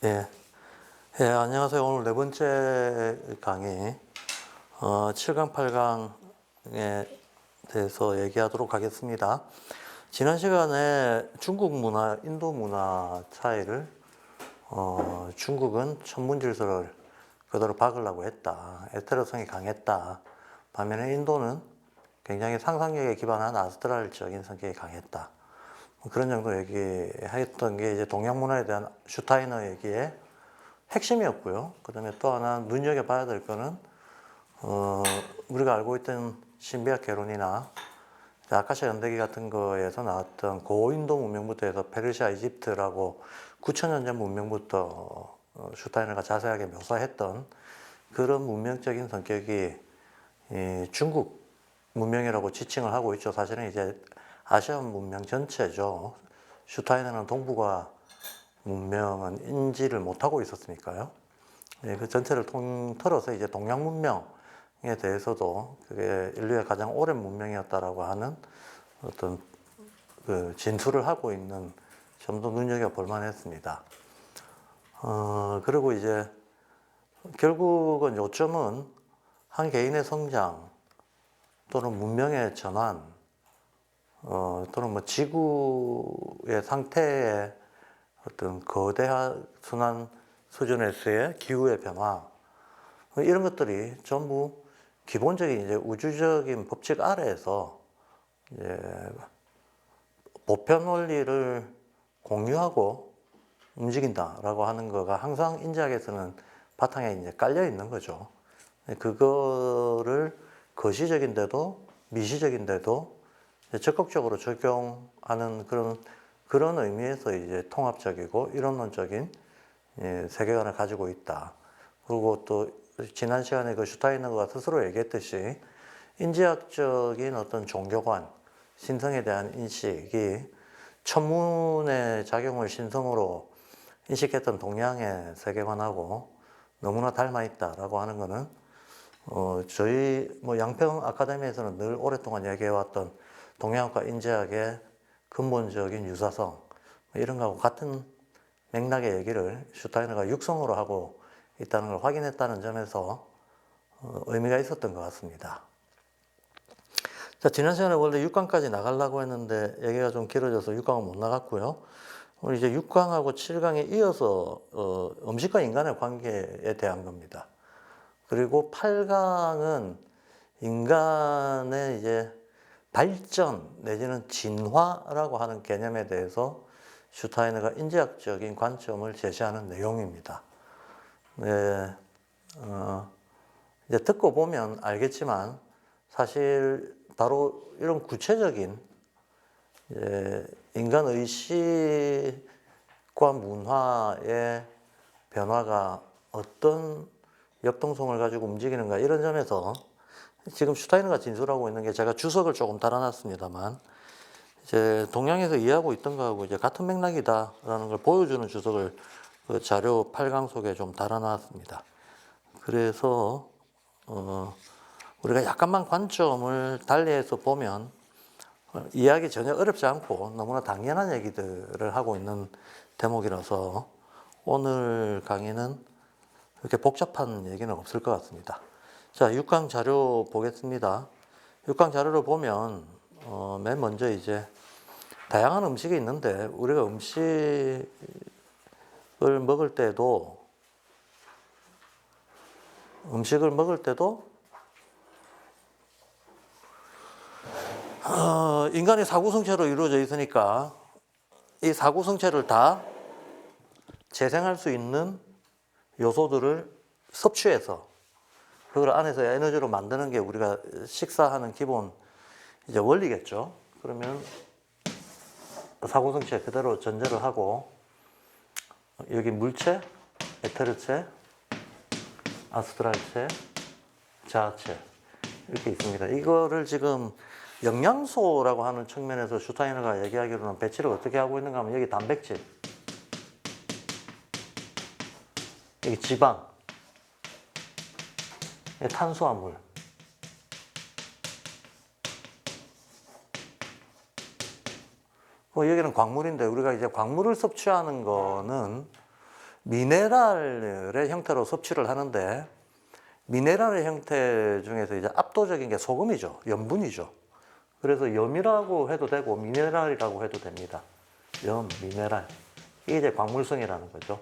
예. 예, 안녕하세요. 오늘 네 번째 강의, 7강, 8강에 대해서 얘기하도록 하겠습니다. 지난 시간에 중국 문화, 인도 문화 차이를, 중국은 천문질서를 그대로 박으려고 했다. 에테르성이 강했다. 반면에 인도는 굉장히 상상력에 기반한 아스트랄적인 성격이 강했다. 그런 정도 얘기했던 게 이제 동양 문화에 대한 슈타이너 얘기의 핵심이었고요. 그 다음에 또 하나 눈여겨봐야 될 거는, 우리가 알고 있던 신비학 개론이나 아카시아 연대기 같은 거에서 나왔던 고인도 문명부터 해서 페르시아, 이집트라고 9,000년 전 문명부터 슈타이너가 자세하게 묘사했던 그런 문명적인 성격이 중국 문명이라고 지칭을 하고 있죠. 사실은 이제 아시아 문명 전체죠. 슈타이너는 동북아 문명은 인지를 못하고 있었으니까요. 예, 그 전체를 통틀어서 이제 동양 문명에 대해서도 그게 인류의 가장 오랜 문명이었다라고 하는 어떤 그 진술을 하고 있는 점도 눈여겨볼 만했습니다. 그리고 이제 결국은 요점은 한 개인의 성장 또는 문명의 전환, 또는 뭐 지구의 상태에 어떤 거대한 순환 수준에서의 기후의 변화, 이런 것들이 전부 기본적인 이제 우주적인 법칙 아래에서 이제 보편 원리를 공유하고 움직인다라고 하는 거가 항상 인지학에서는 바탕에 이제 깔려 있는 거죠. 그거를 거시적인데도 미시적인데도 적극적으로 적용하는 그런 의미에서 이제 통합적이고 이론론적인 세계관을 가지고 있다. 그리고 또 지난 시간에 그 슈타이너가 스스로 얘기했듯이 인지학적인 어떤 종교관, 신성에 대한 인식이 천문의 작용을 신성으로 인식했던 동양의 세계관하고 너무나 닮아 있다라고 하는 거는 저희 뭐 양평 아카데미에서는 늘 오랫동안 얘기해왔던 동양학과 인지학의 근본적인 유사성, 이런 거하고 같은 맥락의 얘기를 슈타이너가 육성으로 하고 있다는 걸 확인했다는 점에서 의미가 있었던 것 같습니다. 자, 지난 시간에 원래 6강까지 나가려고 했는데 얘기가 좀 길어져서 6강은 못 나갔고요. 오늘 이제 6강하고 7강에 이어서 음식과 인간의 관계에 대한 겁니다. 그리고 8강은 인간의 이제 발전 내지는 진화라고 하는 개념에 대해서 슈타이너가 인지학적인 관점을 제시하는 내용입니다. 네, 이제 듣고 보면 알겠지만 사실 바로 이런 구체적인 인간 의식과 문화의 변화가 어떤 역동성을 가지고 움직이는가, 이런 점에서 지금 슈타이너가 진술하고 있는 게, 제가 주석을 조금 달아놨습니다만, 이제 동양에서 이해하고 있던 거하고 이제 같은 맥락이다라는 걸 보여주는 주석을 그 자료 8강 속에 좀 달아놨습니다. 그래서 우리가 약간만 관점을 달리해서 보면 이해하기 전혀 어렵지 않고 너무나 당연한 얘기들을 하고 있는 대목이라서 오늘 강의는 그렇게 복잡한 얘기는 없을 것 같습니다. 자, 6강 자료 보겠습니다. 6강 자료를 보면 맨 먼저 이제 다양한 음식이 있는데, 우리가 음식을 먹을 때도 인간이 사구성체로 이루어져 있으니까 이 사구성체를 다 재생할 수 있는 요소들을 섭취해서 그걸 안에서 에너지로 만드는 게 우리가 식사하는 기본 이제 원리겠죠. 그러면 사구성체 그대로 전제를 하고, 여기 물체, 에테르체, 아스트랄체, 자아체 이렇게 있습니다. 이거를 지금 영양소라고 하는 측면에서 슈타이너가 얘기하기로는 배치를 어떻게 하고 있는가 하면, 여기 단백질, 여기 지방, 여기 탄수화물, 여기는 광물인데, 우리가 이제 광물을 섭취하는 거는 미네랄의 형태로 섭취를 하는데 미네랄의 형태 중에서 이제 압도적인 게 소금이죠. 염분이죠. 그래서 염이라고 해도 되고 미네랄이라고 해도 됩니다. 염, 미네랄. 이게 이제 광물성이라는 거죠.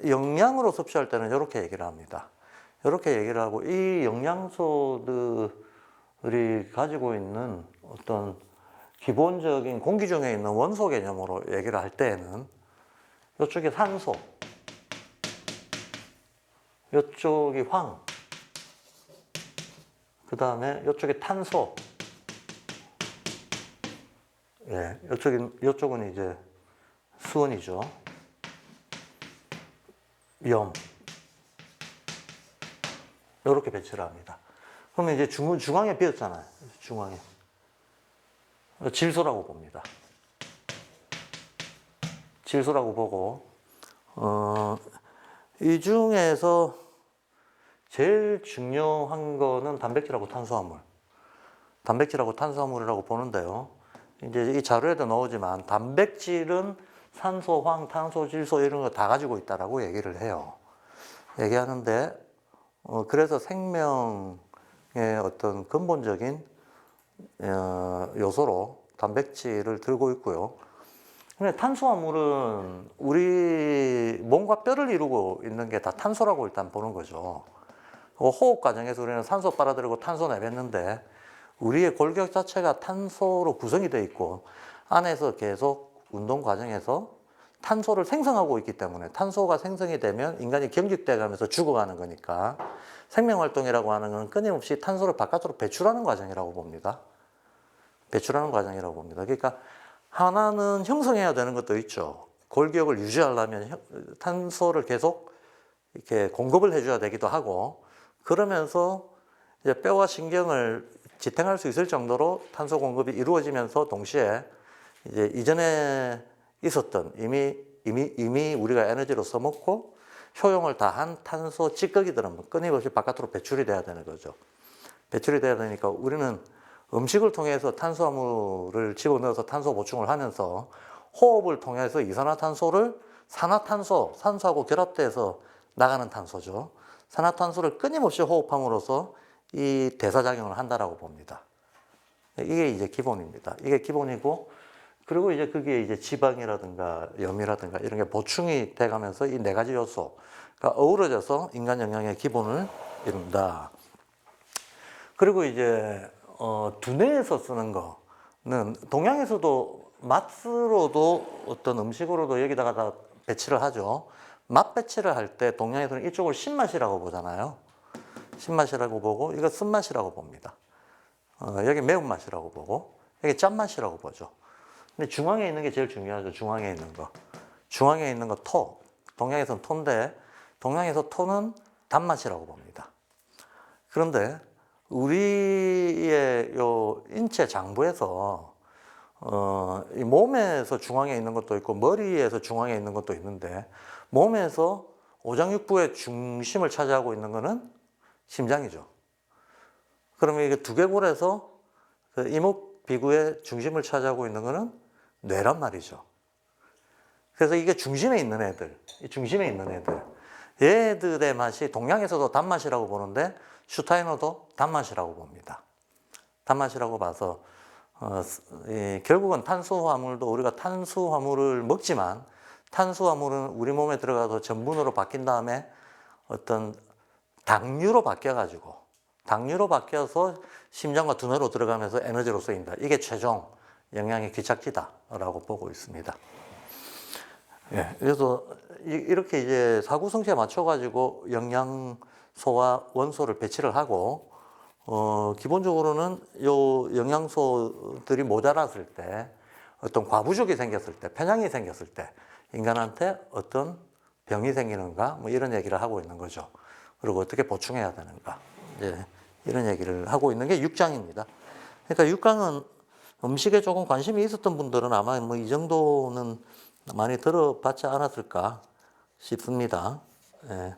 영양으로 섭취할 때는 이렇게 얘기를 합니다. 이렇게 얘기를 하고 이 영양소들이 가지고 있는 어떤 기본적인 공기 중에 있는 원소 개념으로 얘기를 할 때에는 이쪽이 산소, 이쪽이 황, 그 다음에 이쪽이 탄소, 예, 이쪽은 이제 수은이죠. 염. 이렇게 배치를 합니다. 그러면 이제 중앙에 비었잖아요. 중앙에. 질소라고 봅니다. 질소라고 보고, 이 중에서 제일 중요한 거는 단백질하고 탄수화물. 단백질하고 탄수화물이라고 보는데요. 이제 이 자료에도 나오지만 단백질은 산소, 황, 탄소, 질소 이런 거 다 가지고 있다라고 얘기를 해요. 얘기하는데, 그래서 생명의 어떤 근본적인 요소로 단백질을 들고 있고요. 근데 탄수화물은 우리 몸과 뼈를 이루고 있는 게 다 탄소라고 일단 보는 거죠. 호흡 과정에서 우리는 산소 빨아들이고 탄소 내뱉는데 우리의 골격 자체가 탄소로 구성이 되어 있고 안에서 계속 운동 과정에서 탄소를 생성하고 있기 때문에 탄소가 생성이 되면 인간이 경직돼 가면서 죽어가는 거니까 생명활동이라고 하는 건 끊임없이 탄소를 바깥으로 배출하는 과정이라고 봅니다. 배출하는 과정이라고 봅니다. 그러니까 하나는 형성해야 되는 것도 있죠. 골격을 유지하려면 탄소를 계속 이렇게 공급을 해줘야 되기도 하고 그러면서 이제 뼈와 신경을 지탱할 수 있을 정도로 탄소 공급이 이루어지면서 동시에 이제 이전에 있었던 이미 우리가 에너지로 써먹고 효용을 다한 탄소 찌꺼기들은 끊임없이 바깥으로 배출이 돼야 되는 거죠. 배출이 돼야 되니까 우리는 음식을 통해서 탄수화물을 집어넣어서 탄소 보충을 하면서 호흡을 통해서 이산화탄소를 산화탄소, 산소하고 결합돼서 나가는 탄소죠. 산화탄소를 끊임없이 호흡함으로써 이 대사작용을 한다라고 봅니다. 이게 이제 기본입니다. 이게 기본이고, 그리고 이제 그게 이제 지방이라든가 염이라든가 이런 게 보충이 돼가면서 이 네 가지 요소가 어우러져서 인간 영양의 기본을 이룬다. 그리고 이제 두뇌에서 쓰는 거는 동양에서도 맛으로도 어떤 음식으로도 여기다가 다 배치를 하죠. 맛 배치를 할 때 동양에서는 이쪽을 신맛이라고 보잖아요. 신맛이라고 보고 이거 쓴맛이라고 봅니다. 여기 매운맛이라고 보고 여기 짠맛이라고 보죠. 근데 중앙에 있는 게 제일 중요하죠. 중앙에 있는 거. 중앙에 있는 거 토. 동양에서는 토인데 동양에서 토는 단맛이라고 봅니다. 그런데 우리의 요 인체 장부에서 이 몸에서 중앙에 있는 것도 있고 머리에서 중앙에 있는 것도 있는데 몸에서 오장육부의 중심을 차지하고 있는 것은 심장이죠. 그러면 이게 두개골에서 그 이목비구의 중심을 차지하고 있는 것은 뇌란 말이죠. 그래서 이게 중심에 있는 애들, 이 중심에 있는 애들, 얘들의 맛이 동양에서도 단맛이라고 보는데 슈타이너도 단맛이라고 봅니다. 단맛이라고 봐서 결국은 탄수화물도 우리가 탄수화물을 먹지만 탄수화물은 우리 몸에 들어가서 전분으로 바뀐 다음에 어떤 당류로 바뀌어서 심장과 두뇌로 들어가면서 에너지로 쓰인다. 이게 최종 영양의 귀착지다라고 보고 있습니다. 예, 그래서 이렇게 이제 사구성체에 맞춰가지고 영양소와 원소를 배치를 하고, 기본적으로는 요 영양소들이 모자랐을 때, 어떤 과부족이 생겼을 때, 편향이 생겼을 때, 인간한테 어떤 병이 생기는가, 뭐 이런 얘기를 하고 있는 거죠. 그리고 어떻게 보충해야 되는가, 예, 이런 얘기를 하고 있는 게 6장입니다. 그러니까 6강은 음식에 조금 관심이 있었던 분들은 아마 뭐 이 정도는 많이 들어봤지 않았을까 싶습니다. 예.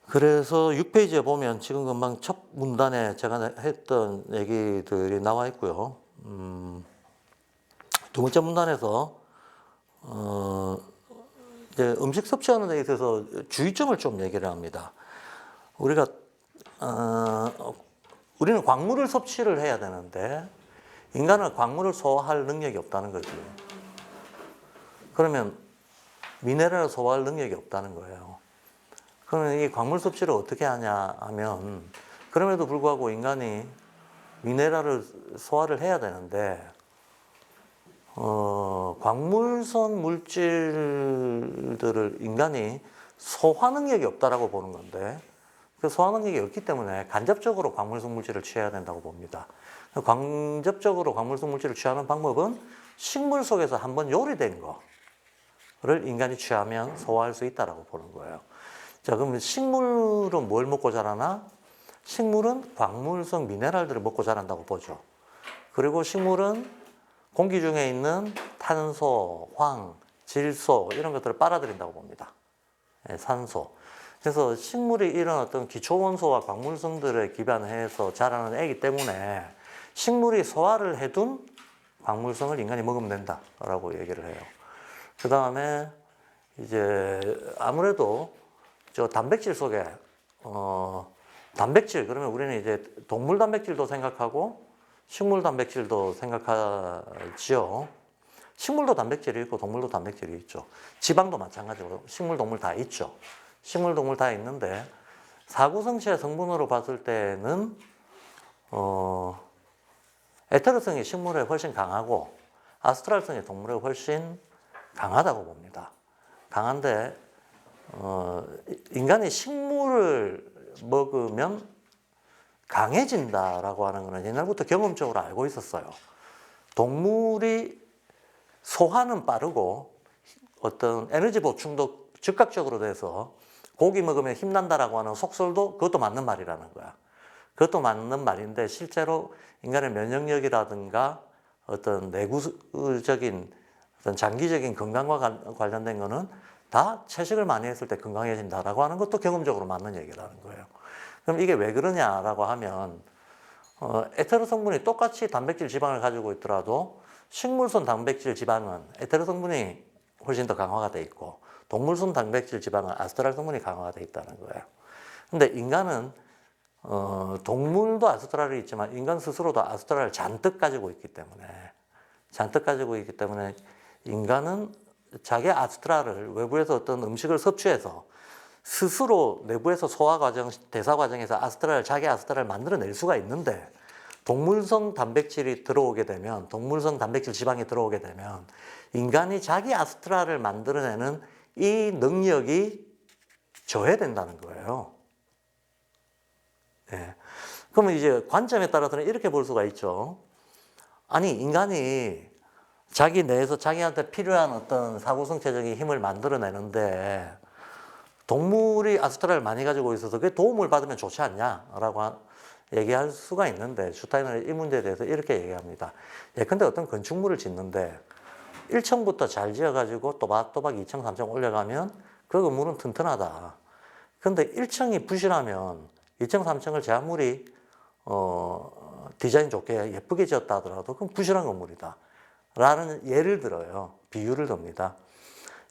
그래서 6페이지에 보면 지금 금방 첫 문단에 제가 했던 얘기들이 나와 있고요. 두 번째 문단에서 이제 음식 섭취하는 데 있어서 주의점을 좀 얘기를 합니다. 우리가 우리는 광물을 섭취를 해야 되는데 인간은 광물을 소화할 능력이 없다는 거죠. 그러면 미네랄을 소화할 능력이 없다는 거예요. 그러면 이 광물 섭취를 어떻게 하냐 하면 그럼에도 불구하고 인간이 미네랄을 소화를 해야 되는데 광물성 물질들을 인간이 소화 능력이 없다라고 보는 건데 그 소화 능력이 없기 때문에 간접적으로 광물성 물질을 취해야 된다고 봅니다. 간접적으로 광물성 물질을 취하는 방법은 식물 속에서 한번 요리된 거를 인간이 취하면 소화할 수 있다라고 보는 거예요. 자, 그러면 식물은 뭘 먹고 자라나? 식물은 광물성 미네랄들을 먹고 자란다고 보죠. 그리고 식물은 공기 중에 있는 탄소, 황, 질소 이런 것들을 빨아들인다고 봅니다. 산소. 그래서 식물이 이런 어떤 기초원소와 광물성들에 기반해서 자라는 애기 때문에 식물이 소화를 해둔 광물성을 인간이 먹으면 된다라고 얘기를 해요. 그 다음에 이제 아무래도 저 단백질 속에 단백질 그러면 우리는 이제 동물 단백질도 생각하고 식물 단백질도 생각하지요. 식물도 단백질이 있고 동물도 단백질이 있죠. 지방도 마찬가지로 식물, 동물 다 있죠. 식물, 동물 다 있는데 사구성체 성분으로 봤을 때는 에테르성이 식물에 훨씬 강하고 아스트랄성이 동물에 훨씬 강하다고 봅니다. 강한데 인간이 식물을 먹으면 강해진다라고 하는 것은 옛날부터 경험적으로 알고 있었어요. 동물이 소화는 빠르고 어떤 에너지 보충도 즉각적으로 돼서 고기 먹으면 힘난다라고 하는 속설도 그것도 맞는 말이라는 거야. 그것도 맞는 말인데 실제로 인간의 면역력이라든가 어떤 내구적인 어떤 장기적인 건강과 관련된 거는 다 채식을 많이 했을 때 건강해진다라고 하는 것도 경험적으로 맞는 얘기라는 거예요. 그럼 이게 왜 그러냐라고 하면 에테르 성분이 똑같이 단백질 지방을 가지고 있더라도 식물성 단백질 지방은 에테르 성분이 훨씬 더 강화가 돼 있고 동물성 단백질 지방은 아스트랄 성분이 강화가 돼 있다는 거예요. 근데 인간은 동물도 아스트랄이 있지만 인간 스스로도 아스트랄을 잔뜩 가지고 있기 때문에 인간은 자기 아스트랄을 외부에서 어떤 음식을 섭취해서 스스로 내부에서 소화 과정, 대사 과정에서 자기 아스트랄을 만들어낼 수가 있는데 동물성 단백질이 들어오게 되면 동물성 단백질 지방이 들어오게 되면 인간이 자기 아스트랄을 만들어내는 이 능력이 저해된다는 거예요. 예. 그러면 이제 관점에 따라서는 이렇게 볼 수가 있죠. 아니 인간이 자기 내에서 자기한테 필요한 어떤 사고성체적인 힘을 만들어내는데 동물이 아스트랄을 많이 가지고 있어서 그게 도움을 받으면 좋지 않냐라고 얘기할 수가 있는데 슈타이너는 이 문제에 대해서 이렇게 얘기합니다. 예컨대 어떤 건축물을 짓는데 1층부터 잘 지어가지고 또박또박 2층, 3층 올려가면 그 건물은 튼튼하다. 근데 1층이 부실하면 2층, 3층을 제 아무리 디자인 좋게 예쁘게 지었다 하더라도 그건 부실한 건물이다. 라는 예를 들어요. 비유를 듭니다.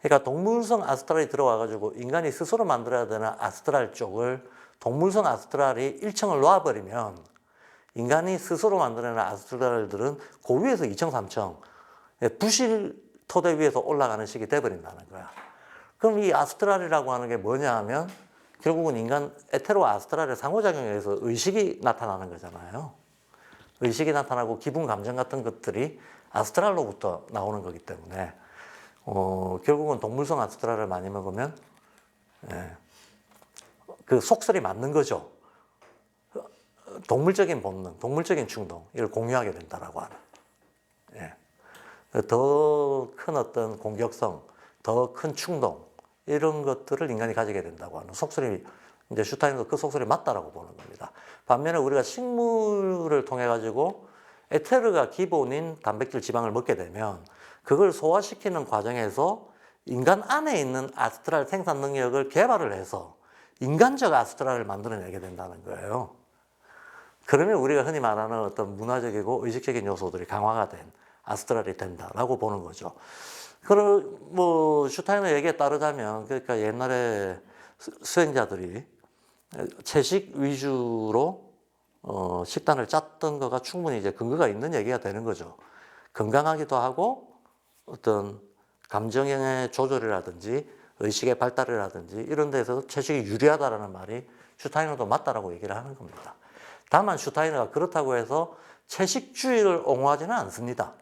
그러니까 동물성 아스트랄이 들어와가지고 인간이 스스로 만들어야 되는 아스트랄 쪽을 동물성 아스트랄이 1층을 놓아버리면 인간이 스스로 만들어내는 아스트랄들은 그 위에서 2층, 3층 부실 토대 위에서 올라가는 식이 돼버린다는 거야. 그럼 이 아스트랄이라고 하는 게 뭐냐 하면 결국은 인간 에테로 아스트랄의 상호작용에 의해서 의식이 나타나는 거잖아요. 의식이 나타나고 기분, 감정 같은 것들이 아스트랄로부터 나오는 거기 때문에 결국은 동물성 아스트랄을 많이 먹으면 그 속설이 맞는 거죠. 동물적인 본능, 동물적인 충동 이걸 공유하게 된다라고 하는. 더 큰 어떤 공격성, 더 큰 충동 이런 것들을 인간이 가지게 된다고 하는 속설이 이제 슈타인도 그 속설이 맞다라고 보는 겁니다. 반면에 우리가 식물을 통해 가지고 에테르가 기본인 단백질 지방을 먹게 되면 그걸 소화시키는 과정에서 인간 안에 있는 아스트랄 생산 능력을 개발을 해서 인간적 아스트랄을 만들어내게 된다는 거예요. 그러면 우리가 흔히 말하는 어떤 문화적이고 의식적인 요소들이 강화가 된 아스트랄이 된다라고 보는 거죠. 뭐 슈타이너 얘기에 따르자면, 그러니까 옛날에 수행자들이 채식 위주로 식단을 짰던 거가 충분히 이제 근거가 있는 얘기가 되는 거죠. 건강하기도 하고 어떤 감정의 조절이라든지 의식의 발달이라든지 이런 데서 채식이 유리하다라는 말이 슈타이너도 맞다라고 얘기를 하는 겁니다. 다만 슈타이너가 그렇다고 해서 채식주의를 옹호하지는 않습니다.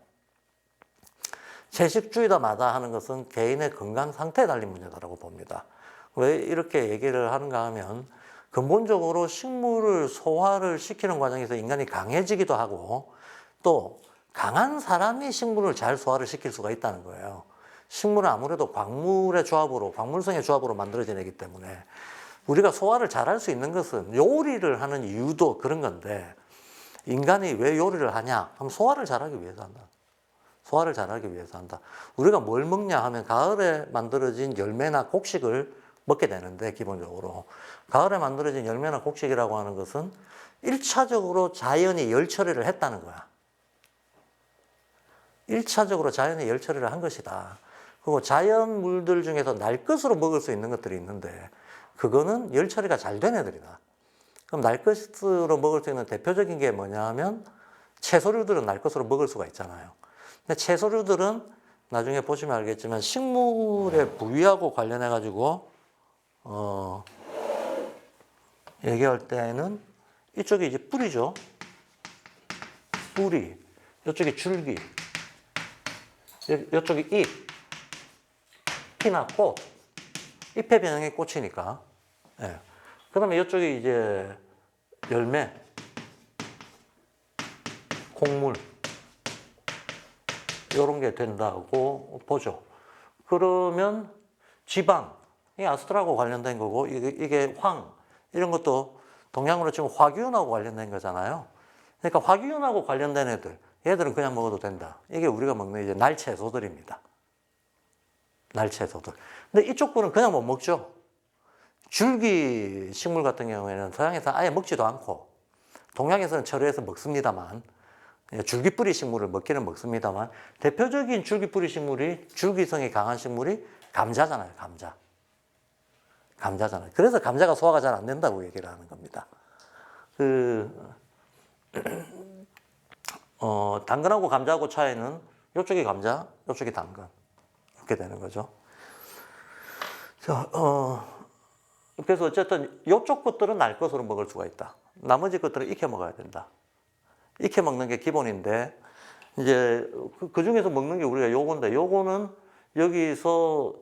채식주의다 마다 하는 것은 개인의 건강 상태에 달린 문제다라고 봅니다. 왜 이렇게 얘기를 하는가 하면 근본적으로 식물을 소화를 시키는 과정에서 인간이 강해지기도 하고 또 강한 사람이 식물을 잘 소화를 시킬 수가 있다는 거예요. 식물은 아무래도 광물의 조합으로, 광물성의 조합으로 만들어지기 때문에 우리가 소화를 잘할 수 있는 것은 요리를 하는 이유도 그런 건데 인간이 왜 요리를 하냐? 그럼 소화를 잘하기 위해서 한다. 소화를 잘하기 위해서 한다. 우리가 뭘 먹냐 하면 가을에 만들어진 열매나 곡식을 먹게 되는데 기본적으로 가을에 만들어진 열매나 곡식이라고 하는 것은 1차적으로 자연이 열 처리를 했다는 거야. 1차적으로 자연이 열 처리를 한 것이다. 그리고 자연물들 중에서 날 것으로 먹을 수 있는 것들이 있는데 그거는 열 처리가 잘 된 애들이다. 그럼 날 것으로 먹을 수 있는 대표적인 게 뭐냐 하면 채소류들은 날 것으로 먹을 수가 있잖아요. 근데 채소류들은 나중에 보시면 알겠지만 식물의 부위하고 관련해 가지고 얘기할 때는 이쪽이 이제 뿌리죠. 뿌리. 이쪽이 줄기. 이쪽이 잎. 피나 꽃. 잎의 변형이 꽃이니까. 예. 그 다음에 이쪽이 이제 열매. 콩물. 이런 게 된다고 보죠. 그러면 지방. 이 아스트라하고 관련된 거고, 이게 황. 이런 것도 동양으로 치면 화기운하고 관련된 거잖아요. 그러니까 화기운하고 관련된 애들. 얘들은 그냥 먹어도 된다. 이게 우리가 먹는 이제 날채소들입니다. 날채소들. 근데 이쪽 분은 그냥 못 먹죠. 줄기 식물 같은 경우에는 서양에서 아예 먹지도 않고, 동양에서는 철회해서 먹습니다만, 줄기뿌리 식물을 먹기는 먹습니다만, 대표적인 줄기뿌리 식물이, 줄기성이 강한 식물이 감자잖아요, 감자. 감자잖아요. 그래서 감자가 소화가 잘 안 된다고 얘기를 하는 겁니다. 당근하고 감자하고 차이는 이쪽이 감자, 이쪽이 당근. 이렇게 되는 거죠. 자, 그래서 어쨌든 이쪽 것들은 날 것으로 먹을 수가 있다. 나머지 것들은 익혀 먹어야 된다. 익혀 먹는 게 기본인데, 이제 그 중에서 먹는 게 우리가 요건데, 요거는 여기서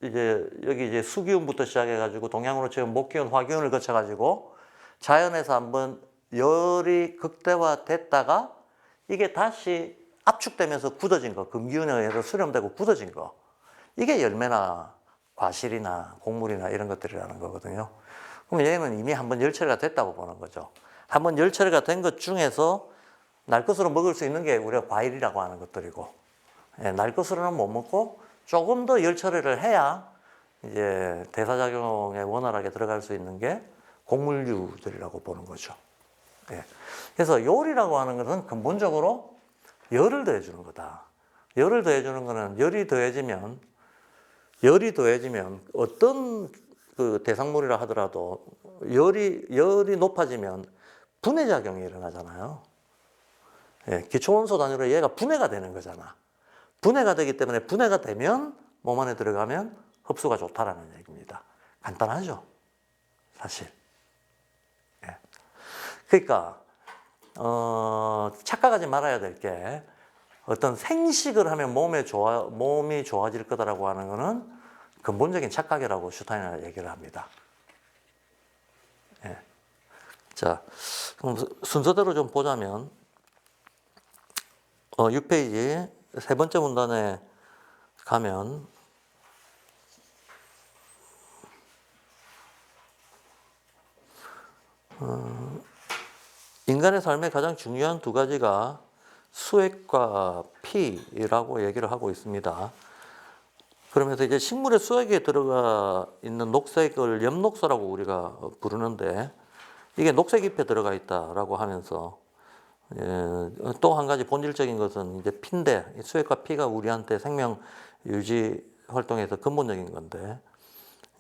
여기 이제 수기운부터 시작해가지고 동양으로 치면 목기운, 화기운을 거쳐가지고 자연에서 한번 열이 극대화됐다가 이게 다시 압축되면서 굳어진 거, 금기운에 의해서 수렴되고 굳어진 거. 이게 열매나 과실이나 곡물이나 이런 것들이라는 거거든요. 그럼 얘는 이미 한번 열 처리가 됐다고 보는 거죠. 한번 열 처리가 된 것 중에서 날 것으로 먹을 수 있는 게 우리가 과일이라고 하는 것들이고, 날 것으로는 못 먹고 조금 더 열 처리를 해야 이제 대사작용에 원활하게 들어갈 수 있는 게 곡물류들이라고 보는 거죠. 그래서 요리라고 하는 것은 근본적으로 열을 더해주는 거다. 열을 더해주는 거는 열이 더해지면 어떤 그 대상물이라 하더라도 열이 높아지면 분해작용이 일어나잖아요. 기초원소 단위로 얘가 분해가 되는 거잖아. 분해가 되기 때문에 분해가 되면 몸 안에 들어가면 흡수가 좋다라는 얘기입니다. 간단하죠, 사실. 그러니까 착각하지 말아야 될 게 어떤 생식을 하면 몸이 좋아질 거다라고 하는 거는 근본적인 착각이라고 슈타이너가 얘기를 합니다. 자, 그럼 순서대로 좀 보자면 6페이지 세 번째 문단에 가면 인간의 삶의 가장 중요한 두 가지가 수액과 피라고 얘기를 하고 있습니다. 그러면서 이제 식물의 수액에 들어가 있는 녹색을 엽록소라고 우리가 부르는데 이게 녹색잎에 들어가 있다라고 하면서 또 한 가지 본질적인 것은 이제 피인데 수액과 피가 우리한테 생명 유지 활동에서 근본적인 건데,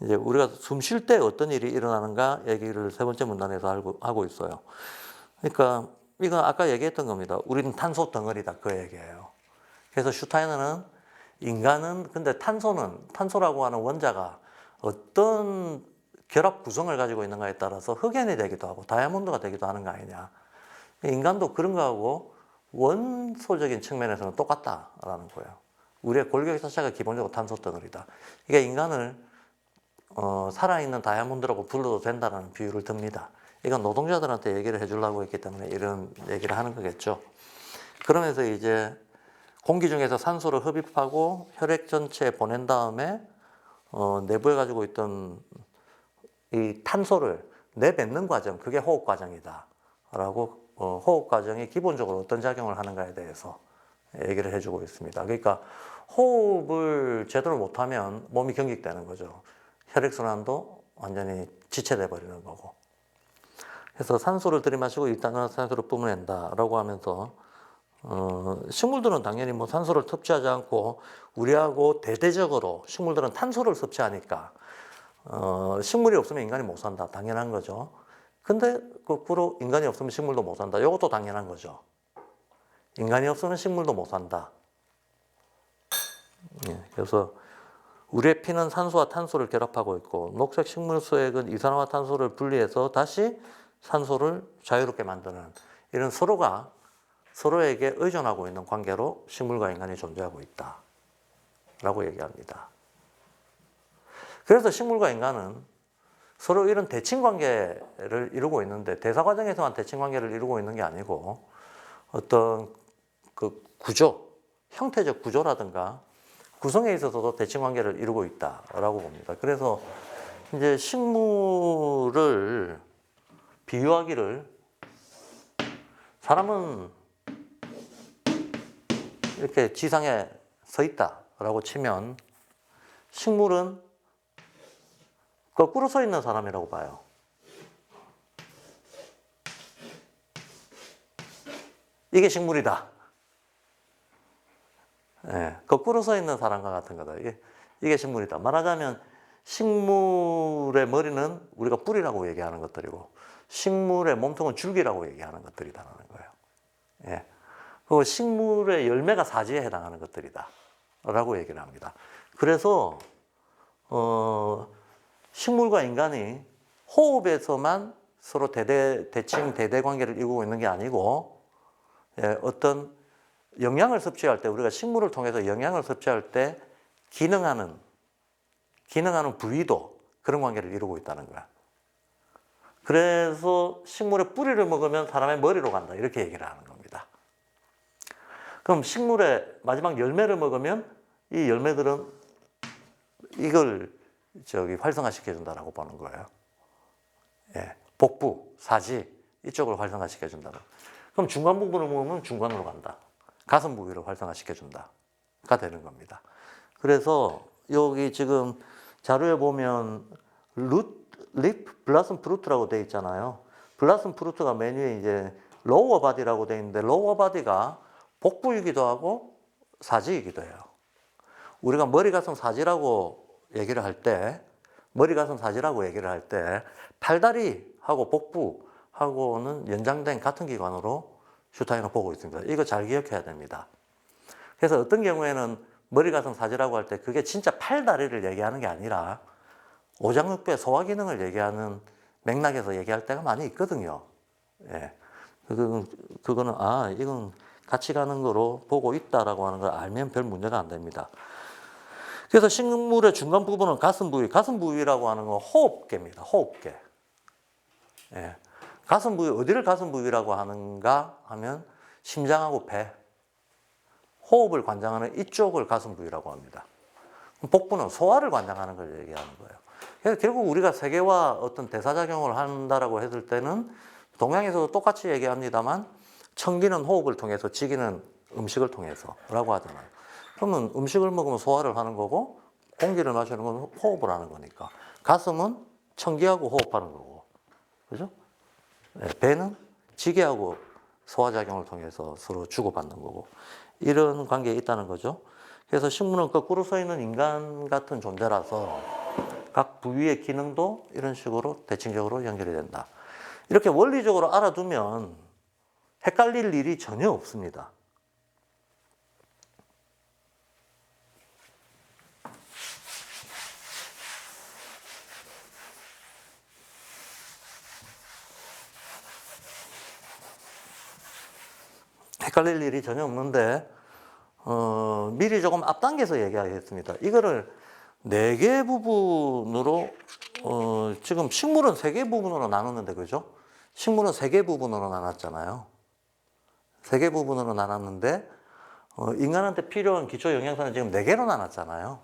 이제 우리가 숨 쉴 때 어떤 일이 일어나는가 얘기를 세 번째 문단에서 하고 있어요. 그러니까 이건 아까 얘기했던 겁니다. 우리는 탄소 덩어리다, 그 얘기예요. 그래서 슈타이너는 인간은, 근데 탄소라고 하는 원자가 어떤 결합 구성을 가지고 있는가에 따라서 흑연이 되기도 하고 다이아몬드가 되기도 하는 거 아니냐. 인간도 그런 거하고 원소적인 측면에서는 똑같다라는 거예요. 우리의 골격 자체가 기본적으로 탄소 덩어리다. 이게 인간을 살아있는 다이아몬드라고 불러도 된다는 비유를 듭니다. 이건 노동자들한테 얘기를 해주려고 했기 때문에 이런 얘기를 하는 거겠죠. 그러면서 이제 공기 중에서 산소를 흡입하고 혈액 전체에 보낸 다음에 내부에 가지고 있던 이 탄소를 내뱉는 과정, 그게 호흡 과정이다 라고 호흡 과정이 기본적으로 어떤 작용을 하는가에 대해서 얘기를 해주고 있습니다. 그러니까 호흡을 제대로 못하면 몸이 경직되는 거죠. 혈액순환도 완전히 지체돼 버리는 거고. 그래서 산소를 들이마시고 일단은 산소를 뿜어낸다라고 하면서 식물들은 당연히 뭐 산소를 섭취하지 않고 우리하고 대대적으로 식물들은 탄소를 섭취하니까 식물이 없으면 인간이 못 산다. 당연한 거죠. 근데 거꾸로 인간이 없으면 식물도 못 산다. 이것도 당연한 거죠. 인간이 없으면 식물도 못 산다. 예, 그래서 우리의 피는 산소와 탄소를 결합하고 있고 녹색 식물수액은 이산화탄소를 분리해서 다시 산소를 자유롭게 만드는 이런 서로가 서로에게 의존하고 있는 관계로 식물과 인간이 존재하고 있다 라고 얘기합니다. 그래서 식물과 인간은 서로 이런 대칭관계를 이루고 있는데 대사 과정에서만 대칭관계를 이루고 있는 게 아니고 어떤 그 구조, 형태적 구조라든가 구성에 있어서도 대칭관계를 이루고 있다라고 봅니다. 그래서 이제 식물을 비유하기를 사람은 이렇게 지상에 서 있다라고 치면 식물은 거꾸로 서 있는 사람이라고 봐요. 이게 식물이다. 네, 거꾸로 서 있는 사람과 같은 거다. 이게 식물이다. 말하자면 식물의 머리는 우리가 뿌리라고 얘기하는 것들이고 식물의 몸통은 줄기라고 얘기하는 것들이다라는 거예요. 예. 그리고 식물의 열매가 사지에 해당하는 것들이다 라고 얘기를 합니다. 그래서 식물과 인간이 호흡에서만 서로 대칭 대대 관계를 이루고 있는 게 아니고 어떤 영양을 섭취할 때 우리가 식물을 통해서 영양을 섭취할 때 기능하는 부위도 그런 관계를 이루고 있다는 거야. 그래서 식물의 뿌리를 먹으면 사람의 머리로 간다 이렇게 얘기를 하는 겁니다. 그럼 식물의 마지막 열매를 먹으면 이 열매들은 이걸 활성화시켜 준다라고 보는 거예요. 예, 복부, 사지 이쪽을 활성화시켜 준다. 그럼 중간 부분을 먹으면 중간으로 간다. 가슴 부위를 활성화시켜 준다가 되는 겁니다. 그래서 여기 지금 자료에 보면 립, 블라썸 프루트라고 돼 있잖아요. 블라썸 프루트가 맨 위에 이제 로어 바디라고 돼 있는데 로어 바디가 복부이기도 하고 사지이기도 해요. 우리가 머리, 가슴, 사지라고 얘기를 할 때 팔다리하고 복부하고는 연장된 같은 기관으로 슈타인은 보고 있습니다. 이거 잘 기억해야 됩니다. 그래서 어떤 경우에는 머리, 가슴, 사지라고 할 때 그게 진짜 팔다리를 얘기하는 게 아니라 오장육부의 소화 기능을 얘기하는 맥락에서 얘기할 때가 많이 있거든요. 예. 그거는 이건 같이 가는 거로 보고 있다라고 하는 걸 알면 별 문제가 안 됩니다. 그래서 식물의 중간 부분은 가슴 부위라고 하는 건 호흡계입니다. 호흡계. 예. 가슴 부위, 어디를 가슴 부위라고 하는가 하면 심장하고 배, 호흡을 관장하는 이쪽을 가슴 부위라고 합니다. 복부는 소화를 관장하는 걸 얘기하는 거예요. 그래서 결국 우리가 세계와 어떤 대사작용을 한다라고 했을 때는 동양에서도 똑같이 얘기합니다만 청기는 호흡을 통해서 지기는 음식을 통해서라고 하잖아요. 그러면 음식을 먹으면 소화를 하는 거고 공기를 마시는 건 호흡을 하는 거니까 가슴은 청기하고 호흡하는 거고 그죠? 네, 배는 지게하고 소화작용을 통해서 서로 주고받는 거고 이런 관계에 있다는 거죠. 그래서 식물은 거꾸로 서 있는 인간 같은 존재라서 각 부위의 기능도 이런 식으로 대칭적으로 연결이 된다. 이렇게 원리적으로 알아두면 헷갈릴 일이 전혀 없습니다. 헷갈릴 일이 전혀 없는데 미리 조금 앞당겨서 얘기하겠습니다. 이거를 4개 부분으로 지금 식물은 3개 부분으로 나눴는데 그죠? 식물은 3개 부분으로 나눴잖아요. 3개 부분으로 나눴는데 인간한테 필요한 기초 영양소는 지금 4개로 나눴잖아요.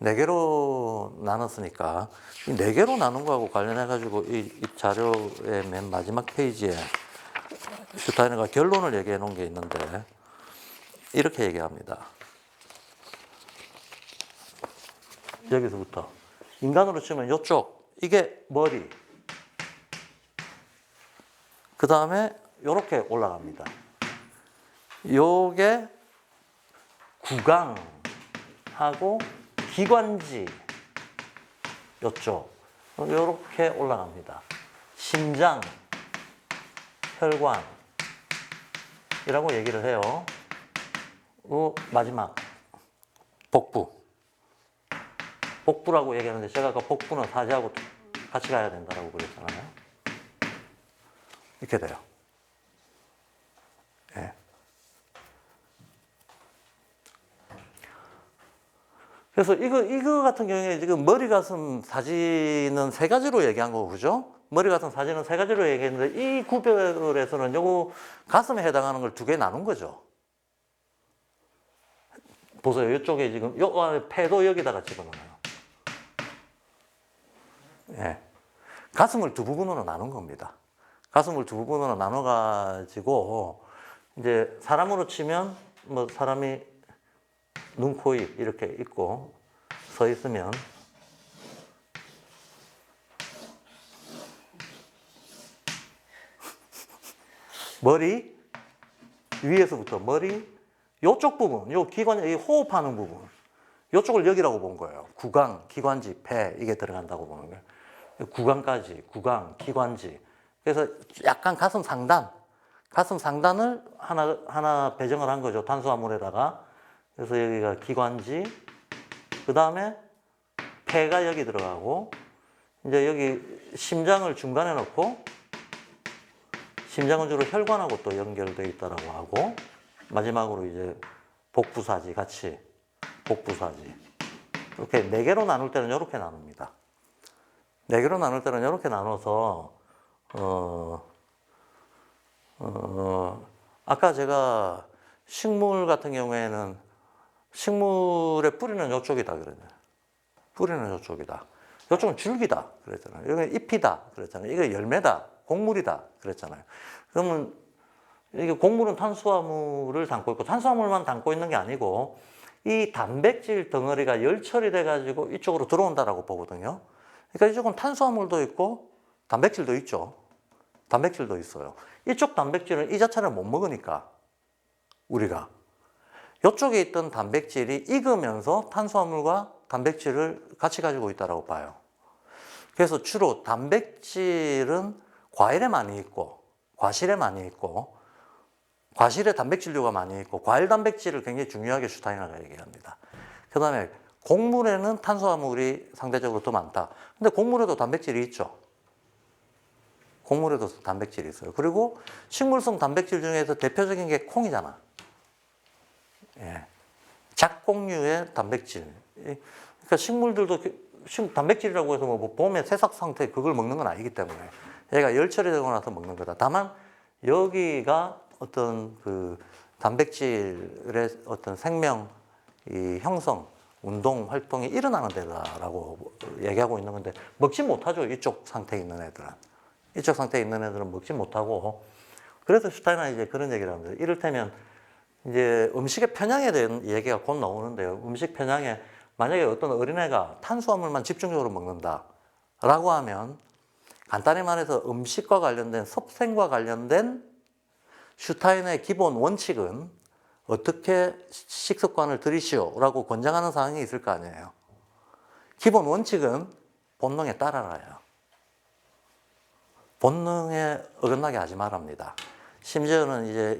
4개로 나눴으니까 이 4개로 나눈 거하고 관련해 가지고 이 자료의 맨 마지막 페이지에 슈타이너가 결론을 얘기해 놓은 게 있는데 이렇게 얘기합니다. 여기서부터 인간으로 치면 이쪽 이게 머리, 그 다음에 이렇게 올라갑니다. 요게 구강하고 기관지 요쪽 요렇게 올라갑니다. 심장, 혈관 이라고 얘기를 해요. 마지막 복부라고 얘기하는데 제가 아까 복부는 사지하고 같이 가야 된다고 그랬잖아요. 이렇게 돼요. 예. 그래서 이거 같은 경우에 지금 머리, 가슴, 사지는 3가지로 얘기한 거고, 그죠? 머리, 가슴, 사지는 3가지로 얘기했는데 이 구별에서는 요거 가슴에 해당하는 걸 2개 나눈 거죠. 보세요. 이쪽에 지금 요 안에 폐도 여기다가 집어넣어요. 예. 가슴을 2부분으로 나눈 겁니다. 가슴을 2부분으로 나눠 가지고 이제 사람으로 치면 뭐 사람이 눈, 코, 입 이렇게 있고 서 있으면 머리 위에서부터 머리 요쪽 부분, 요 기관, 이 호흡하는 부분 요쪽을 여기라고 본 거예요. 구강, 기관지, 폐 이게 들어간다고 보는 거예요. 구강까지, 구강, 기관지. 그래서 약간 가슴 상단을 하나 배정을 한 거죠. 탄수화물에다가. 그래서 여기가 기관지, 그 다음에 폐가 여기 들어가고, 이제 여기 심장을 중간에 넣고, 심장은 주로 혈관하고 또 연결되어 있다라고 하고, 마지막으로 이제 복부사지 같이, 복부사지. 이렇게 4개로 나눌 때는 이렇게 나눕니다. 4개로 나눌 때는 이렇게 나눠서, 아까 제가 식물 같은 경우에는 식물의 뿌리는 이쪽이다 그랬잖아요. 뿌리는 이쪽이다. 이쪽은 줄기다 그랬잖아요. 여기는 잎이다 그랬잖아요. 이거 열매다, 곡물이다 그랬잖아요. 그러면 이게 곡물은 탄수화물을 담고 있고 탄수화물만 담고 있는 게 아니고 이 단백질 덩어리가 열 처리돼 가지고 이쪽으로 들어온다라고 보거든요. 그러니까 이쪽은 탄수화물도 있고 단백질도 있죠. 단백질도 있어요. 이쪽 단백질은 이 자체를 못 먹으니까 우리가 이쪽에 있던 단백질이 익으면서 탄수화물과 단백질을 같이 가지고 있다고 봐요. 그래서 주로 단백질은 과일에 많이 있고 과실에 많이 있고 과실에 단백질류가 많이 있고 과일 단백질을 굉장히 중요하게 슈타이너가 얘기합니다. 그 다음에 곡물에는 탄수화물이 상대적으로 더 많다. 근데 곡물에도 단백질이 있죠. 곡물에도 단백질이 있어요. 그리고 식물성 단백질 중에서 대표적인 게 콩이잖아. 예. 작곡류의 단백질. 그러니까 식물들도 단백질이라고 해서 뭐 봄의 새싹 상태 그걸 먹는 건 아니기 때문에 얘가 열 처리되고 나서 먹는 거다. 다만 여기가 어떤 그 단백질의 어떤 생명, 이 형성, 운동 활동이 일어나는 데다라고 얘기하고 있는 건데 먹지 못하죠. 이쪽 상태에 있는 애들은. 이쪽 상태에 있는 애들은 먹지 못하고 그래서 슈타이너는 이제 그런 얘기를 합니다. 이를테면 이제 음식의 편향에 대한 얘기가 곧 나오는데요. 음식 편향에 만약에 어떤 어린애가 탄수화물만 집중적으로 먹는다라고 하면 간단히 말해서 음식과 관련된 섭생과 관련된 슈타이너의 기본 원칙은 어떻게 식습관을 들이시오라고 권장하는 사항이 있을 거 아니에요. 기본 원칙은 본능에 따라라요. 본능에 어긋나게 하지 말랍니다. 심지어는 이제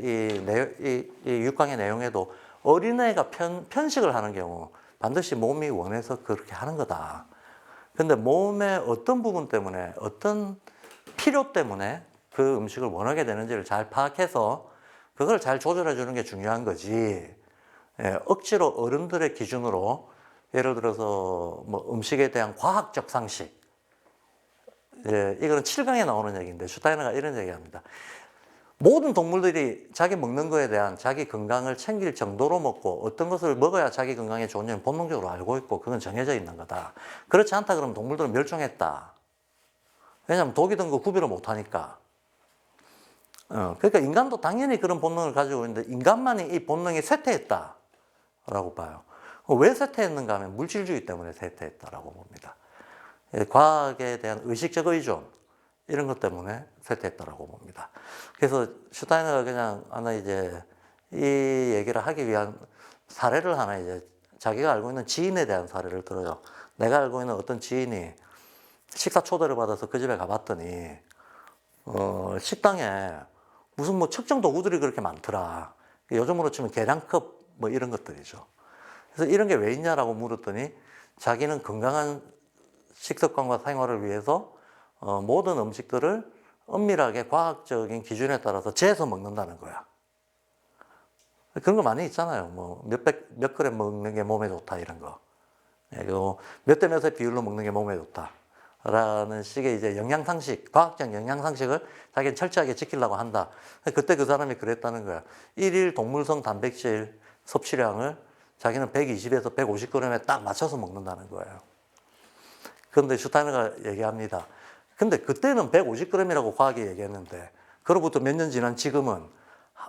이 6강의 내용에도 어린애가 편식을 하는 경우 반드시 몸이 원해서 그렇게 하는 거다. 근데 몸의 어떤 부분 때문에, 어떤 필요 때문에 그 음식을 원하게 되는지를 잘 파악해서 그걸 잘 조절해 주는 게 중요한 거지. 예, 억지로 어른들의 기준으로 예를 들어서 뭐 음식에 대한 과학적 상식. 예, 이거는 7강에 나오는 얘기인데 슈타이너가 이런 얘기합니다. 모든 동물들이 자기 먹는 거에 대한 자기 건강을 챙길 정도로 먹고 어떤 것을 먹어야 자기 건강에 좋은지는 본능적으로 알고 있고 그건 정해져 있는 거다. 그렇지 않다 그러면 동물들은 멸종했다. 왜냐하면 독이 든 거 구별을 못하니까. 그러니까 인간도 당연히 그런 본능을 가지고 있는데 인간만이 이 본능이 쇠퇴했다라고 봐요. 왜 쇠퇴했는가 하면 물질주의 때문에 쇠퇴했다라고 봅니다. 과학에 대한 의식적 의존 이런 것 때문에 쇠퇴했다라고 봅니다. 그래서 슈타이너가 그냥 하나 이제 이 얘기를 하기 위한 사례를 하나 이제 자기가 알고 있는 지인에 대한 사례를 들어요. 내가 알고 있는 어떤 지인이 식사 초대를 받아서 그 집에 가봤더니 식당에 무슨 뭐 측정 도구들이 그렇게 많더라. 요즘으로 치면 계량컵 뭐 이런 것들이죠. 그래서 이런 게 왜 있냐라고 물었더니 자기는 건강한 식습관과 생활을 위해서 모든 음식들을 엄밀하게 과학적인 기준에 따라서 재서 먹는다는 거야. 그런 거 많이 있잖아요. 뭐 몇 그램 먹는 게 몸에 좋다 이런 거. 몇 대 몇의 비율로 먹는 게 몸에 좋다. 라는 식의 이제 영양상식, 과학적 영양상식을 자기는 철저하게 지키려고 한다. 그때 그 사람이 그랬다는 거야. 1일 동물성 단백질 섭취량을 자기는 120에서 150g에 딱 맞춰서 먹는다는 거예요. 그런데 슈타이너가 얘기합니다. 근데 그때는 150g이라고 과학이 얘기했는데 그로부터 몇 년 지난 지금은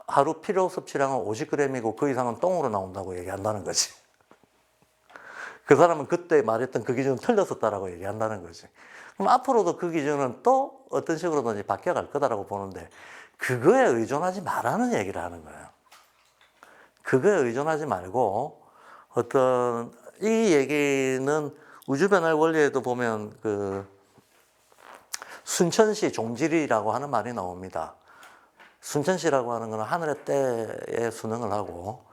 하루 필요 섭취량은 50g이고 그 이상은 똥으로 나온다고 얘기한다는 거지. 그 사람은 그때 말했던 그 기준은 틀렸었다라고 얘기한다는 거지. 그럼 앞으로도 그 기준은 또 어떤 식으로든지 바뀌어갈 거다라고 보는데 그거에 의존하지 말라는 얘기를 하는 거예요. 그거에 의존하지 말고 어떤 이 얘기는 우주변화 원리에도 보면 그 순천시 종지리라고 하는 말이 나옵니다. 순천시라고 하는 건 하늘의 때에 순응을 하고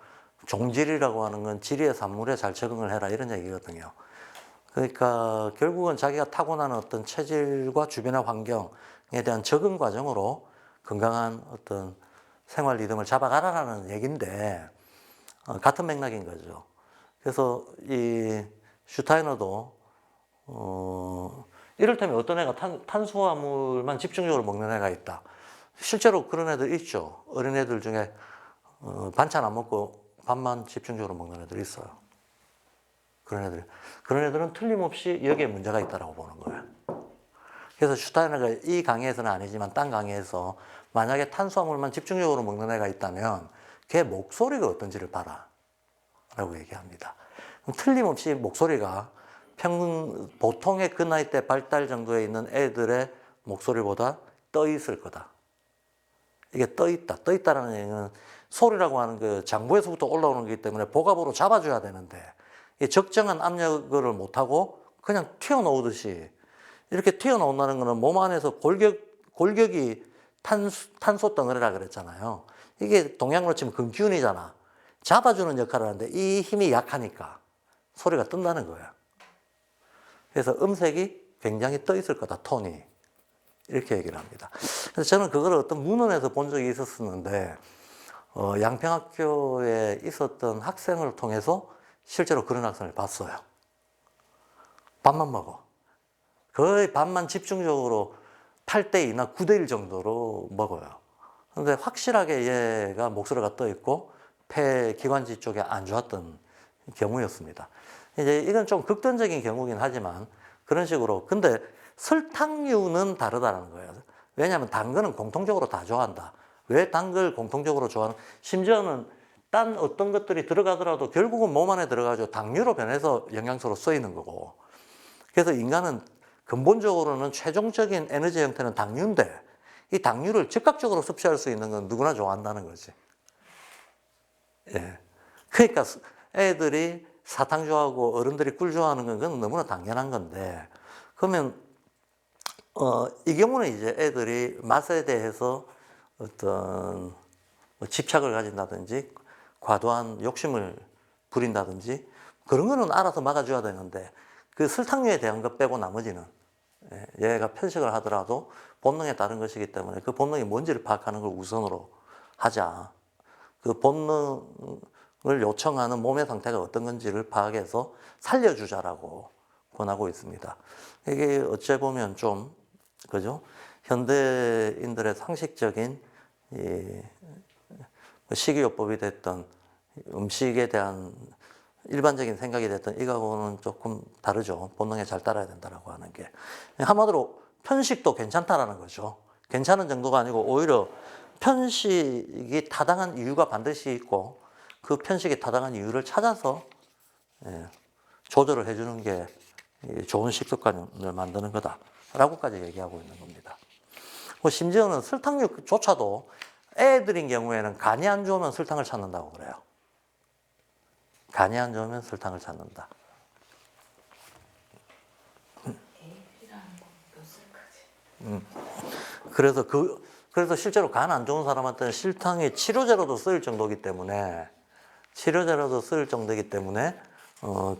종지리라고 하는 건 지리의 산물에 잘 적응을 해라 이런 얘기거든요. 그러니까 결국은 자기가 타고난 어떤 체질과 주변의 환경에 대한 적응 과정으로 건강한 어떤 생활 리듬을 잡아가라라는 얘기인데 같은 맥락인 거죠. 그래서 이 슈타이너도 이를테면 어떤 애가 탄수화물만 집중적으로 먹는 애가 있다. 실제로 그런 애들 있죠. 어린애들 중에 반찬 안 먹고 밥만 집중적으로 먹는 애들 있어요. 그런 애들은 틀림없이 여기에 문제가 있다고 보는 거예요. 그래서 슈타이너가 이 강의에서는 아니지만 딴 강의에서 만약에 탄수화물만 집중적으로 먹는 애가 있다면 걔 목소리가 어떤지를 봐라 라고 얘기합니다. 틀림없이 목소리가 보통의 그 나이 때 발달 정도에 있는 애들의 목소리보다 떠 있을 거다. 이게 떠 있다라는 얘기는 소리라고 하는 그 장부에서부터 올라오는 거기 때문에 복압으로 잡아줘야 되는데 적정한 압력을 못하고 그냥 튀어나오듯이 이렇게 튀어나온다는 거는 몸 안에서 골격이 탄소 덩어리라 그랬잖아요. 이게 동양으로 치면 근기운이잖아. 잡아주는 역할을 하는데 이 힘이 약하니까 소리가 뜬다는 거야. 그래서 음색이 굉장히 떠 있을 거다, 톤이. 이렇게 얘기를 합니다. 그래서 저는 그걸 어떤 문헌에서 본 적이 있었는데 양평학교에 있었던 학생을 통해서 실제로 그런 학생을 봤어요. 밥만 먹어. 거의 밥만 집중적으로 8대2나 9대1 정도로 먹어요. 근데 확실하게 얘가 목소리가 떠 있고 폐 기관지 쪽에 안 좋았던 경우였습니다. 이제 이건 좀 극단적인 경우긴 하지만 그런 식으로. 근데 설탕류는 다르다는 거예요. 왜냐하면 단 거는 공통적으로 다 좋아한다. 왜 단 걸 공통적으로 좋아하는? 심지어는 딴 어떤 것들이 들어가더라도 결국은 몸 안에 들어가죠. 당류로 변해서 영양소로 쓰이는 거고. 그래서 인간은 근본적으로는 최종적인 에너지 형태는 당류인데 이 당류를 즉각적으로 섭취할 수 있는 건 누구나 좋아한다는 거지. 예. 그러니까 애들이 사탕 좋아하고 어른들이 꿀 좋아하는 건 그건 너무나 당연한 건데, 그러면 이 경우는 이제 애들이 맛에 대해서 어떤 뭐 집착을 가진다든지 과도한 욕심을 부린다든지 그런 거는 알아서 막아줘야 되는데, 그 설탕류에 대한 것 빼고 나머지는 얘가 편식을 하더라도 본능에 따른 것이기 때문에 그 본능이 뭔지를 파악하는 걸 우선으로 하자. 그 본능을 요청하는 몸의 상태가 어떤 건지를 파악해서 살려주자라고 권하고 있습니다. 이게 어째 보면 좀, 그죠? 현대인들의 상식적인 이 식이요법이 됐던 음식에 대한 일반적인 생각이 됐던 이거하고는 조금 다르죠. 본능에 잘 따라야 된다라고 하는 게. 한마디로 편식도 괜찮다라는 거죠. 괜찮은 정도가 아니고 오히려 편식이 타당한 이유가 반드시 있고 그 편식이 타당한 이유를 찾아서 조절을 해주는 게 좋은 식습관을 만드는 거다라고까지 얘기하고 있는 겁니다. 심지어는 설탕류조차도 애들인 경우에는 간이 안 좋으면 설탕을 찾는다고 그래요. 간이 안 좋으면 설탕을 찾는다. 그래서 실제로 간 안 좋은 사람한테는 설탕이 치료제로도 쓰일 정도이기 때문에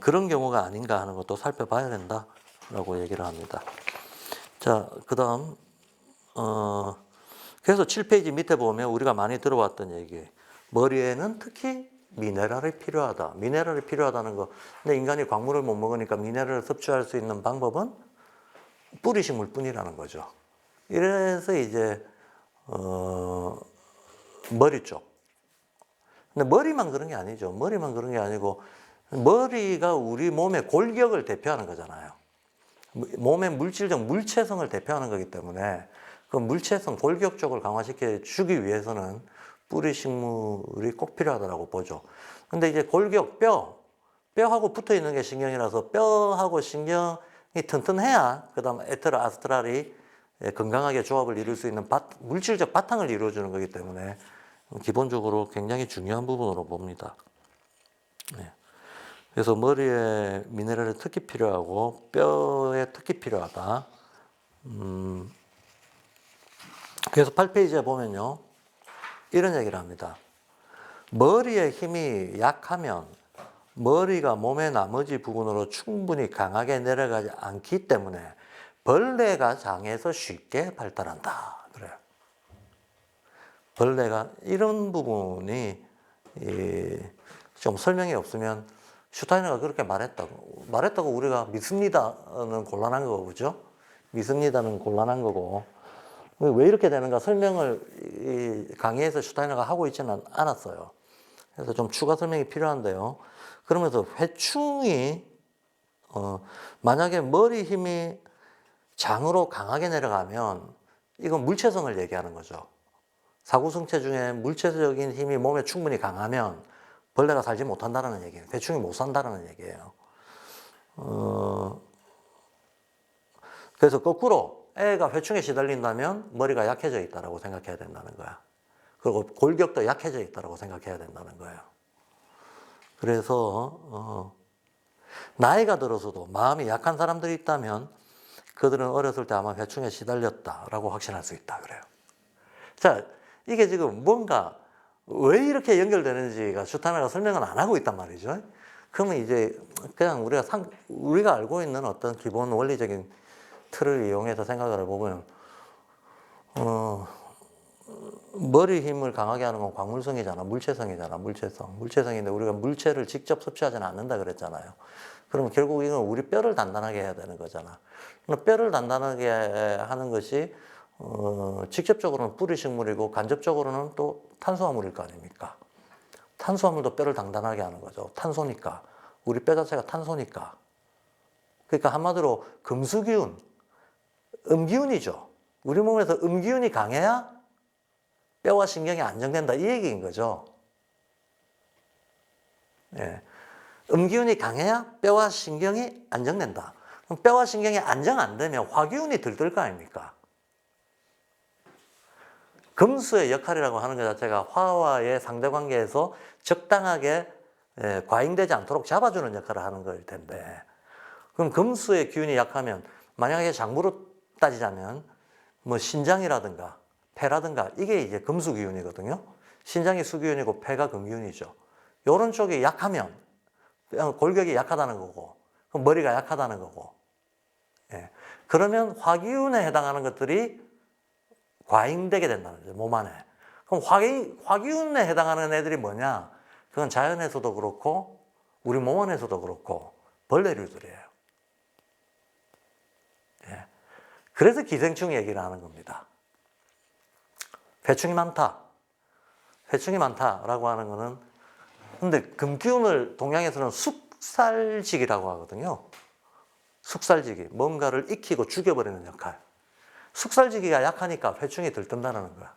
그런 경우가 아닌가 하는 것도 살펴봐야 된다라고 얘기를 합니다. 자, 그다음 그래서 7페이지 밑에 보면 우리가 많이 들어왔던 얘기, 머리에는 특히 미네랄이 필요하다. 미네랄이 필요하다는 거. 근데 인간이 광물을 못 먹으니까 미네랄을 섭취할 수 있는 방법은 뿌리식물 뿐이라는 거죠. 이래서 이제 머리 쪽. 근데 머리만 그런 게 아니죠. 머리만 그런 게 아니고 머리가 우리 몸의 골격을 대표하는 거잖아요. 몸의 물질적 물체성을 대표하는 거기 때문에 그 물체성, 골격 쪽을 강화시켜 주기 위해서는 뿌리 식물이 꼭 필요하다고 보죠. 근데 이제 골격, 뼈하고 붙어 있는 게 신경이라서 뼈하고 신경이 튼튼해야 그다음 에테로아스트랄이 건강하게 조합을 이룰 수 있는 물질적 바탕을 이루어주는 거기 때문에 기본적으로 굉장히 중요한 부분으로 봅니다. 네. 그래서 머리에 미네랄이 특히 필요하고 뼈에 특히 필요하다. 그래서 8페이지에 보면요, 이런 얘기를 합니다. 머리의 힘이 약하면 머리가 몸의 나머지 부분으로 충분히 강하게 내려가지 않기 때문에 벌레가 장에서 쉽게 발달한다. 그래요. 벌레가 이런 부분이 좀 설명이 없으면 슈타이너가 그렇게 말했다고 우리가 믿습니다는 곤란한 거고, 그죠? 믿습니다는 곤란한 거고, 왜 이렇게 되는가 설명을 강의에서 슈타이너가 하고 있지는 않았어요. 그래서 좀 추가 설명이 필요한데요. 그러면서 회충이 만약에 머리 힘이 장으로 강하게 내려가면 이건 물체성을 얘기하는 거죠. 사구성체 중에 물체적인 힘이 몸에 충분히 강하면 벌레가 살지 못한다는 얘기예요. 회충이 못 산다는 얘기예요. 그래서 거꾸로 애가 회충에 시달린다면 머리가 약해져 있다고 생각해야 된다는 거야. 그리고 골격도 약해져 있다고 생각해야 된다는 거예요. 그래서 나이가 들어서도 마음이 약한 사람들이 있다면 그들은 어렸을 때 아마 회충에 시달렸다라고 확신할 수 있다 그래요. 자, 이게 지금 뭔가 왜 이렇게 연결되는지가 슈타이너가 설명은 안 하고 있단 말이죠. 그러면 이제 그냥 우리가 알고 있는 어떤 기본 원리적인 틀을 이용해서 생각을 해보면 머리 힘을 강하게 하는 건 광물성이잖아. 물체성이잖아. 물체성인데 우리가 물체를 직접 섭취하지는 않는다 그랬잖아요. 그러면 결국 이건 우리 뼈를 단단하게 해야 되는 거잖아. 뼈를 단단하게 하는 것이 직접적으로는 뿌리식물이고 간접적으로는 또 탄수화물일 거 아닙니까? 탄수화물도 뼈를 단단하게 하는 거죠. 탄소니까. 우리 뼈 자체가 탄소니까. 그러니까 한마디로 금수기운, 음기운이죠. 우리 몸에서 음기운이 강해야 뼈와 신경이 안정된다 이 얘기인 거죠. 예. 음기운이 강해야 뼈와 신경이 안정된다. 그럼 뼈와 신경이 안정 안 되면 화기운이 들뜰 거 아닙니까? 금수의 역할이라고 하는 것 자체가 화와의 상대관계에서 적당하게 과잉되지 않도록 잡아주는 역할을 하는 거일 텐데, 그럼 금수의 기운이 약하면 만약에 장부로 따지자면 뭐 신장이라든가 폐라든가 이게 이제 금수 기운이거든요. 신장이 수기운이고 폐가 금기운이죠. 이런 쪽이 약하면 골격이 약하다는 거고, 그럼 머리가 약하다는 거고, 예. 그러면 화기운에 해당하는 것들이 과잉되게 된다는 거죠, 몸 안에. 그럼 화기운에 해당하는 애들이 뭐냐? 그건 자연에서도 그렇고 우리 몸 안에서도 그렇고 벌레류들이에요. 예. 그래서 기생충 얘기를 하는 겁니다. 회충이 많다. 회충이 많다라고 하는 거는, 근데 금기운을 동양에서는 숙살직이라고 하거든요. 숙살직이 뭔가를 익히고 죽여버리는 역할. 숙살지기가 약하니까 회충이 들뜬다는 거야.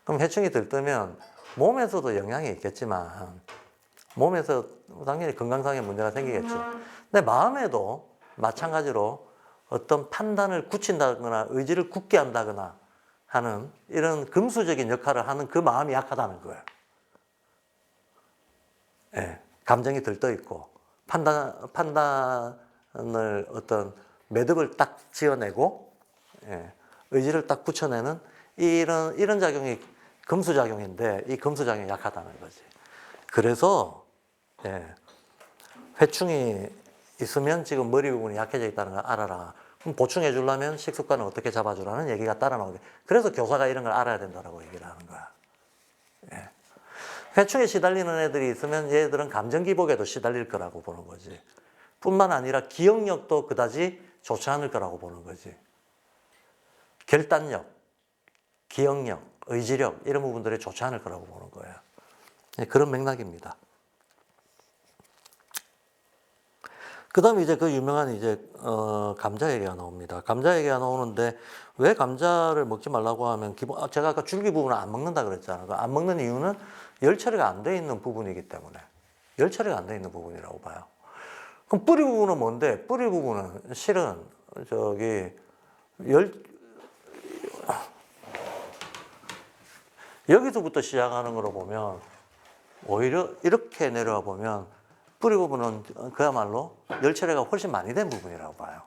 그럼 회충이 들뜨면 몸에서도 영향이 있겠지만 몸에서 당연히 건강상의 문제가 생기겠죠. 근데 마음에도 마찬가지로 어떤 판단을 굳힌다거나 의지를 굳게 한다거나 하는 이런 금수적인 역할을 하는 그 마음이 약하다는 거예요. 예, 감정이 들떠 있고 판단을 어떤 매듭을 딱 지어내고, 예, 의지를 딱 붙여내는 이런 작용이 금수작용인데, 이 금수작용이 약하다는 거지. 그래서 예, 회충이 있으면 지금 머리 부분이 약해져 있다는 걸 알아라. 그럼 보충해 주려면 식습관을 어떻게 잡아주라는 얘기가 따라 나오게. 그래서 교사가 이런 걸 알아야 된다고 얘기를 하는 거야. 예. 회충에 시달리는 애들이 있으면 얘들은 감정기복에도 시달릴 거라고 보는 거지. 뿐만 아니라 기억력도 그다지 좋지 않을 거라고 보는 거지. 결단력, 기억력, 의지력 이런 부분들이 좋지 않을 거라고 보는 거예요. 그런 맥락입니다. 그 다음에 이제 그 유명한 이제 감자 얘기가 나옵니다. 감자 얘기가 나오는데 왜 감자를 먹지 말라고 하면 제가 아까 줄기 부분을 안 먹는다 그랬잖아요. 안 먹는 이유는 열 처리가 안 돼 있는 부분이기 때문에, 열 처리가 안 돼 있는 부분이라고 봐요. 그럼 뿌리 부분은 뭔데? 뿌리 부분은 실은 여기서부터 시작하는 거로 보면 오히려 이렇게 내려와 보면 뿌리 부분은 그야말로 열 처리가 훨씬 많이 된 부분이라고 봐요.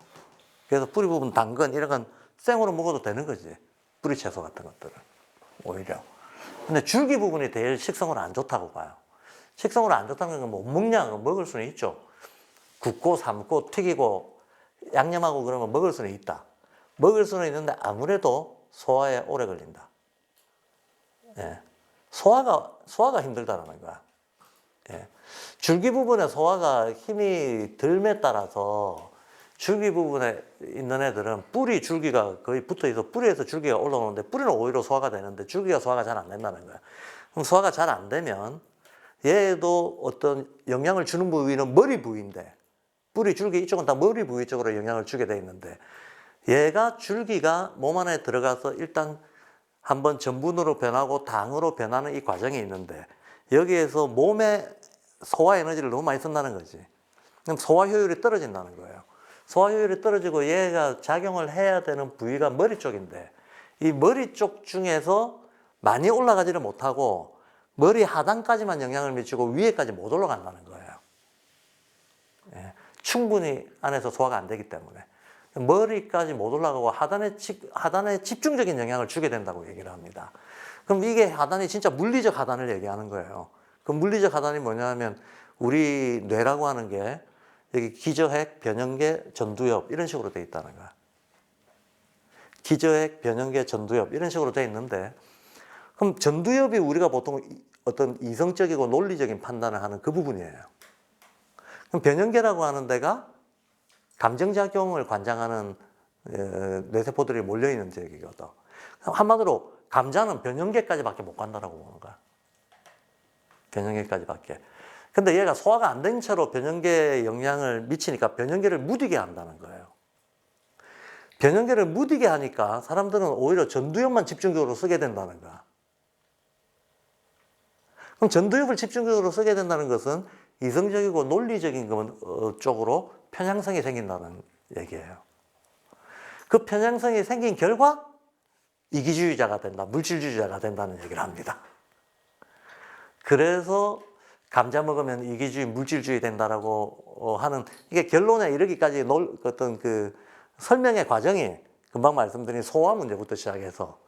그래서 뿌리 부분 당근 이런 건 생으로 먹어도 되는 거지. 뿌리 채소 같은 것들은 오히려. 근데 줄기 부분이 제일 식성으로 안 좋다고 봐요. 식성으로 안 좋다는 건 뭐 먹냐? 먹을 수는 있죠. 굽고 삶고 튀기고 양념하고 그러면 먹을 수는 있다. 먹을 수는 있는데 아무래도 소화에 오래 걸린다. 예. 소화가 힘들다라는 거야. 예. 줄기 부분에 소화가 힘이 덜에 따라서 줄기 부분에 있는 애들은 뿌리 줄기가 거의 붙어 있어 뿌리에서 줄기가 올라오는데 뿌리는 오히려 소화가 되는데 줄기가 소화가 잘 안 된다는 거야. 그럼 소화가 잘 안 되면 얘도 어떤 영향을 주는 부위는 머리 부위인데, 뿌리 줄기 이쪽은 다 머리 부위 쪽으로 영향을 주게 돼 있는데, 얘가 줄기가 몸 안에 들어가서 일단 한번 전분으로 변하고 당으로 변하는 이 과정이 있는데, 여기에서 몸에 소화 에너지를 너무 많이 쓴다는 거지. 그럼 소화 효율이 떨어진다는 거예요. 소화 효율이 떨어지고 얘가 작용을 해야 되는 부위가 머리 쪽인데, 이 머리 쪽 중에서 많이 올라가지를 못하고 머리 하단까지만 영향을 미치고 위에까지 못 올라간다는 거예요. 예, 충분히 안에서 소화가 안 되기 때문에 머리까지 못 올라가고 하단에 집중적인 영향을 주게 된다고 얘기를 합니다. 그럼 이게 하단이 진짜 물리적 하단을 얘기하는 거예요. 그 물리적 하단이 뭐냐 하면 우리 뇌라고 하는 게 여기 기저핵, 변형계, 전두엽 이런 식으로 돼 있다는 거야. 기저핵, 변형계, 전두엽 이런 식으로 돼 있는데, 그럼 전두엽이 우리가 보통 어떤 이성적이고 논리적인 판단을 하는 그 부분이에요. 그럼 변형계라고 하는 데가 감정작용을 관장하는 뇌세포들이 몰려있는 지역이거든. 한마디로 감자는 변형계까지밖에 못 간다라고 보는 거야. 변형계까지밖에. 근데 얘가 소화가 안 된 채로 변형계에 영향을 미치니까 변형계를 무디게 한다는 거예요. 변형계를 무디게 하니까 사람들은 오히려 전두엽만 집중적으로 쓰게 된다는 거야. 그럼 전두엽을 집중적으로 쓰게 된다는 것은 이성적이고 논리적인 쪽으로 편향성이 생긴다는 얘기예요. 그 편향성이 생긴 결과 이기주의자가 된다, 물질주의자가 된다는 얘기를 합니다. 그래서 감자 먹으면 이기주의, 물질주의 된다라고 하는, 이게 결론에 이르기까지 어떤 그 설명의 과정이 금방 말씀드린 소화 문제부터 시작해서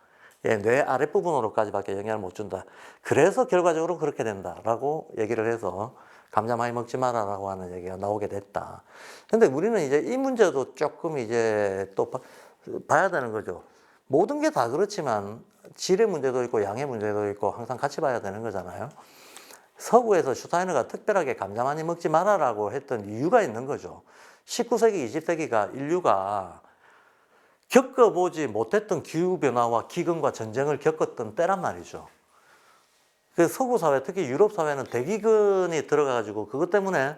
뇌 아랫부분으로까지밖에 영향을 못 준다. 그래서 결과적으로 그렇게 된다라고 얘기를 해서 감자 많이 먹지 마라라고 하는 얘기가 나오게 됐다. 근데 우리는 이제 이 문제도 조금 이제 또 봐야 되는 거죠. 모든 게 다 그렇지만 질의 문제도 있고 양의 문제도 있고 항상 같이 봐야 되는 거잖아요. 서구에서 슈타이너가 특별하게 감자 많이 먹지 마라라고 했던 이유가 있는 거죠. 19세기, 20세기가 인류가 겪어보지 못했던 기후변화와 기근과 전쟁을 겪었던 때란 말이죠. 그 서구 사회, 특히 유럽 사회는 대기근이 들어가가지고 그것 때문에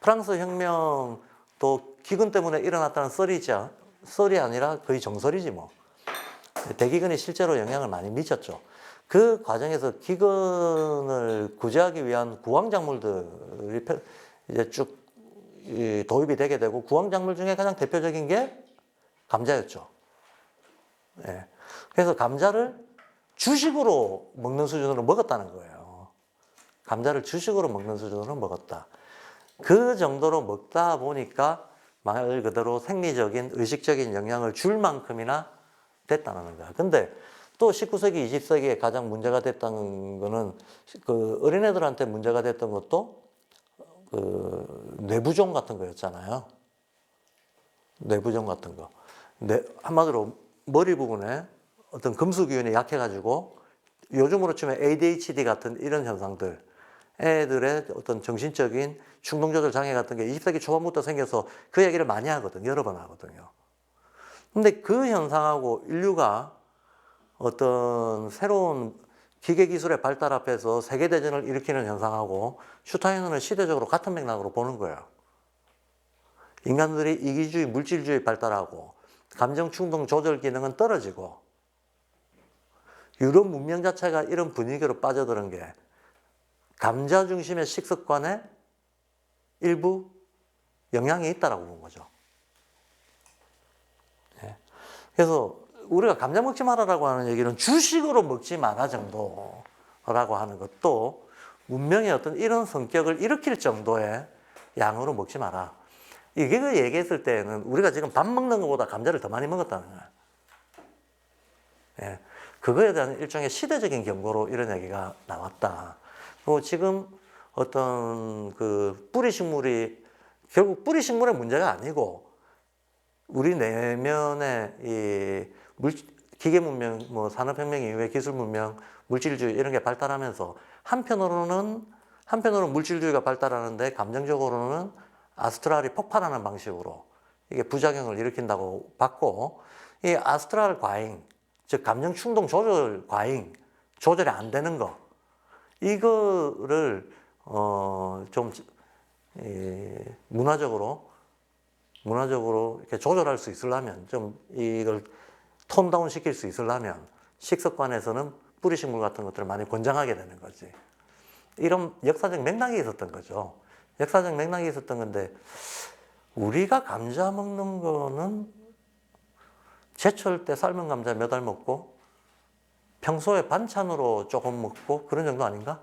프랑스 혁명도 기근 때문에 일어났다는 썰이죠. 썰이 아니라 거의 정설이지 뭐. 대기근이 실제로 영향을 많이 미쳤죠. 그 과정에서 기근을 구제하기 위한 구황작물들이 이제 쭉 도입이 되게 되고, 구황작물 중에 가장 대표적인 게 감자였죠. 예. 그래서 감자를 주식으로 먹는 수준으로 먹었다는 거예요. 감자를 주식으로 먹는 수준으로 먹었다. 그 정도로 먹다 보니까 말 그대로 생리적인, 의식적인 영향을 줄 만큼이나 됐다는 거야. 근데 또 19세기, 20세기에 가장 문제가 됐다는 거는 그 어린애들한테 문제가 됐던 것도 그 뇌부종 같은 거였잖아요. 뇌부종 같은 거. 한마디로 머리 부분에 어떤 금수 기운이 약해가지고 요즘으로 치면 ADHD 같은 이런 현상들, 애들의 어떤 정신적인 충동조절 장애 같은 게 20세기 초반부터 생겨서 그 얘기를 많이 하거든요. 여러 번 하거든요. 근데 그 현상하고 인류가 어떤 새로운 기계기술의 발달 앞에서 세계대전을 일으키는 현상하고 슈타이너는 시대적으로 같은 맥락으로 보는 거예요. 인간들이 이기주의, 물질주의 발달하고 감정 충동 조절 기능은 떨어지고 유럽 문명 자체가 이런 분위기로 빠져드는 게 감자 중심의 식습관에 일부 영향이 있다라고 본 거죠. 그래서 우리가 감자 먹지 마라라고 하는 얘기는 주식으로 먹지 마라 정도라고 하는 것도 문명의 어떤 이런 성격을 일으킬 정도의 양으로 먹지 마라. 이게 그 얘기했을 때는 우리가 지금 밥 먹는 것보다 감자를 더 많이 먹었다는 거예요. 예. 그거에 대한 일종의 시대적인 경고로 이런 얘기가 나왔다. 그리고 지금 어떤 그 뿌리식물이 결국 뿌리식물의 문제가 아니고 우리 내면의 이 기계 문명, 뭐 산업혁명 이후의 기술 문명, 물질주의 이런 게 발달하면서 한편으로는 물질주의가 발달하는데 감정적으로는 아스트랄이 폭발하는 방식으로 이게 부작용을 일으킨다고 봤고, 이 아스트랄 과잉, 즉 감정 충동 조절 과잉, 조절이 안 되는 거, 이거를 좀 문화적으로 이렇게 조절할 수 있으려면, 좀 이걸 톤다운 시킬 수 있으려면 식습관에서는 뿌리식물 같은 것들을 많이 권장하게 되는 거지. 이런 역사적 맥락이 있었던 거죠. 역사적 맥락이 있었던 건데, 우리가 감자 먹는 거는 제철 때 삶은 감자 몇 알 먹고 평소에 반찬으로 조금 먹고 그런 정도 아닌가?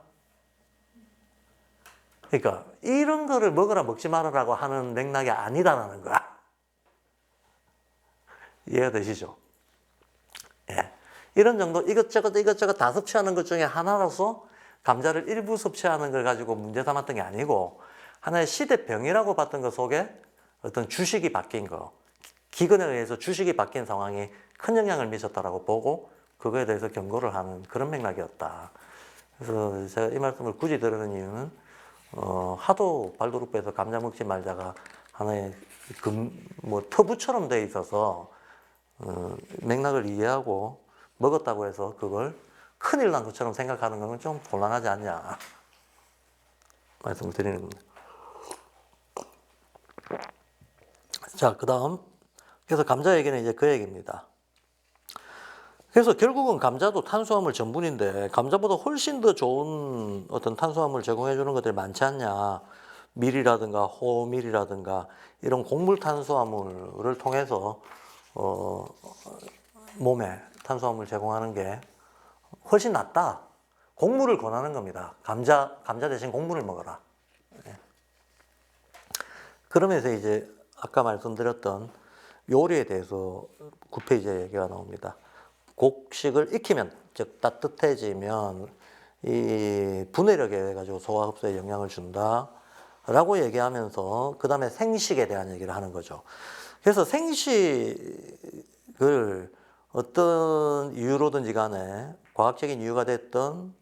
그러니까 이런 거를 먹으라 먹지 말아라고 하는 맥락이 아니다라는 거야. 이해가 되시죠? 예. 이런 정도 이것저것 다 섭취하는 것 중에 하나로서 감자를 일부 섭취하는 걸 가지고 문제 삼았던 게 아니고, 하나의 시대병이라고 봤던 것 속에 어떤 주식이 바뀐 거, 기근에 의해서 주식이 바뀐 상황이 큰 영향을 미쳤다라고 보고 그거에 대해서 경고를 하는 그런 맥락이었다. 그래서 제가 이 말씀을 굳이 드리는 이유는 하도 발도르프에서 감자 먹지 말자가 하나의 터부처럼 돼 있어서 맥락을 이해하고 먹었다고 해서 그걸 큰일 난 것처럼 생각하는 건 좀 곤란하지 않냐 말씀을 드리는 겁니다. 자, 그 다음, 그래서 감자 얘기는 이제 그 얘기입니다. 그래서 결국은 감자도 탄수화물 전분인데 감자보다 훨씬 더 좋은 어떤 탄수화물 제공해 주는 것들이 많지 않냐. 밀이라든가 호밀이라든가 이런 곡물 탄수화물을 통해서 몸에 탄수화물 제공하는 게 훨씬 낫다. 곡물을 권하는 겁니다. 감자 대신 곡물을 먹어라. 예. 그러면서 이제 아까 말씀드렸던 요리에 대해서 9페이지에 얘기가 나옵니다. 곡식을 익히면, 즉 따뜻해지면 이 분해력에 의해 가지고 소화 흡수에 영향을 준다라고 얘기하면서 그 다음에 생식에 대한 얘기를 하는 거죠. 그래서 생식을 어떤 이유로든지 간에 과학적인 이유가 됐던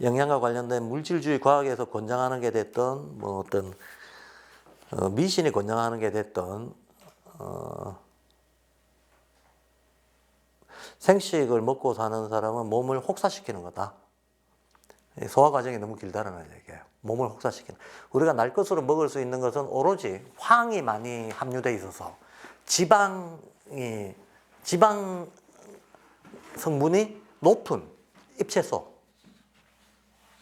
영양과 관련된 물질주의 과학에서 권장하는 게 됐던 뭐 어떤 미신이 권장하는 게 됐던 생식을 먹고 사는 사람은 몸을 혹사시키는 거다. 소화 과정이 너무 길다라는 얘기예요. 몸을 혹사시키는. 우리가 날 것으로 먹을 수 있는 것은 오로지 황이 많이 함유되어 있어서 지방 성분이 높은 잎채소.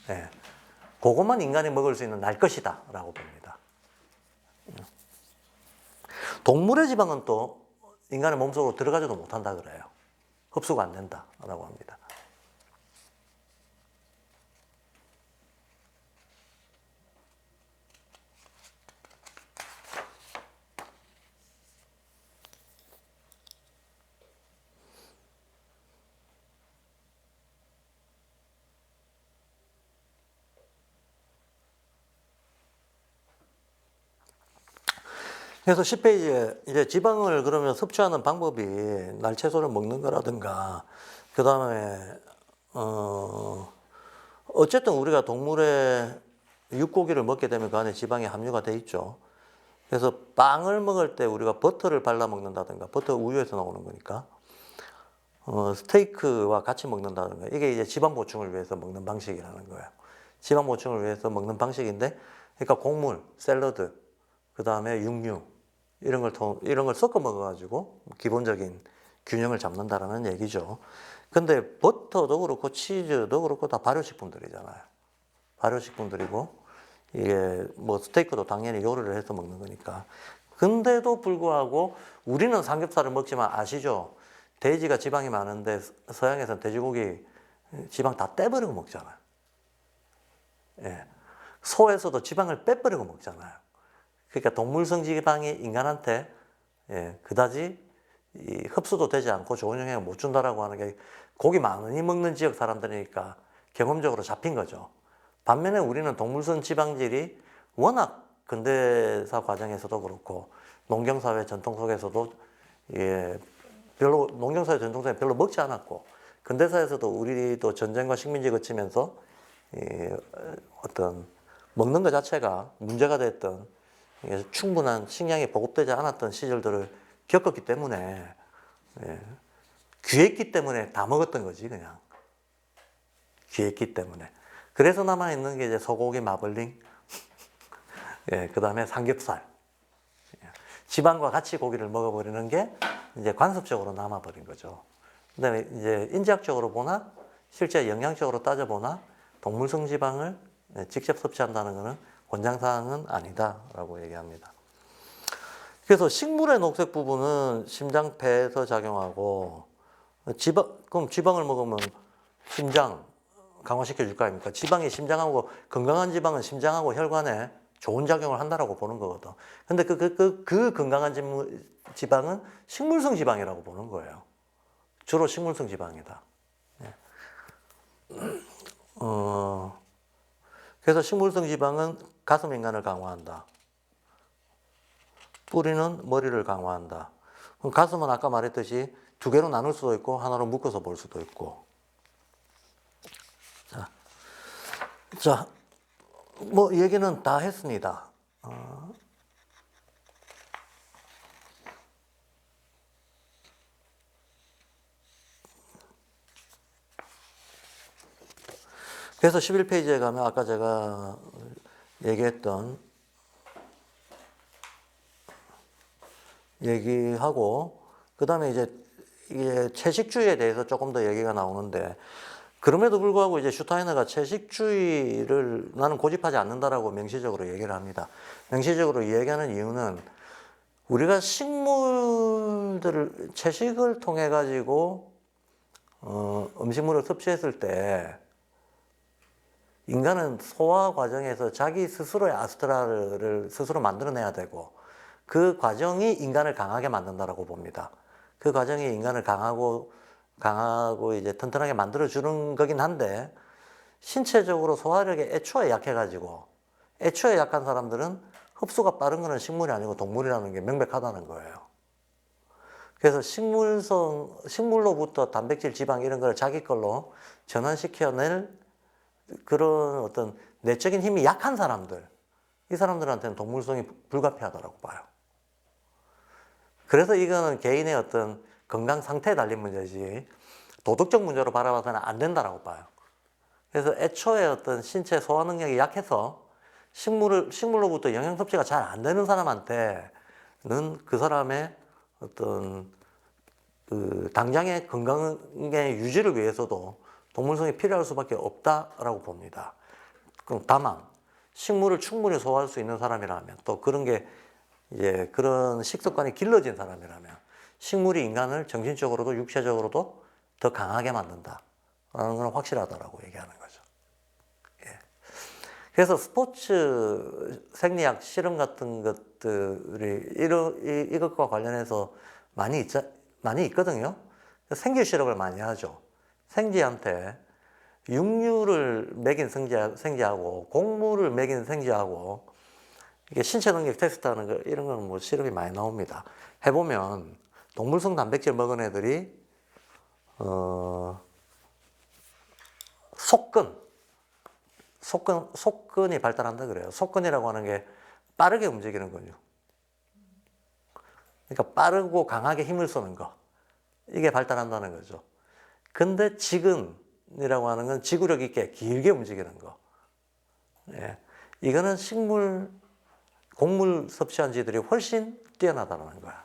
예. 그것만 인간이 먹을 수 있는 날 것이다 라고 봅니다. 동물의 지방은 또 인간의 몸속으로 들어가지도 못한다 그래요. 흡수가 안 된다 라고 합니다. 그래서 10페이지에 이제 지방을 그러면 섭취하는 방법이 날채소를 먹는 거라든가, 그 다음에, 어쨌든 우리가 동물의 육고기를 먹게 되면 그 안에 지방이 함유가 돼 있죠. 그래서 빵을 먹을 때 우리가 버터를 발라 먹는다든가, 버터 우유에서 나오는 거니까, 스테이크와 같이 먹는다든가, 이게 이제 지방 보충을 위해서 먹는 방식이라는 거예요. 지방 보충을 위해서 먹는 방식인데, 그러니까 곡물, 샐러드, 그 다음에 육류, 이런 걸 섞어 먹어가지고 기본적인 균형을 잡는다라는 얘기죠. 근데 버터도 그렇고 치즈도 그렇고 다 발효식품들이잖아요. 발효식품들이고, 이게 뭐 스테이크도 당연히 요리를 해서 먹는 거니까. 근데도 불구하고 우리는 삼겹살을 먹지만 아시죠? 돼지가 지방이 많은데 서양에서는 돼지고기 지방 다 떼버리고 먹잖아요. 예. 소에서도 지방을 빼버리고 먹잖아요. 그러니까 동물성 지방이 인간한테 그다지 흡수도 되지 않고 좋은 영향을 못 준다라고 하는 게 고기 많이 먹는 지역 사람들이니까 경험적으로 잡힌 거죠. 반면에 우리는 동물성 지방질이 워낙 근대사 과정에서도 그렇고 농경사회 전통 속에서도 별로 농경사회 전통 속에 별로 먹지 않았고, 근대사에서도 우리도 전쟁과 식민지 거치면서 어떤 먹는 것 자체가 문제가 됐던, 충분한 식량이 보급되지 않았던 시절들을 겪었기 때문에, 귀했기 때문에 다 먹었던 거지, 그냥. 귀했기 때문에. 그래서 남아있는 게 이제 소고기, 마블링, 그 다음에 삼겹살. 지방과 같이 고기를 먹어버리는 게 이제 관습적으로 남아버린 거죠. 그 다음에 이제 인지학적으로 보나, 실제 영양적으로 따져보나, 동물성 지방을 직접 섭취한다는 것은 권장사항은 아니다라고 얘기합니다. 그래서 식물의 녹색 부분은 심장, 폐에서 작용하고, 그럼 지방을 먹으면 심장 강화시켜 줄 거 아닙니까? 지방이 심장하고, 건강한 지방은 심장하고 혈관에 좋은 작용을 한다라고 보는 거거든. 근데 그 건강한 지방은 식물성 지방이라고 보는 거예요. 주로 식물성 지방이다. 그래서 식물성 지방은 가슴 인간을 강화한다. 뿌리는 머리를 강화한다. 그럼 가슴은 아까 말했듯이 두 개로 나눌 수도 있고 하나로 묶어서 볼 수도 있고. 자, 뭐 얘기는 다 했습니다. 그래서 11페이지에 가면 아까 제가 얘기했던 얘기하고, 그 다음에 이제 이게 채식주의에 대해서 조금 더 얘기가 나오는데, 그럼에도 불구하고 이제 슈타이너가 채식주의를 나는 고집하지 않는다라고 명시적으로 얘기를 합니다. 명시적으로 얘기하는 이유는 우리가 식물 채식을 통해 가지고 음식물을 섭취했을 때 인간은 소화 과정에서 자기 스스로의 아스트랄을 스스로 만들어내야 되고 그 과정이 인간을 강하게 만든다라고 봅니다. 그 과정이 인간을 강하고 이제 튼튼하게 만들어주는 거긴 한데 신체적으로 소화력이 애초에 약해가지고 애초에 약한 사람들은 흡수가 빠른 거는 식물이 아니고 동물이라는 게 명백하다는 거예요. 그래서 식물로부터 단백질, 지방 이런 걸 자기 걸로 전환시켜낼 그런 어떤 내적인 힘이 약한 사람들, 이 사람들한테는 동물성이 불가피하다고 봐요. 그래서 이거는 개인의 어떤 건강 상태에 달린 문제지 도덕적 문제로 바라봐서는 안 된다라고 봐요. 그래서 애초에 어떤 신체 소화 능력이 약해서 식물로부터 영양 섭취가 잘 안 되는 사람한테는 그 사람의 어떤 그 당장의 건강의 유지를 위해서도 동물성이 필요할 수밖에 없다라고 봅니다. 그럼 다만 식물을 충분히 소화할 수 있는 사람이라면 또 그런 게 이제 그런 식습관이 길러진 사람이라면 식물이 인간을 정신적으로도 육체적으로도 더 강하게 만든다라는 건 확실하다라고 얘기하는 거죠. 예. 그래서 스포츠 생리학 실험 같은 것들이 이것과 관련해서 많이 있거든요. 생쥐 실험을 많이 하죠. 생쥐한테 육류를 먹인 생쥐하고 곡물을 먹인 생쥐하고 이게 신체 능력 테스트하는 거 이런 거는 뭐 실험이 많이 나옵니다. 해보면 동물성 단백질 먹은 애들이 속근이 발달한다 그래요. 속근이라고 하는 게 빠르게 움직이는 거죠. 그러니까 빠르고 강하게 힘을 쓰는 거. 이게 발달한다는 거죠. 근데 지근이라고 하는 건 지구력 있게 길게 움직이는 거. 예. 이거는 곡물 섭취한 쥐들이 훨씬 뛰어나다는 거야.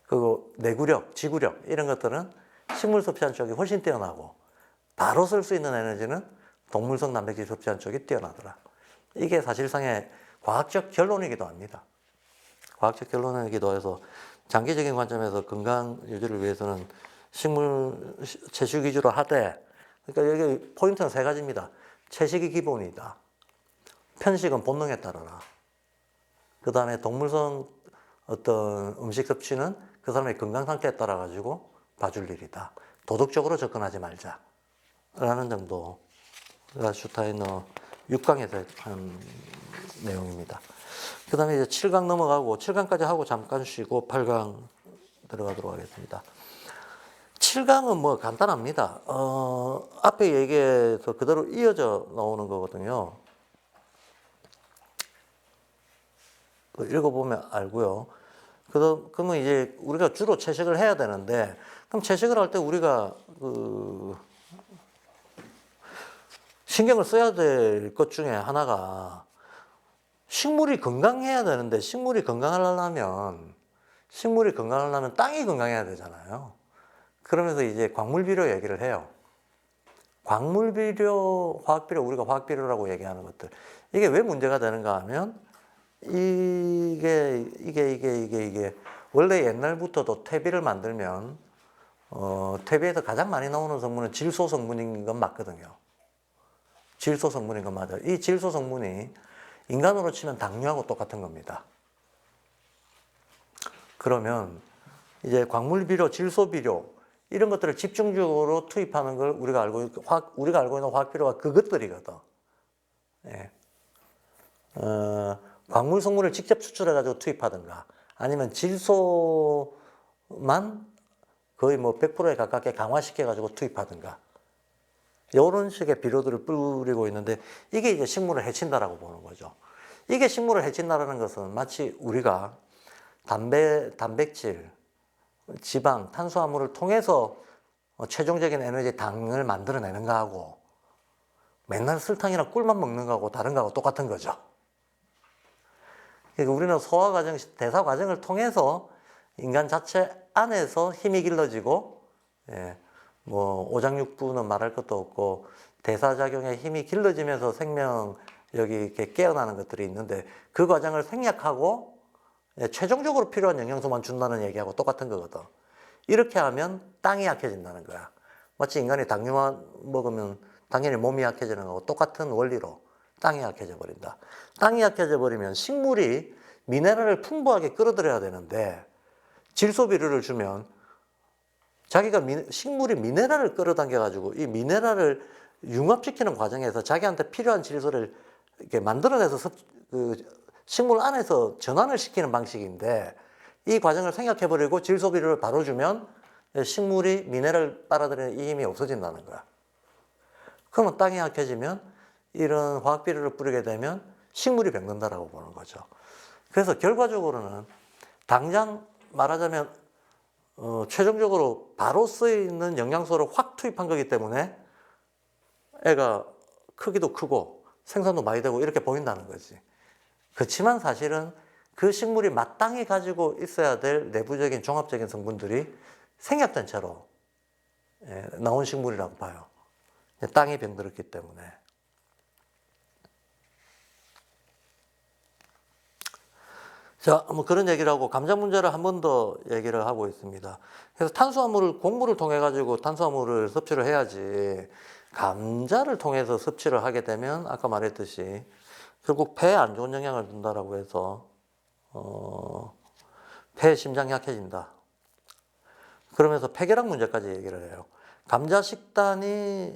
그리고 내구력, 지구력 이런 것들은 식물 섭취한 쪽이 훨씬 뛰어나고 바로 쓸 수 있는 에너지는 동물성 단백질 섭취한 쪽이 뛰어나더라. 이게 사실상의 과학적 결론이기도 합니다. 과학적 결론이기도 해서 장기적인 관점에서 건강 유지를 위해서는 식물 채식 위주로 하되, 그러니까 여기 포인트는 세 가지입니다. 채식이 기본이다. 편식은 본능에 따르라. 그 다음에 동물성 어떤 음식 섭취는 그 사람의 건강 상태에 따라 가지고 봐줄 일이다. 도덕적으로 접근하지 말자. 라는 정도가 슈타이너 6강에서 한 내용입니다. 그 다음에 이제 7강 넘어가고 7강까지 하고 잠깐 쉬고 8강 들어가도록 하겠습니다. 7강은 뭐 간단합니다. 앞에 얘기해서 그대로 이어져 나오는 거거든요. 읽어보면 알고요. 그러면 이제 우리가 주로 채식을 해야 되는데, 그럼 채식을 할 때 우리가 신경을 써야 될 것 중에 하나가 식물이 건강해야 되는데 식물이 건강하려면 땅이 건강해야 되잖아요. 그러면서 이제 광물비료 얘기를 해요. 광물비료, 화학비료, 우리가 화학비료라고 얘기하는 것들. 이게 왜 문제가 되는가 하면 이게 원래 옛날부터도 퇴비를 만들면 퇴비에서 가장 많이 나오는 성분은 질소 성분인 건 맞거든요. 질소 성분인 건 맞아요. 이 질소 성분이 인간으로 치면 당뇨하고 똑같은 겁니다. 그러면 이제 광물비료, 질소비료 이런 것들을 집중적으로 투입하는 걸 우리가 알고 있는 화학비료가 그것들이거든. 예. 광물 성분을 직접 추출해가지고 투입하든가 아니면 질소만 거의 뭐 100%에 가깝게 강화시켜가지고 투입하든가 이런 식의 비료들을 뿌리고 있는데 이게 이제 식물을 해친다라고 보는 거죠. 이게 식물을 해친다라는 것은 마치 우리가 단백질, 지방, 탄수화물을 통해서 최종적인 에너지 당을 만들어내는 거하고 맨날 설탕이나 꿀만 먹는 거하고 다른 거하고 똑같은 거죠. 그러니까 우리는 소화 과정, 대사 과정을 통해서 인간 자체 안에서 힘이 길러지고, 뭐 오장육부는 말할 것도 없고 대사작용에 힘이 길러지면서 생명력이 이렇게 깨어나는 것들이 있는데 그 과정을 생략하고 최종적으로 필요한 영양소만 준다는 얘기하고 똑같은 거거든. 이렇게 하면 땅이 약해진다는 거야. 마치 인간이 당류만 먹으면 당연히 몸이 약해지는 거고 똑같은 원리로 땅이 약해져 버린다. 땅이 약해져 버리면 식물이 미네랄을 풍부하게 끌어들여야 되는데 질소 비료를 주면 자기가 식물이 미네랄을 끌어당겨 가지고 이 미네랄을 융합시키는 과정에서 자기한테 필요한 질소를 이렇게 만들어내서 식물 안에서 전환을 시키는 방식인데 이 과정을 생략해 버리고 질소 비료를 바로 주면 식물이 미네랄을 빨아들이는 이 힘이 없어진다는 거야. 그러면 땅이 약해지면 이런 화학 비료를 뿌리게 되면 식물이 병든다라고 보는 거죠. 그래서 결과적으로는 당장 말하자면 최종적으로 바로 쓰이는 영양소를 확 투입한 거기 때문에 애가 크기도 크고 생산도 많이 되고 이렇게 보인다는 거지. 그렇지만 사실은 그 식물이 마땅히 가지고 있어야 될 내부적인 종합적인 성분들이 생략된 채로 나온 식물이라고 봐요. 땅이 병들었기 때문에. 자, 뭐 그런 얘기를 하고 감자 문제를 한 번 더 얘기를 하고 있습니다. 그래서 탄수화물을 곡물을 통해 가지고 탄수화물을 섭취를 해야지 감자를 통해서 섭취를 하게 되면 아까 말했듯이 결국 폐에 안 좋은 영향을 준다라고 해서 폐 심장이 약해진다. 그러면서 폐결핵 문제까지 얘기를 해요. 감자 식단이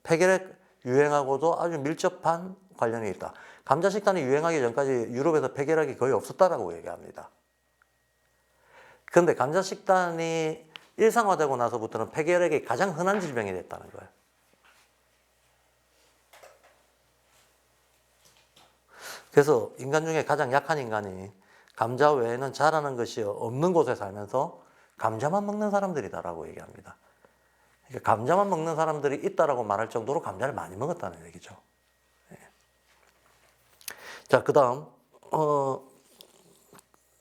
폐결핵 유행하고도 아주 밀접한 관련이 있다. 감자 식단이 유행하기 전까지 유럽에서 폐결핵이 거의 없었다라고 얘기합니다. 그런데 감자 식단이 일상화되고 나서부터는 폐결핵이 가장 흔한 질병이 됐다는 거예요. 그래서 인간 중에 가장 약한 인간이 감자 외에는 잘하는 것이 없는 곳에 살면서 감자만 먹는 사람들이다라고 얘기합니다. 그러니까 감자만 먹는 사람들이 있다라고 말할 정도로 감자를 많이 먹었다는 얘기죠. 자, 그 다음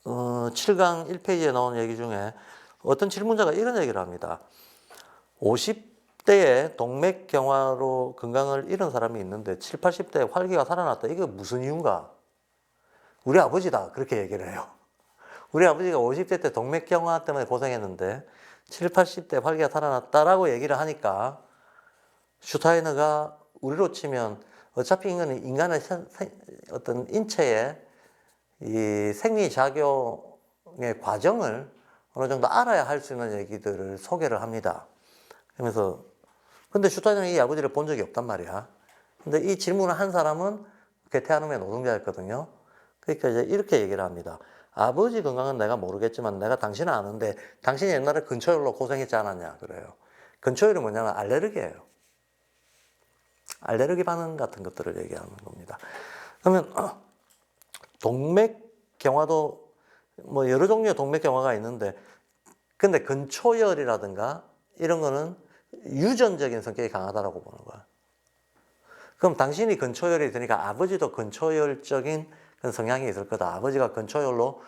7강 1페이지에 나온 얘기 중에 어떤 질문자가 이런 얘기를 합니다. 50대에 동맥경화로 건강을 잃은 사람이 있는데 7, 80대에 활기가 살아났다. 이게 무슨 이유인가? 우리 아버지다. 그렇게 얘기를 해요. 우리 아버지가 50대 때 동맥경화 때문에 고생했는데 7, 80대 활기가 살아났다라고 얘기를 하니까 슈타이너가 우리로 치면 어차피 인간의 어떤 인체의 이 생리작용의 과정을 어느 정도 알아야 할 수 있는 얘기들을 소개를 합니다. 그러면서 근데 슈타이너는 이 아버지를 본 적이 없단 말이야. 근데 이 질문을 한 사람은 괴테아눔의 노동자였거든요. 그러니까 이제 이렇게 얘기를 합니다. 아버지 건강은 내가 모르겠지만 내가 당신은 아는데 당신이 옛날에 근초열로 고생했지 않았냐 그래요. 근초열이 뭐냐면 알레르기예요. 알레르기 반응 같은 것들을 얘기하는 겁니다. 그러면 동맥경화도 뭐 여러 종류의 동맥경화가 있는데 근데 근초열이라든가 이런 거는 유전적인 성격이 강하다라고 보는 거야. 그럼 당신이 근초열이 되니까 아버지도 근초열적인 그런 성향이 있을 거다. 아버지가 근초열로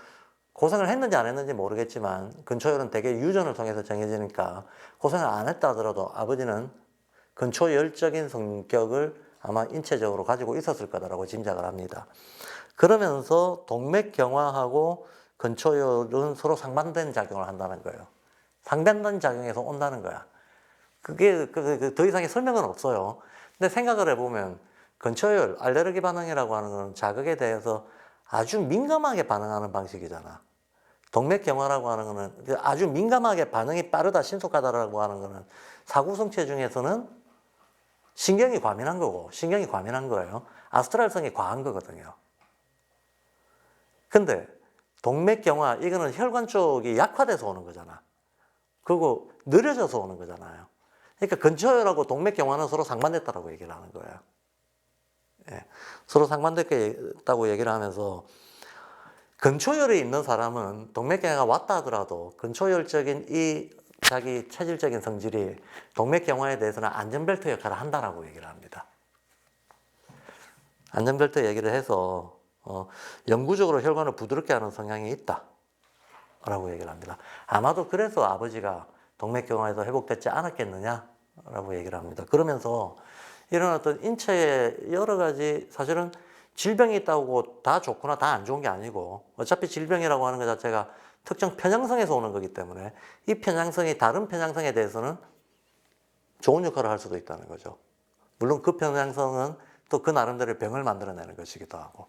고생을 했는지 안 했는지 모르겠지만 근초열은 대개 유전을 통해서 정해지니까 고생을 안 했다 하더라도 아버지는 근초열적인 성격을 아마 인체적으로 가지고 있었을 거다라고 짐작을 합니다. 그러면서 동맥경화하고 근초열은 서로 상반된 작용을 한다는 거예요. 상반된 작용에서 온다는 거야. 그게 더 이상의 설명은 없어요. 근데 생각을 해보면 근초열, 알레르기 반응이라고 하는 건 자극에 대해서 아주 민감하게 반응하는 방식이잖아. 동맥경화라고 하는 거는 아주 민감하게 반응이 빠르다, 신속하다라고 하는 거는 사구성체 중에서는 신경이 과민한 거고, 신경이 과민한 거예요. 아스트랄성이 과한 거거든요. 근데 동맥경화, 이거는 혈관 쪽이 약화돼서 오는 거잖아. 그리고 느려져서 오는 거잖아요. 그러니까 근초열하고 동맥경화는 서로 상반됐다고 얘기를 하는 거예요. 예, 서로 상반됐다고 얘기를 하면서 근초열이 있는 사람은 동맥경화가 왔다 하더라도 근초열적인 이 자기 체질적인 성질이 동맥경화에 대해서는 안전벨트 역할을 한다라고 얘기를 합니다. 안전벨트 얘기를 해서 영구적으로 혈관을 부드럽게 하는 성향이 있다라고 얘기를 합니다. 아마도 그래서 아버지가 동맥경화에서 회복됐지 않았겠느냐라고 얘기를 합니다. 그러면서 이런 어떤 인체의 여러 가지 사실은 질병이 있다고 다 좋거나 다 안 좋은 게 아니고 어차피 질병이라고 하는 것 자체가 특정 편향성에서 오는 거기 때문에 이 편향성이 다른 편향성에 대해서는 좋은 역할을 할 수도 있다는 거죠. 물론 그 편향성은 또 그 나름대로의 병을 만들어내는 것이기도 하고.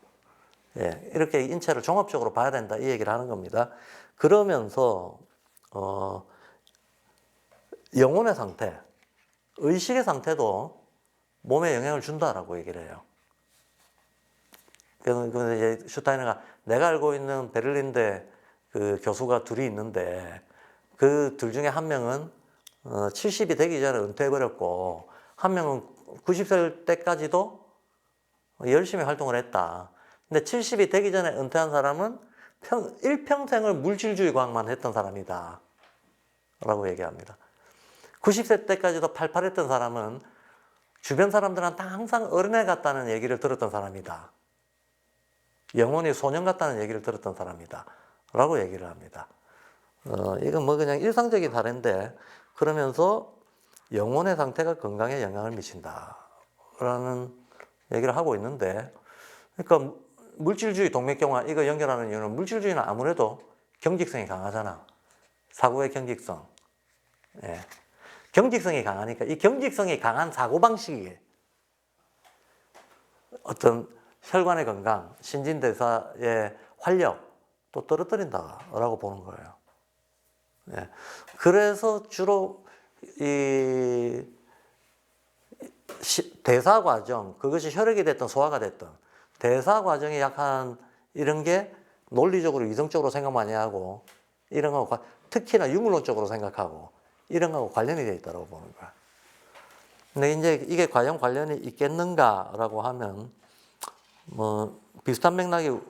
예, 이렇게 인체를 종합적으로 봐야 된다 이 얘기를 하는 겁니다. 그러면서 영혼의 상태, 의식의 상태도 몸에 영향을 준다라고 얘기를 해요. 그래서 이제 슈타이너가 내가 알고 있는 베를린대 그 교수가 둘이 있는데 그 둘 중에 한 명은 70이 되기 전에 은퇴해버렸고 한 명은 90살 때까지도 열심히 활동을 했다. 근데 70이 되기 전에 은퇴한 사람은 일평생을 물질주의 과학만 했던 사람이다. 라고 얘기합니다. 90세 때까지도 팔팔했던 사람은 주변 사람들한테 항상 어른애 같다는 얘기를 들었던 사람이다. 영혼이 소년 같다는 얘기를 들었던 사람이다. 라고 얘기를 합니다. 이건 뭐 그냥 일상적인 사례인데 그러면서 영혼의 상태가 건강에 영향을 미친다. 라는 얘기를 하고 있는데 그러니까 물질주의 동맥경화 이거 연결하는 이유는 물질주의는 아무래도 경직성이 강하잖아. 사고의 경직성. 예. 경직성이 강하니까 이 경직성이 강한 사고방식이 어떤 혈관의 건강, 신진대사의 활력 또 떨어뜨린다라고 보는 거예요. 예. 그래서 주로 이 대사 과정, 그것이 혈액이 됐든 소화가 됐든 대사 과정이 약한 이런 게 논리적으로 이성적으로 생각 많이 하고 이런 거 특히나 유물론적으로 생각하고 이런 거하고 관련이 되어 있다고 보는 거야. 근데 이제 이게 과연 관련이 있겠는가라고 하면 뭐 비슷한 맥락이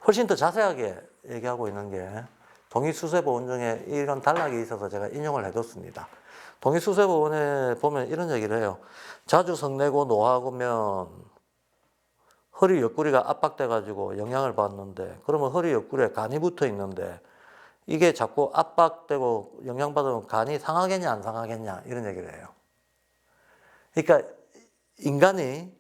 훨씬 더 자세하게 얘기하고 있는 게 동의수세보원 중에 이런 단락이 있어서 제가 인용을 해뒀습니다. 동의수세보원에 보면 이런 얘기를 해요. 자주 성내고 노하면 허리 옆구리가 압박돼가지고 영향을 받는데 그러면 허리 옆구리에 간이 붙어 있는데 이게 자꾸 압박되고 영향받으면 간이 상하겠냐 안 상하겠냐 이런 얘기를 해요. 그러니까 인간이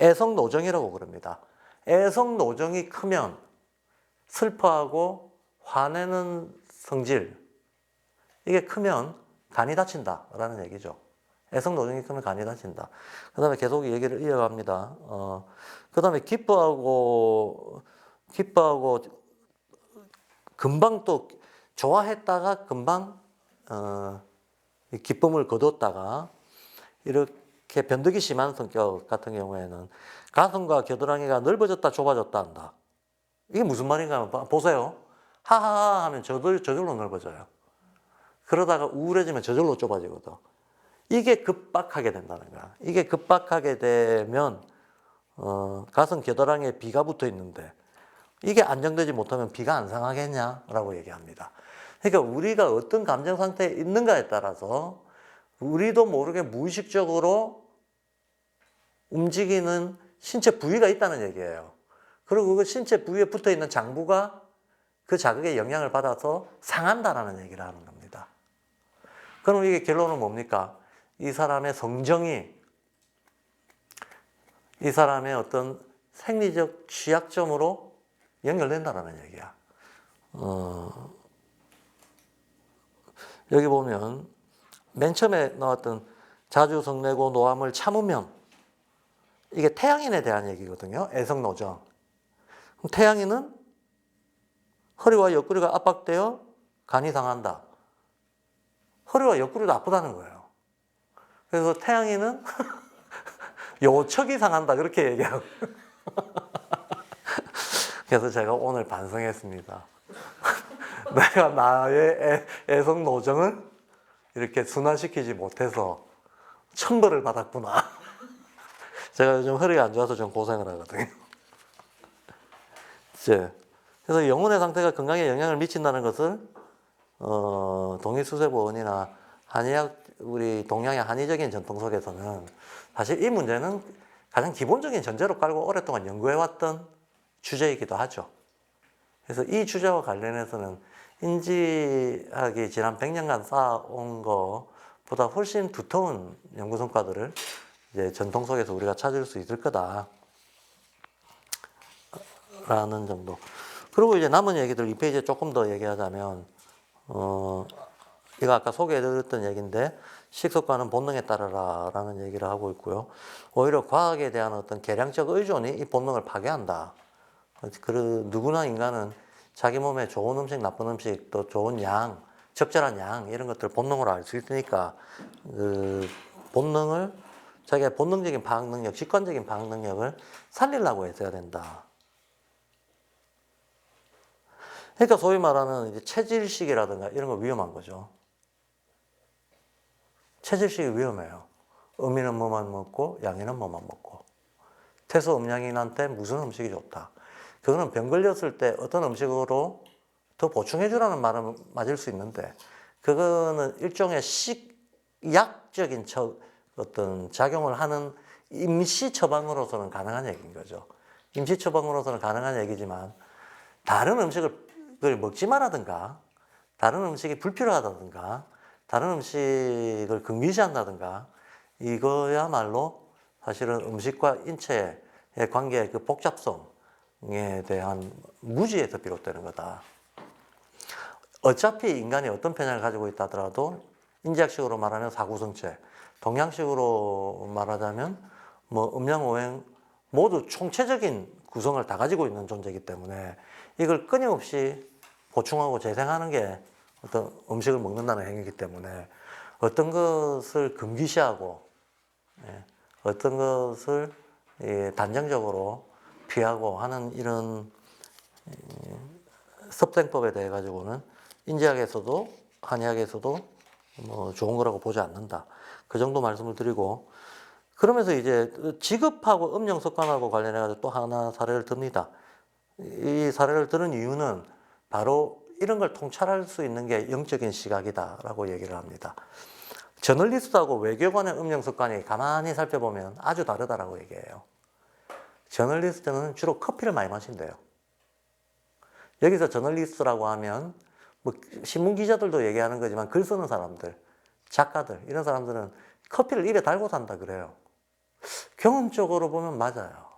애성노정이라고 그럽니다. 애성노정이 크면 슬퍼하고 화내는 성질 이게 크면 간이 다친다라는 얘기죠. 애성노정이 크면 간이 다친다. 그 다음에 계속 얘기를 이어갑니다. 그 다음에 기뻐하고 금방 또 좋아했다가 금방 기쁨을 거뒀다가 이렇게 변덕이 심한 성격 같은 경우에는 가슴과 겨드랑이가 넓어졌다 좁아졌다 한다. 이게 무슨 말인가 하면 보세요. 하하하 하면 저절로 넓어져요. 그러다가 우울해지면 저절로 좁아지거든. 이게 급박하게 된다는 거야. 이게 급박하게 되면 가슴 겨드랑이에 비가 붙어 있는데 이게 안정되지 못하면 비가 안 상하겠냐라고 얘기합니다. 그러니까 우리가 어떤 감정 상태에 있는가에 따라서 우리도 모르게 무의식적으로 움직이는 신체 부위가 있다는 얘기예요. 그리고 그 신체 부위에 붙어 있는 장부가 그 자극에 영향을 받아서 상한다라는 얘기를 하는 겁니다. 그럼 이게 결론은 뭡니까? 이 사람의 성정이 이 사람의 어떤 생리적 취약점으로 연결된다라는 얘기야. 여기 보면 맨 처음에 나왔던 자주 성내고 노함을 참으면 이게 태양인에 대한 얘기거든요. 애성노정. 그럼 태양인은 허리와 옆구리가 압박되어 간이 상한다. 허리와 옆구리도 아프다는 거예요. 그래서 태양인은 요척이 상한다 그렇게 얘기하고 그래서 제가 오늘 반성했습니다. 내가 나의 애성노정을 이렇게 순환시키지 못해서 천벌을 받았구나. 제가 요즘 허리가 안 좋아서 좀 고생을 하거든요. 그래서 영혼의 상태가 건강에 영향을 미친다는 것을 동의수세보원이나 한의학 우리 동양의 한의적인 전통 속에서는 사실 이 문제는 가장 기본적인 전제로 깔고 오랫동안 연구해왔던 주제이기도 하죠. 그래서 이 주제와 관련해서는 인지학이 지난 100년간 쌓아온 것보다 훨씬 두터운 연구 성과들을 이제 전통 속에서 우리가 찾을 수 있을 거다. 라는 정도. 그리고 이제 남은 얘기들 이 페이지에 조금 더 얘기하자면, 이거 아까 소개해드렸던 얘기인데, 식습관은 본능에 따르라 라는 얘기를 하고 있고요. 오히려 과학에 대한 어떤 계량적 의존이 이 본능을 파괴한다. 누구나 인간은 자기 몸에 좋은 음식, 나쁜 음식, 또 좋은 양, 적절한 양, 이런 것들 본능으로 알 수 있으니까, 그 본능을, 자기가 본능적인 파악 능력, 직관적인 파악 능력을 살리려고 했어야 된다. 그러니까 소위 말하는 이제 체질식이라든가 이런 거 위험한 거죠. 체질식이 위험해요. 음이는 뭐만 먹고 양이는 뭐만 먹고. 태소 음양인한테 무슨 음식이 좋다. 그거는 병 걸렸을 때 어떤 음식으로 더 보충해 주라는 말은 맞을 수 있는데, 그거는 일종의 약적인 어떤 작용을 하는 임시 처방으로서는 가능한 얘기인 거죠. 임시 처방으로서는 가능한 얘기지만, 다른 음식을 먹지 말라든가, 다른 음식이 불필요하다든가, 다른 음식을 금기시한다든가, 이거야말로 사실은 음식과 인체의 관계의 그 복잡성에 대한 무지에서 비롯되는 거다. 어차피 인간이 어떤 편향을 가지고 있다 하더라도 인지학식으로 말하면 사구성체, 동양식으로 말하자면 뭐 음양오행 모두 총체적인 구성을 다 가지고 있는 존재이기 때문에 이걸 끊임없이 보충하고 재생하는 게 어떤 음식을 먹는다는 행위이기 때문에 어떤 것을 금기시하고 어떤 것을 단정적으로 피하고 하는 이런 섭생법에 대해 가지고는 인지학에서도 한의학에서도 뭐 좋은 거라고 보지 않는다. 그 정도 말씀을 드리고, 그러면서 이제 지급하고 음용 습관하고 관련해 가지고 또 하나 사례를 듭니다. 이 사례를 드는 이유는 바로 이런 걸 통찰할 수 있는 게 영적인 시각이다라고 얘기를 합니다. 저널리스트하고 외교관의 음용 습관이 가만히 살펴보면 아주 다르다라고 얘기해요. 저널리스트는 주로 커피를 많이 마신대요. 여기서 저널리스트라고 하면 뭐 신문 기자들도 얘기하는 거지만 글 쓰는 사람들, 작가들 이런 사람들은 커피를 입에 달고 산다 그래요. 경험적으로 보면 맞아요.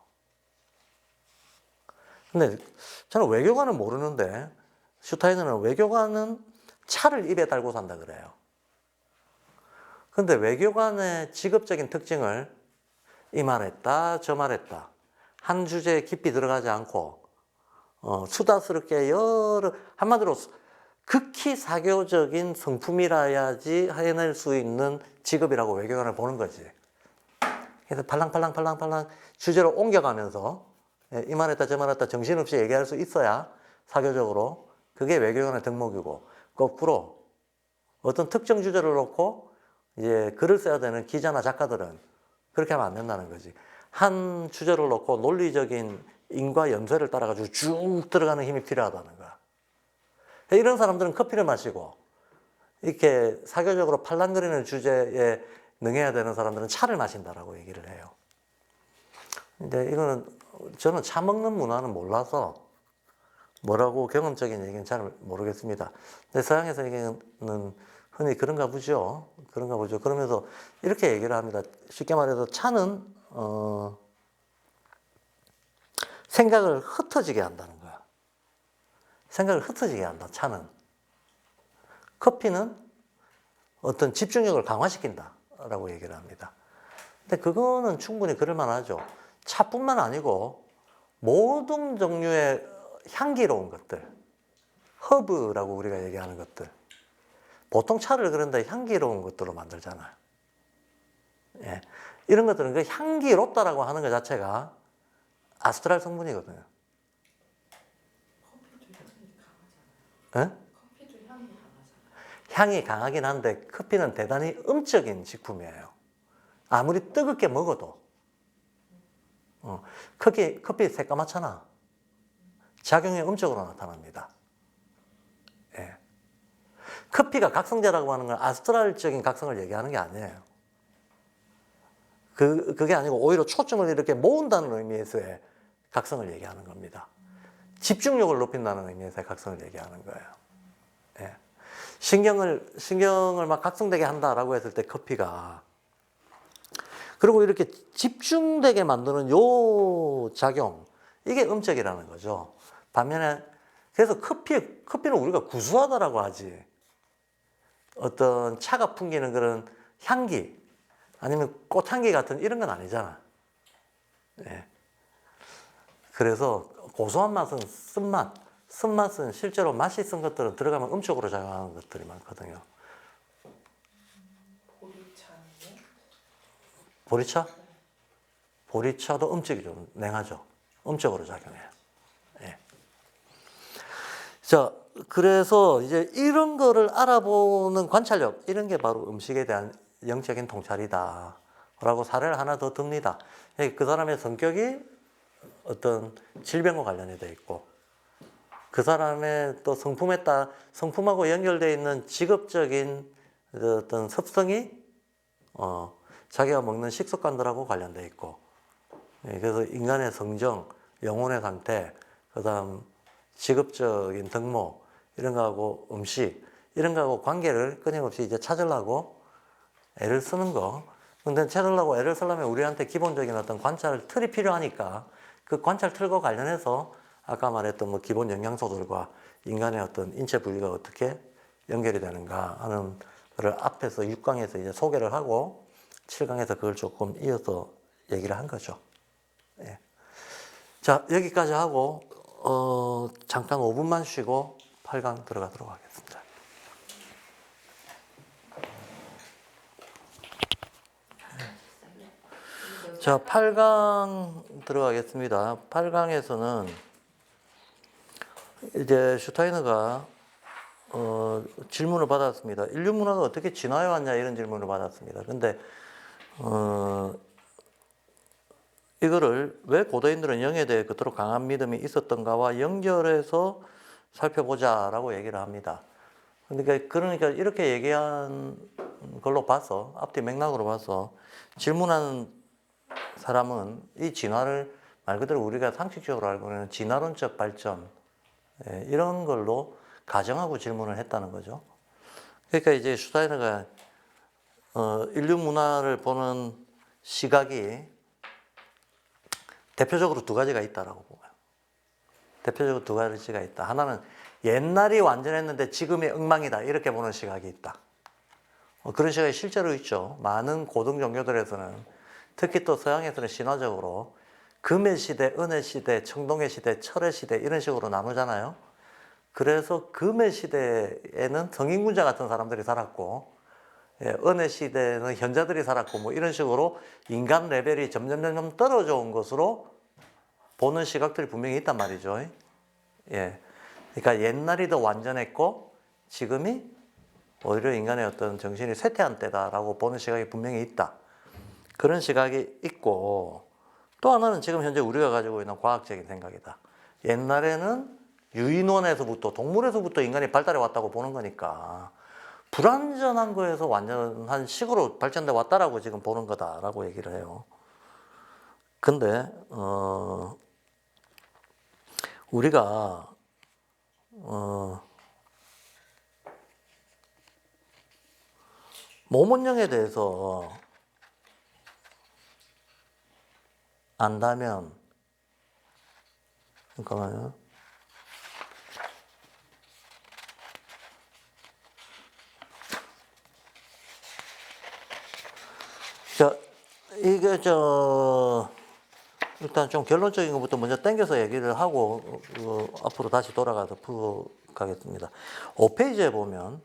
근데 저는 외교관은 모르는데 슈타이너는 외교관은 차를 입에 달고 산다 그래요. 근데 외교관의 직업적인 특징을 이 말했다, 저 말했다, 한 주제에 깊이 들어가지 않고 수다스럽게 한마디로 극히 사교적인 성품이라야지 해낼 수 있는 직업이라고 외교관을 보는 거지. 그래서 팔랑팔랑 주제로 옮겨가면서 이 말했다 저 말했다 정신없이 얘기할 수 있어야 사교적으로 그게 외교관의 덕목이고, 거꾸로 어떤 특정 주제를 놓고 이제 글을 써야 되는 기자나 작가들은 그렇게 하면 안 된다는 거지. 한 주제를 놓고 논리적인 인과 연쇄를 따라가지고 쭉 들어가는 힘이 필요하다는 거야. 이런 사람들은 커피를 마시고 이렇게 사교적으로 팔랑거리는 주제에 능해야 되는 사람들은 차를 마신다라고 얘기를 해요. 근데 이거는 저는 차 먹는 문화는 몰라서 뭐라고 경험적인 얘기는 잘 모르겠습니다. 근데 서양에서 얘기는 흔히 그런가 보죠. 그런가 보죠. 그러면서 이렇게 얘기를 합니다. 쉽게 말해서 차는 생각을 흩어지게 한다는 거야. 생각을 흩어지게 한다, 차는. 커피는 어떤 집중력을 강화시킨다라고 얘기를 합니다. 근데 그거는 충분히 그럴 만하죠. 차뿐만 아니고 모든 종류의 향기로운 것들, 허브라고 우리가 얘기하는 것들, 보통 차를 그런데 향기로운 것들로 만들잖아요. 예. 이런 것들은 그 향기롭다라고 하는 것 자체가 아스트랄 성분이거든요. 예? 향이 강하긴 한데 커피는 대단히 음적인 식품이에요. 아무리 뜨겁게 먹어도. 커피 새까맣잖아. 작용이 음적으로 나타납니다. 예. 커피가 각성제라고 하는 건 아스트랄적인 각성을 얘기하는 게 아니에요. 그게 아니고 오히려 초점을 이렇게 모은다는 의미에서의 각성을 얘기하는 겁니다. 집중력을 높인다는 의미에서의 각성을 얘기하는 거예요. 예. 신경을 막 각성되게 한다라고 했을 때 커피가. 그리고 이렇게 집중되게 만드는 요 작용, 이게 음적이라는 거죠. 반면에 그래서 커피는 우리가 구수하다라고 하지, 어떤 차가 풍기는 그런 향기 아니면 꽃향기 같은 이런 건 아니잖아. 예. 그래서 고소한 맛은 쓴맛은 실제로 맛이 쓴 것들은 들어가면 음적으로 작용하는 것들이 많거든요. 보리차? 보리차도 음적이죠. 냉하죠. 음적으로 작용해요. 예. 자, 그래서 이제 이런 거를 알아보는 관찰력, 이런 게 바로 음식에 대한 영적인 통찰이다 라고 사례를 하나 더 듭니다. 그 사람의 성격이 어떤 질병과 관련이 돼 있고, 그 사람의 또 성품하고 연결되어 있는 직업적인 어떤 습성이 자기가 먹는 식습관들하고 관련돼 있고, 그래서 인간의 성정, 영혼의 상태, 그다음 직업적인 덕목 이런 거하고 음식 이런 거하고 관계를 끊임없이 이제 찾으려고 애를 쓰는 거. 근데 찾으려고 애를 쓰려면 우리한테 기본적인 어떤 관찰 틀이 필요하니까 그 관찰 틀과 관련해서 아까 말했던 뭐 기본 영양소들과 인간의 어떤 인체 부위가 어떻게 연결이 되는가 하는 거를 앞에서 6강에서 이제 소개를 하고 7강에서 그걸 조금 이어서 얘기를 한 거죠. 예. 자, 여기까지 하고 잠깐 5분만 쉬고 8강 들어가도록 하겠습니다. 자, 8강 들어가겠습니다. 8강에서는 이제 슈타이너가 질문을 받았습니다. 인류 문화가 어떻게 진화해 왔냐 이런 질문을 받았습니다. 근데 이거를 왜 고대인들은 영에 대해 그토록 강한 믿음이 있었던가와 연결해서 살펴보자라고 얘기를 합니다. 그러니까 이렇게 얘기한 걸로 봐서, 앞뒤 맥락으로 봐서 질문하는 사람은 이 진화를 말 그대로 우리가 상식적으로 알고 있는 진화론적 발전, 이런 걸로 가정하고 질문을 했다는 거죠. 그러니까 이제 슈타이너가 인류 문화를 보는 시각이 대표적으로 두 가지가 있다라고 보고요. 대표적으로 두 가지가 있다. 하나는 옛날이 완전했는데 지금이 엉망이다 이렇게 보는 시각이 있다. 그런 시각이 실제로 있죠. 많은 고등 종교들에서는, 특히 또 서양에서는 신화적으로 금의 시대, 은의 시대, 청동의 시대, 철의 시대 이런 식으로 나누잖아요. 그래서 금의 시대에는 성인군자 같은 사람들이 살았고, 은의 시대는 현자들이 살았고, 뭐 이런 식으로 인간 레벨이 점점 떨어져 온 것으로 보는 시각들이 분명히 있단 말이죠. 예. 그러니까 옛날이 더 완전했고, 지금이 오히려 인간의 어떤 정신이 쇠퇴한 때다라고 보는 시각이 분명히 있다. 그런 시각이 있고, 또 하나는 지금 현재 우리가 가지고 있는 과학적인 생각이다. 옛날에는 유인원에서부터, 동물에서부터 인간이 발달해 왔다고 보는 거니까 불완전한 거에서 완전한 식으로 발전돼 왔다라고 지금 보는 거다라고 얘기를 해요. 근데 우리가 모문령에 대해서 안다면, 잠깐만요. 자, 이게 일단 좀 결론적인 것부터 먼저 당겨서 얘기를 하고 앞으로 다시 돌아가서 풀어가겠습니다. 5페이지에 보면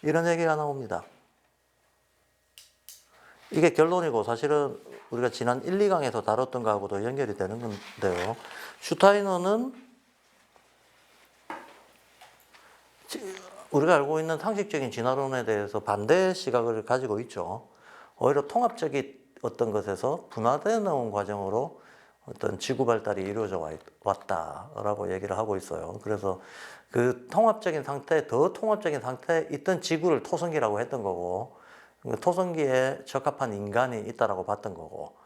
이런 얘기가 나옵니다. 이게 결론이고 사실은 우리가 지난 1, 2강에서 다뤘던 거하고도 연결이 되는 건데요. 슈타이너는 우리가 알고 있는 상식적인 진화론에 대해서 반대 시각을 가지고 있죠. 오히려 통합적인 어떤 것에서 분화되어 나온 과정으로 어떤 지구 발달이 이루어져 왔다라고 얘기를 하고 있어요. 그래서 그 통합적인 상태, 더 통합적인 상태에 있던 지구를 토성기라고 했던 거고, 토성기에 적합한 인간이 있다라고 봤던 거고,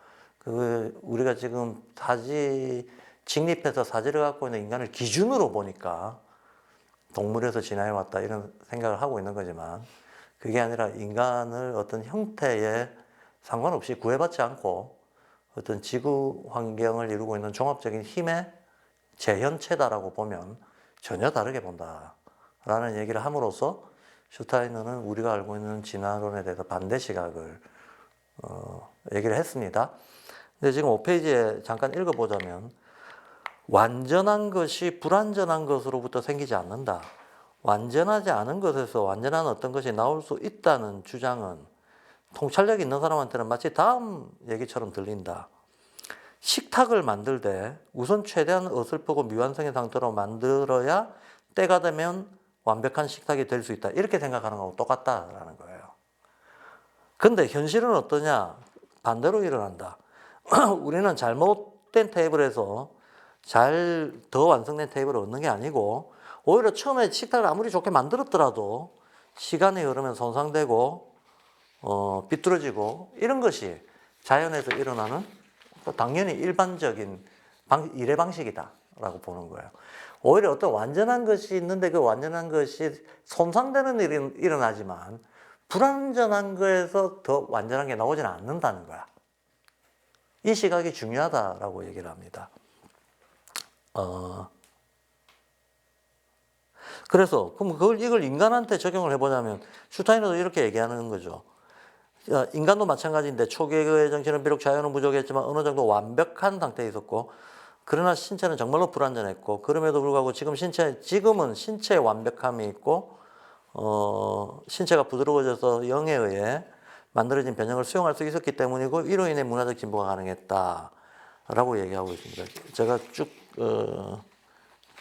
우리가 지금 직립해서 사지를 갖고 있는 인간을 기준으로 보니까 동물에서 진화해 왔다 이런 생각을 하고 있는 거지만, 그게 아니라 인간을 어떤 형태의 상관없이 구애받지 않고 어떤 지구 환경을 이루고 있는 종합적인 힘의 재현체다라고 보면 전혀 다르게 본다라는 얘기를 함으로써 슈타이너는 우리가 알고 있는 진화론에 대해서 반대 시각을 얘기를 했습니다. 근데 지금 5페이지에 잠깐 읽어보자면 완전한 것이 불완전한 것으로부터 생기지 않는다. 완전하지 않은 것에서 완전한 어떤 것이 나올 수 있다는 주장은 통찰력 있는 사람한테는 마치 다음 얘기처럼 들린다. 식탁을 만들 때 우선 최대한 어설프고 미완성의 상태로 만들어야 때가 되면 완벽한 식탁이 될 수 있다. 이렇게 생각하는 거하고 똑같다라는 거예요. 근데 현실은 어떠냐? 반대로 일어난다. 우리는 잘못된 테이블에서 더 완성된 테이블을 얻는 게 아니고 오히려 처음에 식탁을 아무리 좋게 만들었더라도 시간이 흐르면 손상되고 비뚤어지고 이런 것이 자연에서 일어나는 당연히 일반적인 일의 방식이다라고 보는 거예요. 오히려 어떤 완전한 것이 있는데 그 완전한 것이 손상되는 일이 일어나지만 불완전한 거에서 더 완전한 게 나오지는 않는다는 거야. 이 시각이 중요하다라고 얘기를 합니다. 그래서 그럼 이걸 인간한테 적용을 해보자면 슈타이너도 이렇게 얘기하는 거죠. 인간도 마찬가지인데 초기의 정신은 비록 자연은 부족했지만 어느 정도 완벽한 상태에 있었고 그러나 신체는 정말로 불완전했고 그럼에도 불구하고 지금은 신체의 완벽함이 있고 신체가 부드러워져서 영에 의해 만들어진 변형을 수용할 수 있었기 때문이고 이로 인해 문화적 진보가 가능했다라고 얘기하고 있습니다. 제가 쭉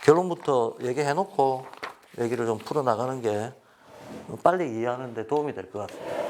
결론부터 얘기해놓고 얘기를 좀 풀어나가는 게 빨리 이해하는 데 도움이 될 것 같습니다.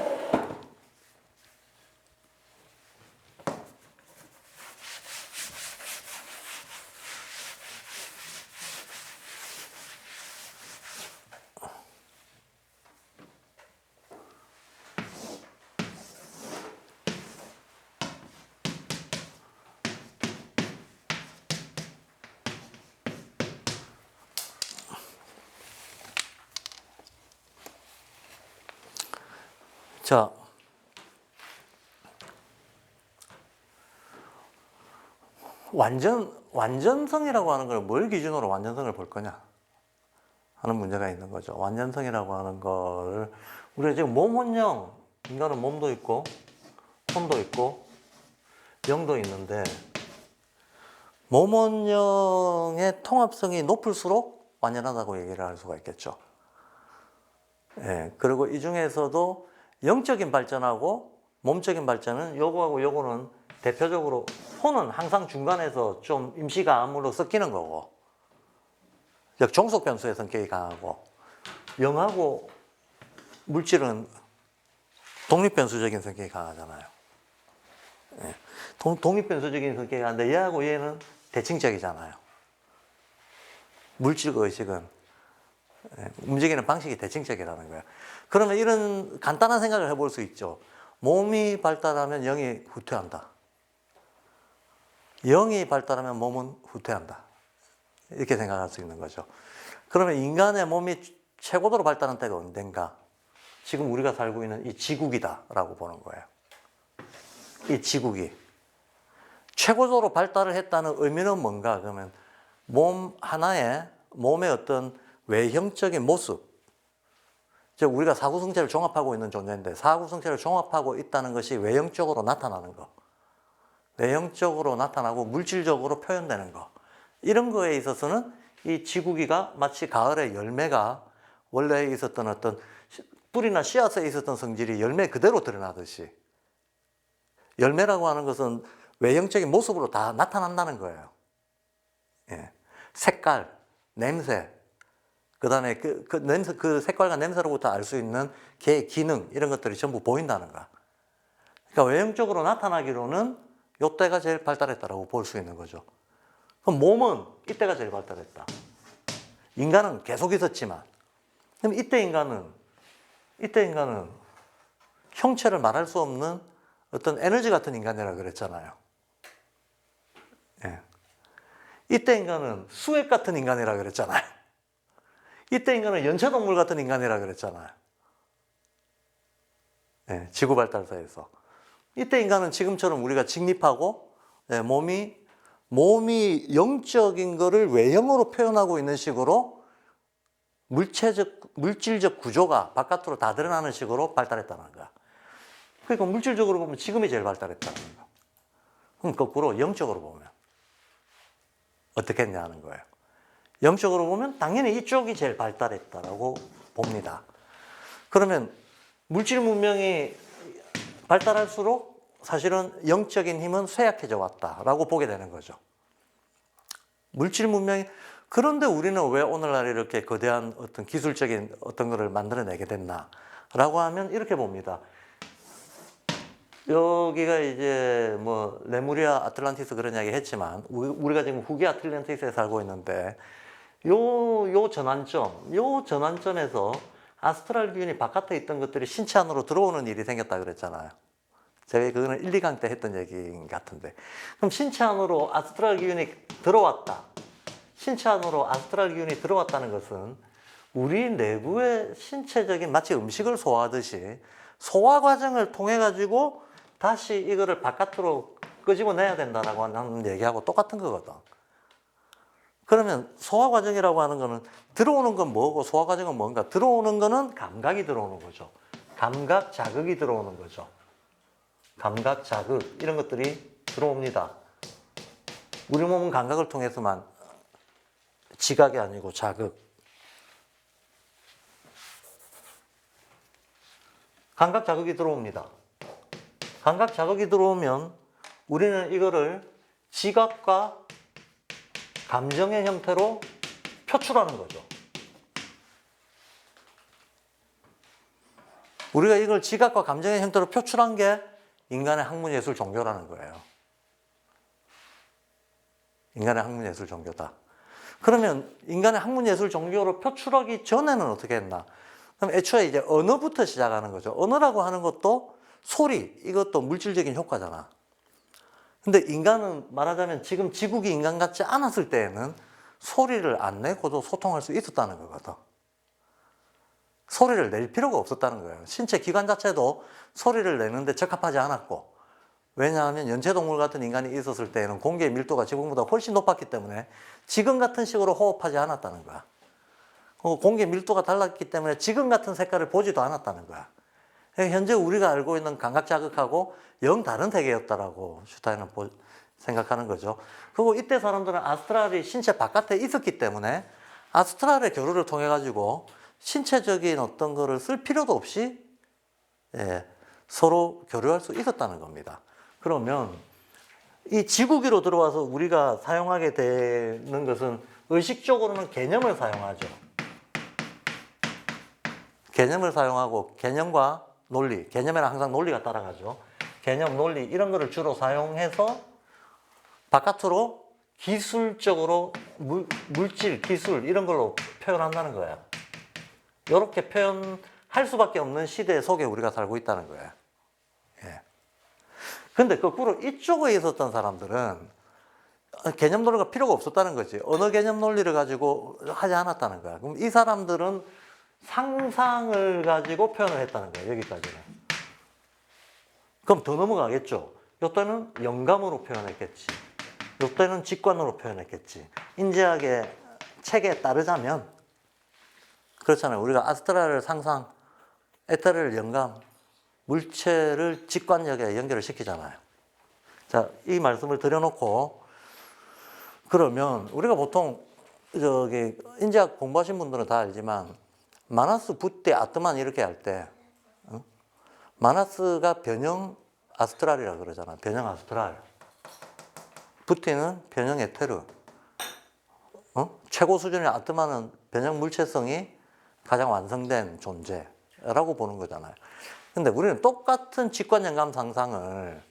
자, 완전성이라고 하는 걸 뭘 기준으로 완전성을 볼 거냐 하는 문제가 있는 거죠. 완전성이라고 하는 걸 우리가 지금 몸혼영, 인간은 몸도 있고 손도 있고 영도 있는데 몸혼영의 통합성이 높을수록 완전하다고 얘기를 할 수가 있겠죠. 예, 그리고 이 중에서도 영적인 발전하고 몸적인 발전은 요거하고 요거는 대표적으로 혼은 항상 중간에서 좀 임시가 암으로 섞이는 거고 종속 변수의 성격이 강하고 영하고 물질은 독립 변수적인 성격이 강하잖아요. 예, 독립 변수적인 성격이 강한데 얘하고 얘는 대칭적이잖아요. 물질과 의식은 움직이는 방식이 대칭적이라는 거예요. 그러면 이런 간단한 생각을 해볼 수 있죠. 몸이 발달하면 영이 후퇴한다. 영이 발달하면 몸은 후퇴한다. 이렇게 생각할 수 있는 거죠. 그러면 인간의 몸이 최고도로 발달한 때가 언젠가? 지금 우리가 살고 있는 이 지국이다라고 보는 거예요. 이 지국이. 최고도로 발달을 했다는 의미는 뭔가? 그러면 몸 하나에 몸의 어떤 외형적인 모습, 즉 우리가 사구성체를 종합하고 있는 존재인데 사구성체를 종합하고 있다는 것이 외형적으로 나타나는 거, 외형적으로 나타나고 물질적으로 표현되는 거, 이런 거에 있어서는 이 지구기가 마치 가을의 열매가 원래 있었던 어떤 뿌리나 씨앗에 있었던 성질이 열매 그대로 드러나듯이 열매라고 하는 것은 외형적인 모습으로 다 나타난다는 거예요. 예. 색깔, 냄새, 그다음에 그 색깔과 냄새로부터 알 수 있는 개의 기능 이런 것들이 전부 보인다는 거야. 그러니까 외형적으로 나타나기로는 이때가 제일 발달했다라고 볼 수 있는 거죠. 그럼 몸은 이때가 제일 발달했다. 인간은 계속 있었지만, 그럼 이때 인간은 형체를 말할 수 없는 어떤 에너지 같은 인간이라고 그랬잖아요. 예. 이때 인간은 수액 같은 인간이라고 그랬잖아요. 이때 인간은 연체동물 같은 인간이라고 그랬잖아요. 예, 지구 발달사에서. 이때 인간은 지금처럼 우리가 직립하고 몸이 영적인 거를 외형으로 표현하고 있는 식으로 물질적 구조가 바깥으로 다 드러나는 식으로 발달했다는 거야. 그러니까 물질적으로 보면 지금이 제일 발달했다는 거야. 그럼 거꾸로 영적으로 보면 어떻게 했냐는 거예요. 영적으로 보면 당연히 이쪽이 제일 발달했다라고 봅니다. 그러면 물질 문명이 발달할수록 사실은 영적인 힘은 쇠약해져 왔다라고 보게 되는 거죠. 물질 문명이, 그런데 우리는 왜 오늘날 이렇게 거대한 어떤 기술적인 어떤 거를 만들어내게 됐나라고 하면 이렇게 봅니다. 여기가 이제 뭐 레무리아, 아틀란티스 그런 이야기 했지만 우리가 지금 후기 아틀란티스에 살고 있는데 요 전환점에서 아스트랄 기운이 바깥에 있던 것들이 신체 안으로 들어오는 일이 생겼다 그랬잖아요. 제가 그거는 1, 2강 때 했던 얘기 같은데. 그럼 신체 안으로 아스트랄 기운이 들어왔다. 신체 안으로 아스트랄 기운이 들어왔다는 것은 우리 내부의 신체적인 마치 음식을 소화하듯이 소화 과정을 통해 가지고 다시 이거를 바깥으로 끄집어내야 된다라고 하는 얘기하고 똑같은 거거든. 그러면 소화 과정이라고 하는 거는 들어오는 건 뭐고 소화 과정은 뭔가? 들어오는 거는 감각이 들어오는 거죠. 감각 자극이 들어오는 거죠. 감각 자극 이런 것들이 들어옵니다. 우리 몸은 감각을 통해서만, 지각이 아니고 자극. 감각 자극이 들어옵니다. 감각 자극이 들어오면 우리는 이거를 지각과 감정의 형태로 표출하는 거죠. 우리가 이걸 지각과 감정의 형태로 표출한 게 인간의 학문예술 종교라는 거예요. 인간의 학문예술 종교다. 그러면 인간의 학문예술 종교로 표출하기 전에는 어떻게 했나? 그럼 애초에 이제 언어부터 시작하는 거죠. 언어라고 하는 것도 소리, 이것도 물질적인 효과잖아. 근데 인간은 말하자면 지금 지국이 인간 같지 않았을 때에는 소리를 안 내고도 소통할 수 있었다는 거거든. 소리를 낼 필요가 없었다는 거예요. 신체 기관 자체도 소리를 내는데 적합하지 않았고, 왜냐하면 연체동물 같은 인간이 있었을 때에는 공기의 밀도가 지금보다 훨씬 높았기 때문에 지금 같은 식으로 호흡하지 않았다는 거야. 공기의 밀도가 달랐기 때문에 지금 같은 색깔을 보지도 않았다는 거야. 현재 우리가 알고 있는 감각 자극하고 영 다른 세계였다라고 슈타인은 생각하는 거죠. 그리고 이때 사람들은 아스트랄이 신체 바깥에 있었기 때문에 아스트랄의 교류를 통해 가지고 신체적인 어떤 거를 쓸 필요도 없이 서로 교류할 수 있었다는 겁니다. 그러면 이 지구기로 들어와서 우리가 사용하게 되는 것은 의식적으로는 개념을 사용하죠. 개념을 사용하고 개념과 논리, 개념에는 항상 논리가 따라가죠. 개념, 논리 이런 거를 주로 사용해서 바깥으로 기술적으로 물질, 기술 이런 걸로 표현한다는 거예요. 이렇게 표현할 수밖에 없는 시대 속에 우리가 살고 있다는 거예요. 예. 근데 거꾸로 이쪽에 있었던 사람들은 개념 논리가 필요가 없었다는 거지. 언어 개념 논리를 가지고 하지 않았다는 거야. 그럼 이 사람들은 상상을 가지고 표현을 했다는 거예요. 여기까지는. 그럼 더 넘어가겠죠. 이때는 영감으로 표현했겠지. 이때는 직관으로 표현했겠지. 인지학의 책에 따르자면 그렇잖아요. 우리가 아스트랄을 상상, 에테르를 영감, 물체를 직관력에 연결을 시키잖아요. 자, 이 말씀을 드려놓고 그러면 우리가 보통 저기 인지학 공부하신 분들은 다 알지만 마나스, 붓대, 아트만 이렇게 할 때 마나스가 변형 아스트랄이라고 그러잖아. 변형 아스트랄. 붓대는 변형 에테르. 최고 수준의 아트만은 변형 물체성이 가장 완성된 존재라고 보는 거잖아요. 근데 우리는 똑같은 직관영감 상상을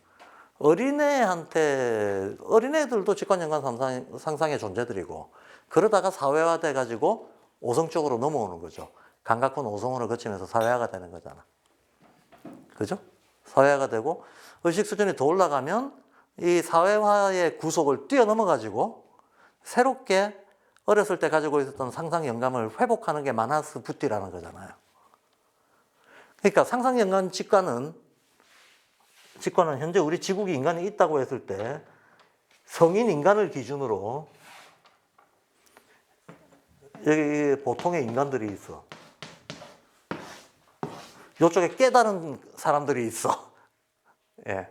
어린애들도 직관영감 상상의 존재들이고 그러다가 사회화돼 가지고 오성적으로 넘어오는 거죠. 감각권 오성으로 거치면서 사회화가 되는 거잖아. 그죠? 사회화가 되고 의식 수준이 더 올라가면 이 사회화의 구속을 뛰어넘어 가지고 새롭게 어렸을 때 가지고 있었던 상상 영감을 회복하는 게 마나스 붓디라는 거잖아요. 그러니까 상상 영감 직관은 직관은 현재 우리 지구에 인간이 있다고 했을 때 성인 인간을 기준으로 여기 보통의 인간들이 있어. 이쪽에 깨달은 사람들이 있어. 예.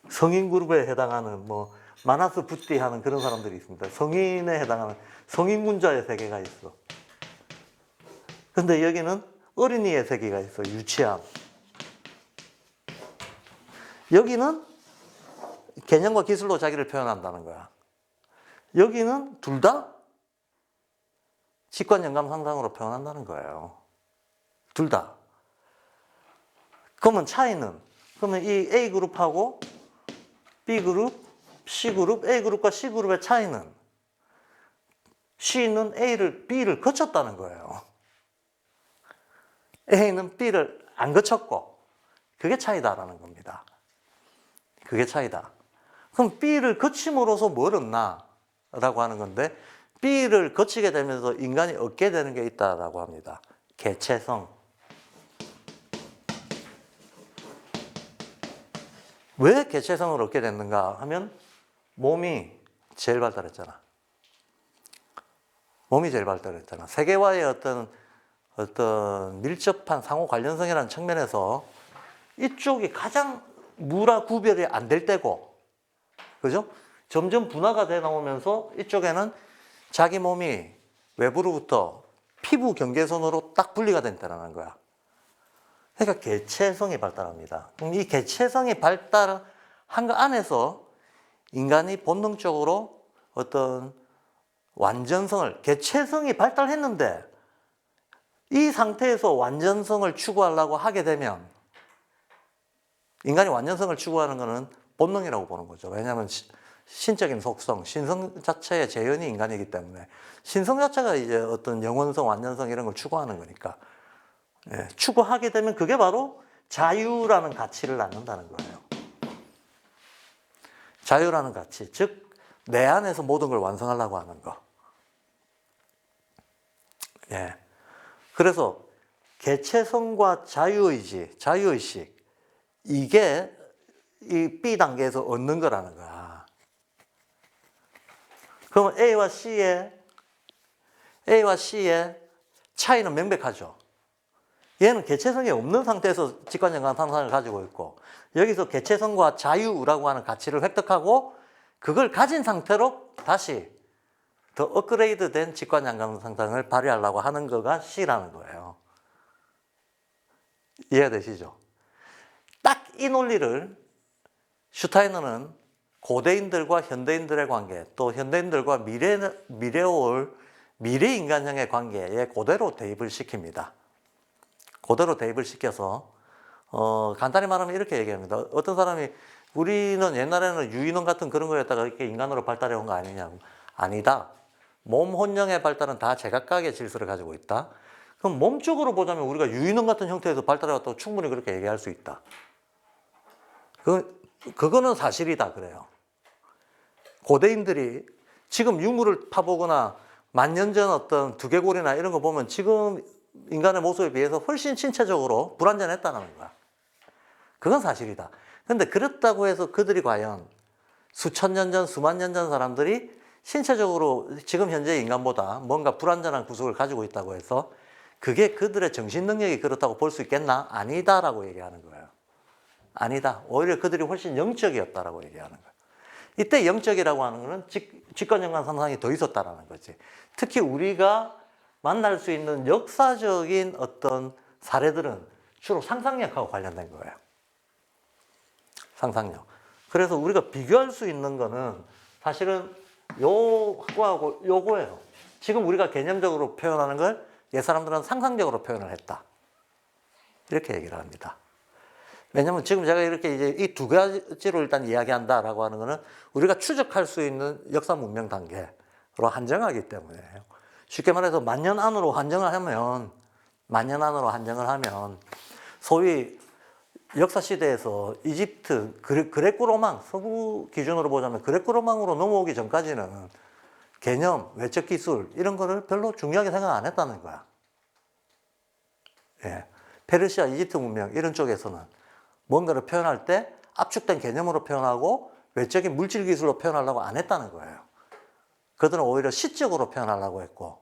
성인 그룹에 해당하는 뭐 마나스 부띠 하는 그런 사람들이 있습니다. 성인에 해당하는 성인군자의 세계가 있어. 근데 여기는 어린이의 세계가 있어. 유치한. 여기는 개념과 기술로 자기를 표현한다는 거야. 여기는 둘 다 직관, 영감, 상상으로 표현한다는 거예요. 둘 다. 그러면 차이는, 그러면 이 A그룹하고 B그룹, C그룹, A그룹과 C그룹의 차이는 C는 B를 거쳤다는 거예요. A는 B를 안 거쳤고, 그게 차이다라는 겁니다. 그게 차이다. 그럼 B를 거침으로써 뭘 얻나? 라고 하는 건데, B를 거치게 되면서 인간이 얻게 되는 게 있다라고 합니다. 개체성. 왜 개체성을 얻게 됐는가 하면 몸이 제일 발달했잖아. 몸이 제일 발달했잖아. 세계와의 어떤 밀접한 상호 관련성이라는 측면에서 이쪽이 가장 무라 구별이 안 될 때고, 그죠? 점점 분화가 돼 나오면서 이쪽에는 자기 몸이 외부로부터 피부 경계선으로 딱 분리가 된다는 거야. 그러니까 개체성이 발달합니다. 그럼 이 개체성이 발달한 거 안에서 인간이 본능적으로 어떤 완전성을, 개체성이 발달했는데 이 상태에서 완전성을 추구하려고 하게 되면 인간이 완전성을 추구하는 것은 본능이라고 보는 거죠. 왜냐하면 신적인 속성, 신성 자체의 재현이 인간이기 때문에 신성 자체가 이제 어떤 영원성, 완전성 이런 걸 추구하는 거니까. 예, 추구하게 되면 그게 바로 자유라는 가치를 낳는다는 거예요. 자유라는 가치, 즉 내 안에서 모든 걸 완성하려고 하는 거. 예. 그래서 개체성과 자유의지, 자유의식, 이게 이 B 단계에서 얻는 거라는 거야. 그러면 A와 C의 차이는 명백하죠. 얘는 개체성이 없는 상태에서 직관연관 상상을 가지고 있고, 여기서 개체성과 자유라고 하는 가치를 획득하고 그걸 가진 상태로 다시 더 업그레이드 된 직관연관 상상을 발휘하려고 하는 거가 C라는 거예요. 이해되시죠? 딱 이 논리를 슈타이너는 고대인들과 현대인들의 관계, 또 현대인들과 미래 인간형의 관계에 그대로 대입을 시킵니다. 그대로 대입을 시켜서 간단히 말하면 이렇게 얘기합니다. 어떤 사람이 우리는 옛날에는 유인원 같은 그런 거였다가 이렇게 인간으로 발달해 온 거 아니냐고. 아니다. 몸 혼령의 발달은 다 제각각의 질서를 가지고 있다. 그럼 몸적으로 보자면 우리가 유인원 같은 형태에서 발달해 왔다고 충분히 그렇게 얘기할 수 있다. 그거는 사실이다 그래요. 고대인들이 지금 유물을 파보거나 만년 전 어떤 두개골이나 이런 거 보면 지금 인간의 모습에 비해서 훨씬 신체적으로 불완전했다는 거야. 그건 사실이다. 근데 그렇다고 해서 그들이 과연 수천 년 전, 수만 년 전 사람들이 신체적으로 지금 현재 인간보다 뭔가 불완전한 구석을 가지고 있다고 해서 그게 그들의 정신 능력이 그렇다고 볼 수 있겠나? 아니다라고 얘기하는 거예요. 아니다. 오히려 그들이 훨씬 영적이었다라고 얘기하는 거예요. 이때 영적이라고 하는 거는 직관연관 상상이 더 있었다라는 거지. 특히 우리가 만날 수 있는 역사적인 어떤 사례들은 주로 상상력하고 관련된 거예요. 상상력. 그래서 우리가 비교할 수 있는 거는 사실은 요거하고 요거예요. 지금 우리가 개념적으로 표현하는 걸 옛 사람들은 상상적으로 표현을 했다. 이렇게 얘기를 합니다. 왜냐면 지금 제가 이렇게 이제 이 두 가지로 일단 이야기한다라고 하는 거는 우리가 추적할 수 있는 역사 문명 단계로 한정하기 때문에요. 쉽게 말해서 만년 안으로 한정을 하면 소위 역사 시대에서 이집트, 그레코 로망, 서구 기준으로 보자면 그레코 로망으로 넘어오기 전까지는 개념, 외적 기술 이런 거를 별로 중요하게 생각 안 했다는 거야. 예. 페르시아, 이집트 문명 이런 쪽에서는 뭔가를 표현할 때 압축된 개념으로 표현하고 외적인 물질 기술로 표현하려고 안 했다는 거예요. 그들은 오히려 시적으로 표현하려고 했고,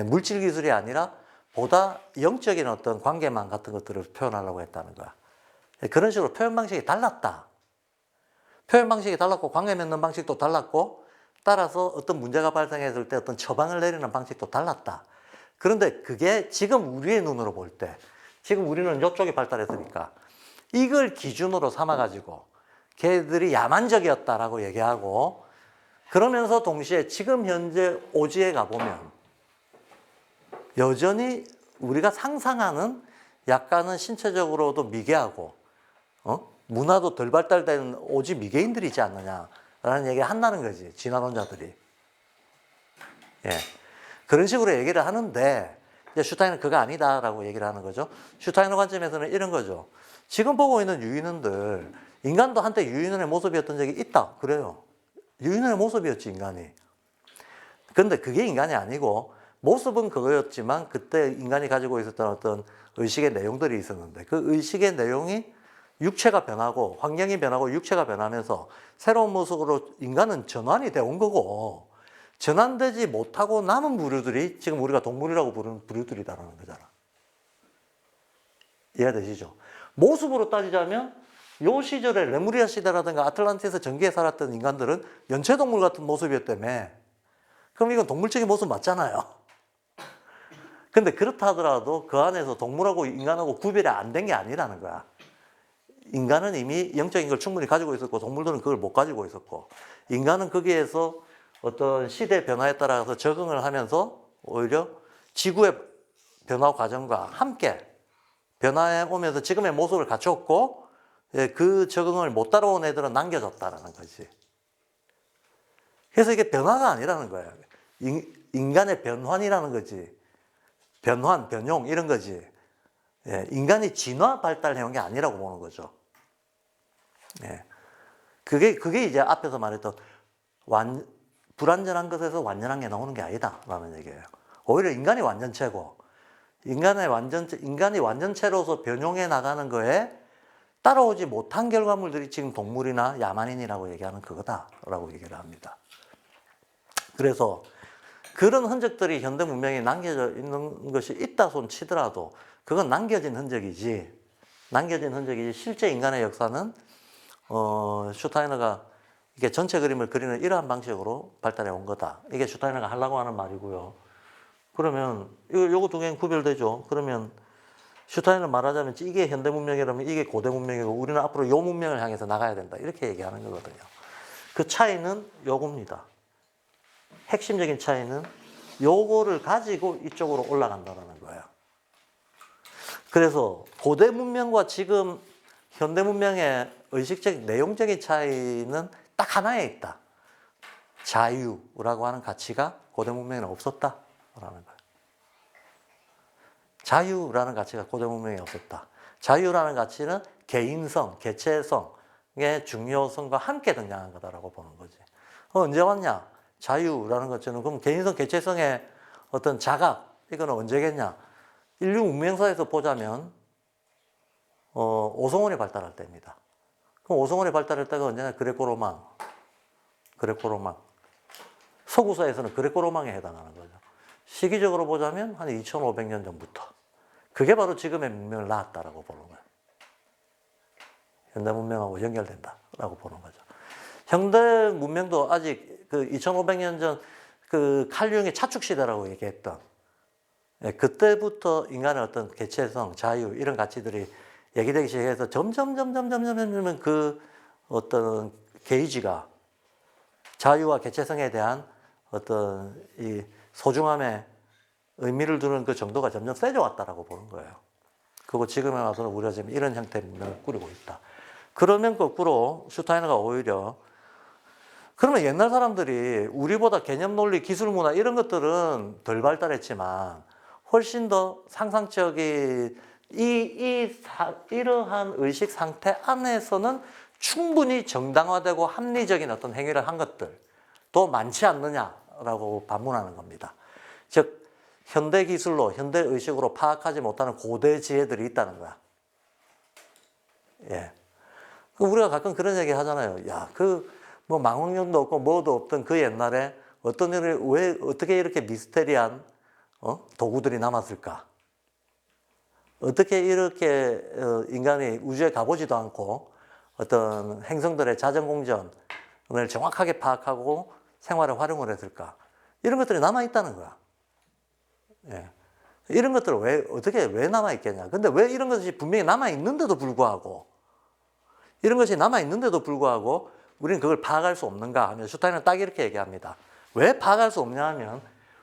물질 기술이 아니라 보다 영적인 어떤 관계망 같은 것들을 표현하려고 했다는 거야. 그런 식으로 표현 방식이 달랐다. 표현 방식이 달랐고 관계 맺는 방식도 달랐고 따라서 어떤 문제가 발생했을 때 어떤 처방을 내리는 방식도 달랐다. 그런데 그게 지금 우리의 눈으로 볼 때, 지금 우리는 이쪽이 발달했으니까 이걸 기준으로 삼아가지고 걔들이 야만적이었다라고 얘기하고, 그러면서 동시에 지금 현재 오지에 가보면 여전히 우리가 상상하는 약간은 신체적으로도 미개하고 문화도 덜 발달된 오지 미개인들이지 않느냐라는 얘기를 한다는 거지, 진화론자들이. 예. 그런 식으로 얘기를 하는데 이제 슈타인은 그거 아니다라고 얘기를 하는 거죠. 슈타이너 관점에서는 이런 거죠. 지금 보고 있는 유인원들, 인간도 한때 유인원의 모습이었던 적이 있다. 그래요. 유인원의 모습이었지, 인간이. 근데 그게 인간이 아니고 모습은 그거였지만 그때 인간이 가지고 있었던 어떤 의식의 내용들이 있었는데 그 의식의 내용이 육체가 변하고 환경이 변하고 육체가 변하면서 새로운 모습으로 인간은 전환이 되어 온 거고, 전환되지 못하고 남은 부류들이 지금 우리가 동물이라고 부르는 부류들이다라는 거잖아. 이해되시죠? 모습으로 따지자면 요 시절에 레무리아 시대라든가 아틀란티스 전기에 살았던 인간들은 연체동물 같은 모습이었다며. 그럼 이건 동물적인 모습 맞잖아요. 근데 그렇다 하더라도 그 안에서 동물하고 인간하고 구별이 안 된 게 아니라는 거야. 인간은 이미 영적인 걸 충분히 가지고 있었고 동물들은 그걸 못 가지고 있었고, 인간은 거기에서 어떤 시대 변화에 따라서 적응을 하면서 오히려 지구의 변화 과정과 함께 변화해 오면서 지금의 모습을 갖췄고, 그 적응을 못 따라온 애들은 남겨졌다라는 거지. 그래서 이게 변화가 아니라는 거야. 인간의 변환이라는 거지. 변환, 변용 이런 거지. 인간이 진화 발달해온 게 아니라고 보는 거죠. 그게 이제 앞에서 말했던 불완전한 것에서 완전한 게 나오는 게 아니다라는 얘기예요. 오히려 인간이 완전체고, 인간이 완전체로서 변용해 나가는 거에 따라오지 못한 결과물들이 지금 동물이나 야만인이라고 얘기하는 그거다라고 얘기를 합니다. 그래서 그런 흔적들이 현대 문명에 남겨져 있는 것이 있다 손 치더라도 그건 남겨진 흔적이지 실제 인간의 역사는 슈타이너가 이게 전체 그림을 그리는 이러한 방식으로 발달해 온 거다. 이게 슈타이너가 하려고 하는 말이고요. 그러면 요거 두 개는 구별되죠. 그러면 슈타이너 말하자면 이게 현대 문명이라면 이게 고대 문명이고 우리는 앞으로 요 문명을 향해서 나가야 된다. 이렇게 얘기하는 거거든요. 그 차이는 요겁니다. 핵심적인 차이는 요거를 가지고 이쪽으로 올라간다는 거예요. 그래서 고대 문명과 지금 현대 문명의 의식적, 내용적인 차이는 딱 하나에 있다. 자유라고 하는 가치가 고대 문명에는 없었다라는 거예요. 자유라는 가치가 고대 문명에 없었다. 자유라는 가치는 개인성, 개체성의 중요성과 함께 등장한 거다라고 보는 거지. 언제 왔냐? 자유라는 것처럼 그럼 개인성, 개체성의 어떤 자각, 이거는 언제겠냐? 인류 문명사에서 보자면 오송원이 발달할 때입니다. 그럼 오송원이 발달할 때가 언제냐? 그레코로망. 서구사에서는 그레코로망에 해당하는 거죠. 시기적으로 보자면 한 2500년 전부터. 그게 바로 지금의 문명을 낳았다라고 보는 거예요. 현대 문명하고 연결된다라고 보는 거죠. 현대 문명도 아직 그 2500년 전 그 칼융의 차축시대라고 얘기했던, 그때부터 인간의 어떤 개체성, 자유 이런 가치들이 얘기되기 시작해서 점점 그 어떤 게이지가 자유와 개체성에 대한 어떤 이 소중함에 의미를 두는 그 정도가 점점 세져 왔다라고 보는 거예요. 그리고 지금에 와서는 우리가 지금 이런 형태의 문명을 꾸리고 있다. 그러면 거꾸로 슈타이너가 오히려 그러면 옛날 사람들이 우리보다 개념 논리, 기술 문화 이런 것들은 덜 발달했지만 훨씬 더 상상적인 이러한 의식 상태 안에서는 충분히 정당화되고 합리적인 어떤 행위를 한 것들도 많지 않느냐라고 반문하는 겁니다. 즉 현대 기술로, 현대 의식으로 파악하지 못하는 고대 지혜들이 있다는 거야. 예. 우리가 가끔 그런 얘기 하잖아요. 야, 뭐 망원경도 없고 뭐도 없던 그 옛날에 어떤 일을 왜 어떻게 이렇게 미스테리한 도구들이 남았을까? 어떻게 이렇게 인간이 우주에 가보지도 않고 어떤 행성들의 자전공전을 정확하게 파악하고 생활에 활용을 했을까? 이런 것들이 남아있다는 거야. 예. 이런 것들을 왜 남아있겠냐? 근데 왜 이런 것이 분명히 남아있는데도 불구하고, 우리는 그걸 파악할 수 없는가 하면 슈타인은 딱 이렇게 얘기합니다. 왜 파악할 수 없냐 하면,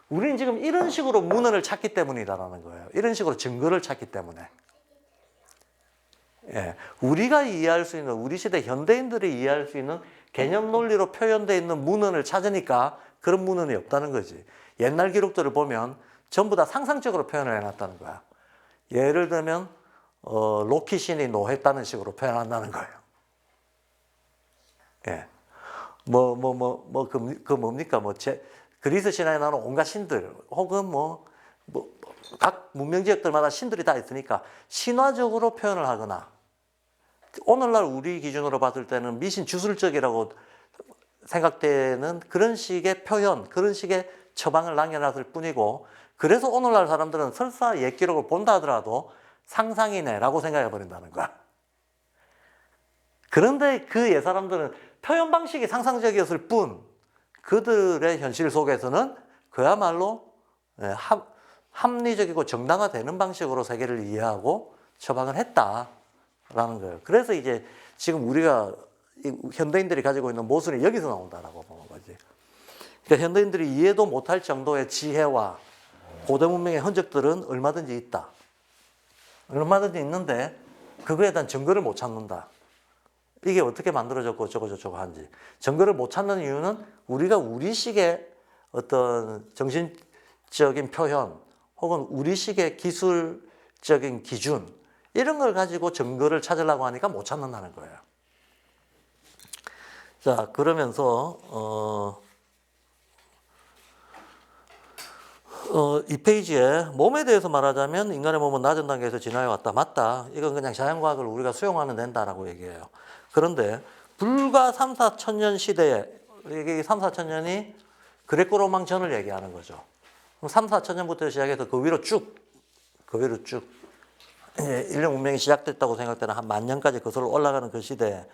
우리는 지금 이런 식으로 문헌을 찾기 때문이다라는 거예요. 이런 식으로 증거를 찾기 때문에. 예. 우리가 이해할 수 있는, 우리 시대 현대인들이 이해할 수 있는 개념 논리로 표현되어 있는 문헌을 찾으니까 그런 문헌이 없다는 거지. 옛날 기록들을 보면 전부 다 상상적으로 표현을 해놨다는 거야. 예를 들면 로키 신이 노했다는 식으로 표현한다는 거예요. 예. 뭡니까? 그리스 신화에 나오는 온갖 신들, 혹은 각 문명 지역들마다 신들이 다 있으니까 신화적으로 표현을 하거나, 오늘날 우리 기준으로 봤을 때는 미신 주술적이라고 생각되는 그런 식의 표현, 그런 식의 처방을 남겨놨을 뿐이고, 그래서 오늘날 사람들은 설사 옛 기록을 본다 하더라도 상상이네라고 생각해 버린다는 거야. 그런데 그 옛 사람들은 표현 방식이 상상적이었을 뿐, 그들의 현실 속에서는 그야말로 합리적이고 정당화되는 방식으로 세계를 이해하고 처방을 했다라는 거예요. 그래서 이제 지금 우리가 현대인들이 가지고 있는 모순이 여기서 나온다라고 보는 거지. 그러니까 현대인들이 이해도 못할 정도의 지혜와 고대 문명의 흔적들은 얼마든지 있다. 얼마든지 있는데 그거에 대한 증거를 못 찾는다. 이게 어떻게 만들어졌고 저쩌고 한지. 증거를 못 찾는 이유는 우리가 우리식의 어떤 정신적인 표현 혹은 우리식의 기술적인 기준 이런 걸 가지고 증거를 찾으려고 하니까 못 찾는다는 거예요. 자, 그러면서 이 페이지에 몸에 대해서 말하자면 인간의 몸은 낮은 단계에서 진화해 왔다. 맞다. 이건 그냥 자연과학을 우리가 수용하면 된다라고 얘기해요. 그런데 불과 3, 4천 년 시대에, 이게 3, 4천 년이 그레코 로망 전을 얘기하는 거죠. 그럼 3, 4천 년부터 시작해서 그 위로 쭉 인류 문명이 시작됐다고 생각되는 한 10,000년까지 거슬러 올라가는 그 시대에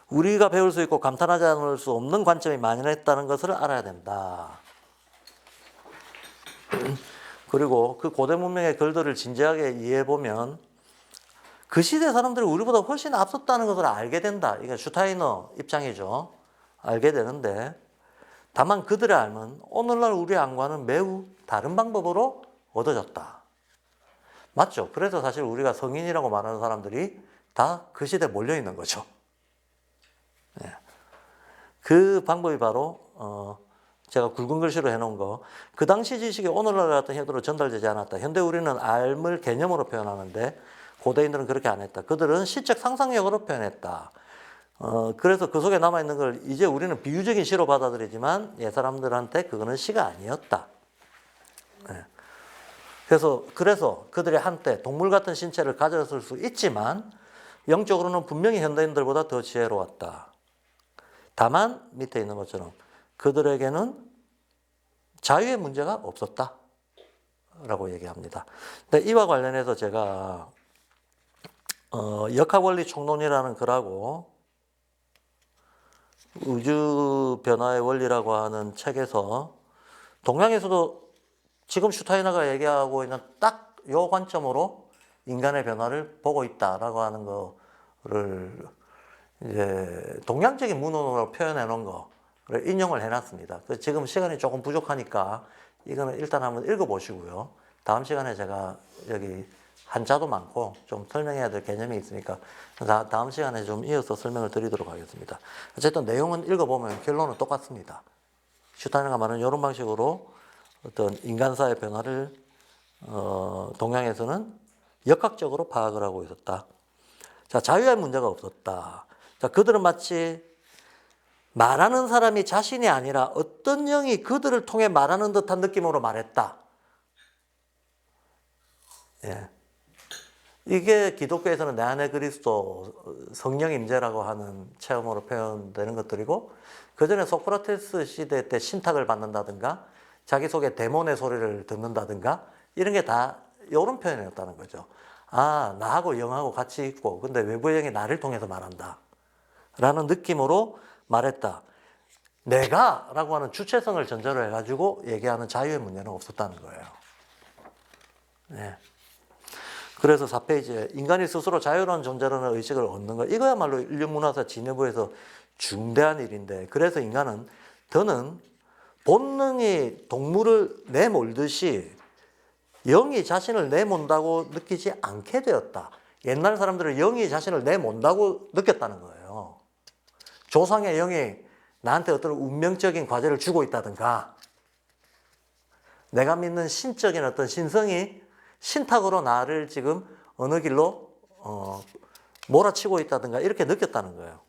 우리가 배울 수 있고 감탄하지 않을 수 없는 관점이 만연했다는 것을 알아야 된다. 그리고 그 고대 문명의 글들을 진지하게 이해해보면 그 시대 사람들이 우리보다 훨씬 앞섰다는 것을 알게 된다. 이게 슈타이너 입장이죠. 알게 되는데 다만 그들의 알면 오늘날 우리의 안과는 매우 다른 방법으로 얻어졌다. 맞죠? 그래서 사실 우리가 성인이라고 말하는 사람들이 다 그 시대에 몰려있는 거죠. 네. 그 방법이 바로 제가 굵은 글씨로 해놓은 거, 그 당시 지식이 오늘날 같은 형태로 전달되지 않았다. 현대 우리는 알을 개념으로 표현하는데 고대인들은 그렇게 안 했다. 그들은 시적 상상력으로 표현했다. 그래서 그 속에 남아있는 걸 이제 우리는 비유적인 시로 받아들이지만 옛 사람들한테 그거는 시가 아니었다. 네. 그래서 그들이 한때 동물 같은 신체를 가졌을 수 있지만 영적으로는 분명히 현대인들보다 더 지혜로웠다. 다만 밑에 있는 것처럼 그들에게는 자유의 문제가 없었다 라고 얘기합니다. 근데 이와 관련해서 제가 역학원리 총론이라는 글하고 우주 변화의 원리라고 하는 책에서 동양에서도 지금 슈타이너가 얘기하고 있는 딱 요 관점으로 인간의 변화를 보고 있다라고 하는 거를 이제 동양적인 문헌으로 표현해 놓은 거를 인용을 해놨습니다. 지금 시간이 조금 부족하니까 이거는 일단 한번 읽어보시고요. 다음 시간에 제가 여기 한자도 많고 좀 설명해야 될 개념이 있으니까 다음 시간에 좀 이어서 설명을 드리도록 하겠습니다. 어쨌든 내용은 읽어보면 결론은 똑같습니다. 슈타이너가 말하는 이런 방식으로 어떤 인간사의 변화를 동양에서는 역학적으로 파악을 하고 있었다. 자, 자유의 문제가 없었다. 자, 그들은 마치 말하는 사람이 자신이 아니라 어떤 영이 그들을 통해 말하는 듯한 느낌으로 말했다. 예. 이게 기독교에서는 내 안에 그리스도 성령 임재라고 하는 체험으로 표현되는 것들이고, 그 전에 소크라테스 시대 때 신탁을 받는다든가 자기 속에 데몬의 소리를 듣는다든가 이런 게 다 이런 표현이었다는 거죠. 아, 나하고 영하고 같이 있고 근데 외부의 영이 나를 통해서 말한다 라는 느낌으로 말했다. 내가 라고 하는 주체성을 전제로 해가지고 얘기하는 자유의 문제는 없었다는 거예요. 네. 그래서 4페이지에 인간이 스스로 자유로운 존재라는 의식을 얻는 것, 이거야말로 인류문화사 지내부에서 중대한 일인데, 그래서 인간은 더는 본능이 동물을 내몰듯이 영이 자신을 내몬다고 느끼지 않게 되었다. 옛날 사람들은 영이 자신을 내몬다고 느꼈다는 거예요. 조상의 영이 나한테 어떤 운명적인 과제를 주고 있다든가, 내가 믿는 신적인 어떤 신성이 신탁으로 나를 지금 어느 길로 몰아치고 있다든가 이렇게 느꼈다는 거예요.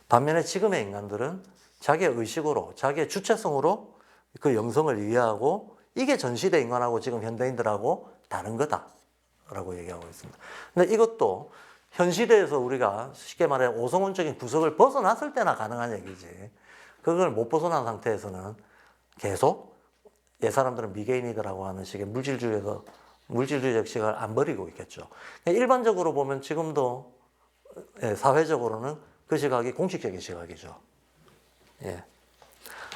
반면에 지금의 인간들은 자기의 의식으로, 자기의 주체성으로 그 영성을 이해하고 이게 전시대 인간하고 지금 현대인들하고 다른 거다라고 얘기하고 있습니다. 근데 이것도 현 시대에서 우리가 쉽게 말해 오성원적인 구석을 벗어났을 때나 가능한 얘기지, 그걸 못 벗어난 상태에서는 계속 옛 사람들은 미개인이더라고 하는 식의 물질주의에서 물질주의적 시각을 안 버리고 있겠죠. 일반적으로 보면 지금도 사회적으로는 그 시각이 공식적인 시각이죠. 예.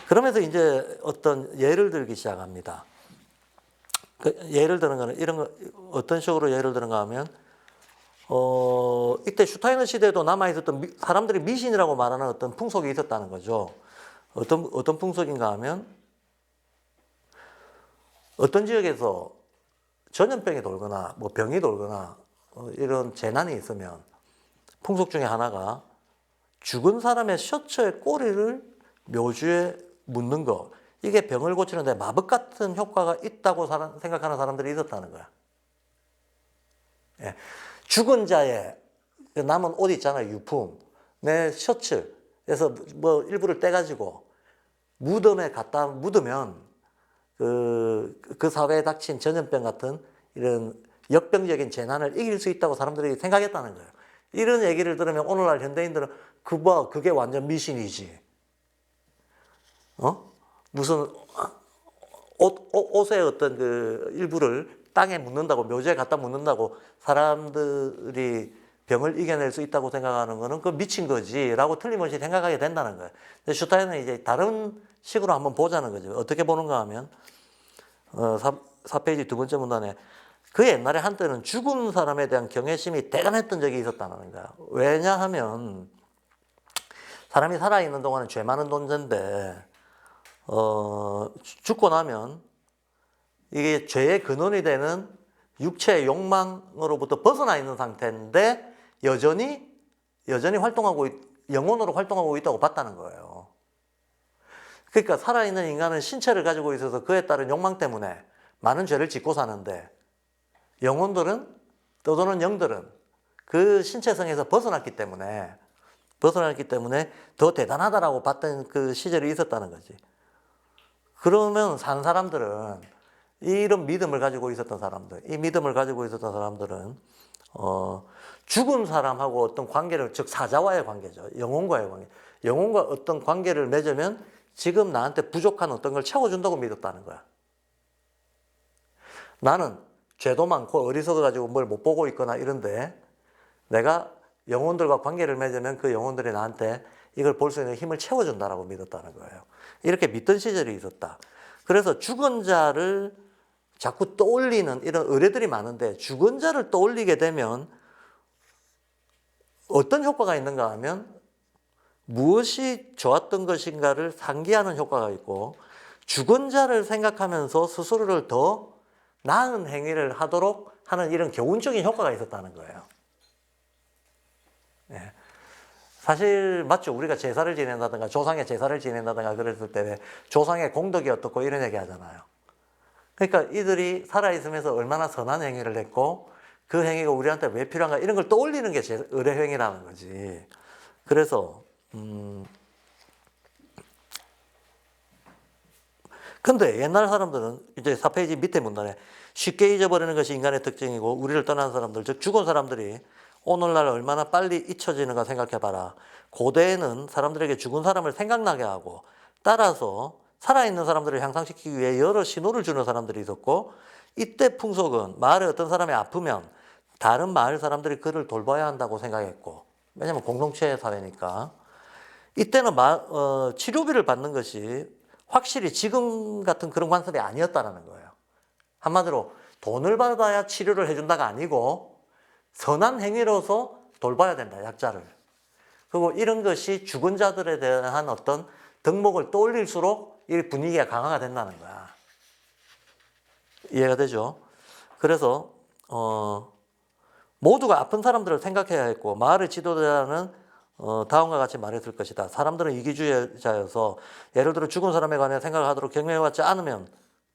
그러면서 이제 어떤 예를 들기 시작합니다. 그 예를 드는 거는 이런 거, 어떤 식으로 예를 드는가 하면, 이때 슈타이너 시대에도 남아있었던 사람들이 미신이라고 말하는 어떤 풍속이 있었다는 거죠. 어떤 풍속인가 하면, 어떤 지역에서 전염병이 돌거나 뭐 병이 돌거나 이런 재난이 있으면 풍속 중에 하나가 죽은 사람의 셔츠의 꼬리를 묘주에 묻는 거, 이게 병을 고치는데 마법 같은 효과가 있다고 생각하는 사람들이 있었다는 거야. 예. 죽은 자의 남은 옷 있잖아요, 유품. 내 셔츠에서 뭐 일부를 떼가지고 무덤에 갖다 묻으면 그 사회에 닥친 전염병 같은 이런 역병적인 재난을 이길 수 있다고 사람들이 생각했다는 거예요. 이런 얘기를 들으면 오늘날 현대인들은 그게 완전 미신이지. 무슨 옷의 어떤 그 일부를 땅에 묻는다고, 묘지에 갖다 묻는다고 사람들이 병을 이겨낼 수 있다고 생각하는 거는 그 미친 거지라고 틀림없이 생각하게 된다는 거예요. 근데 슈타인은 이제 다른 식으로 한번 보자는 거죠. 어떻게 보는가 하면 4페이지 두 번째 문단에 그 옛날에 한때는 죽은 사람에 대한 경외심이 대단했던 적이 있었다는 거야. 왜냐하면 사람이 살아있는 동안은 죄 많은 존재인데 죽고 나면 이게 죄의 근원이 되는 육체의 욕망으로부터 벗어나 있는 상태인데 여전히 활동하고 영혼으로 활동하고 있다고 봤다는 거예요. 그러니까 살아있는 인간은 신체를 가지고 있어서 그에 따른 욕망 때문에 많은 죄를 짓고 사는데, 영혼들은 또는 영들은 그 신체성에서 벗어났기 때문에 더 대단하다라고 봤던 그 시절이 있었다는 거지. 그러면 산 사람들은, 이런 믿음을 가지고 있었던 사람들, 이 믿음을 가지고 있었던 사람들은 죽은 사람하고 어떤 관계를, 즉 사자와의 관계죠. 영혼과의 관계. 영혼과 어떤 관계를 맺으면 지금 나한테 부족한 어떤 걸 채워준다고 믿었다는 거야. 나는 죄도 많고 어리석어가지고 뭘 못 보고 있거나 이런데 내가 영혼들과 관계를 맺으면 그 영혼들이 나한테 이걸 볼 수 있는 힘을 채워준다라고 믿었다는 거예요. 이렇게 믿던 시절이 있었다. 그래서 죽은 자를 자꾸 떠올리는 이런 의뢰들이 많은데, 죽은 자를 떠올리게 되면 어떤 효과가 있는가 하면 무엇이 좋았던 것인가를 상기하는 효과가 있고, 죽은 자를 생각하면서 스스로를 더 나은 행위를 하도록 하는 이런 교훈적인 효과가 있었다는 거예요. 예. 사실 맞죠. 우리가 제사를 지낸다든가 조상의 제사를 지낸다든가 그랬을 때 조상의 공덕이 어떻고 이런 얘기 하잖아요. 그러니까 이들이 살아있으면서 얼마나 선한 행위를 했고 그 행위가 우리한테 왜 필요한가 이런 걸 떠올리는 게 의례행위라는 거지. 그래서 근데 옛날 사람들은 이제 4페이지 밑에 문단에 쉽게 잊어버리는 것이 인간의 특징이고 우리를 떠난 사람들, 즉 죽은 사람들이 오늘날 얼마나 빨리 잊혀지는가 생각해봐라. 고대에는 사람들에게 죽은 사람을 생각나게 하고 따라서 살아있는 사람들을 향상시키기 위해 여러 신호를 주는 사람들이 있었고 이때 풍속은 마을에 어떤 사람이 아프면 다른 마을 사람들이 그를 돌봐야 한다고 생각했고 왜냐하면 공동체 사회니까 이때는 치료비를 받는 것이 확실히 지금 같은 그런 관습이 아니었다는 거예요. 한마디로 돈을 받아야 치료를 해준다가 아니고 선한 행위로서 돌봐야 된다, 약자를. 그리고 이런 것이 죽은 자들에 대한 어떤 덕목을 떠올릴수록 이 분위기가 강화가 된다는 거야. 이해가 되죠? 그래서 모두가 아픈 사람들을 생각해야 했고 마을의 지도자는 다음과 같이 말했을 것이다. 사람들은 이기주의자여서 예를 들어 죽은 사람에 관해 생각을 하도록 격려해왔지 않으면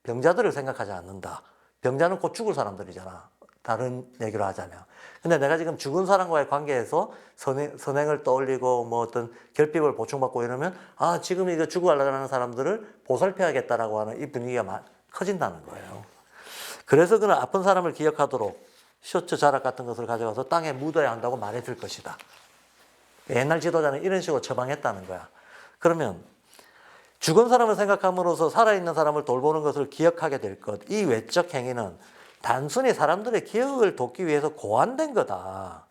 병자들을 생각하지 않는다. 병자는 곧 죽을 사람들이잖아. 다른 얘기로 하자면. 근데 내가 지금 죽은 사람과의 관계에서 선행을 떠올리고 뭐 어떤 결핍을 보충받고 이러면 아 지금 이거 죽어가려고 하는 사람들을 보살펴야겠다라고 하는 이 분위기가 커진다는 거예요. 그래서 그는 아픈 사람을 기억하도록 셔츠 자락 같은 것을 가져가서 땅에 묻어야 한다고 말했을 것이다. 옛날 지도자는 이런 식으로 처방했다는 거야. 그러면 죽은 사람을 생각함으로써 살아있는 사람을 돌보는 것을 기억하게 될 것. 이 외적 행위는 단순히 사람들의 기억을 돕기 위해서 고안된 거다.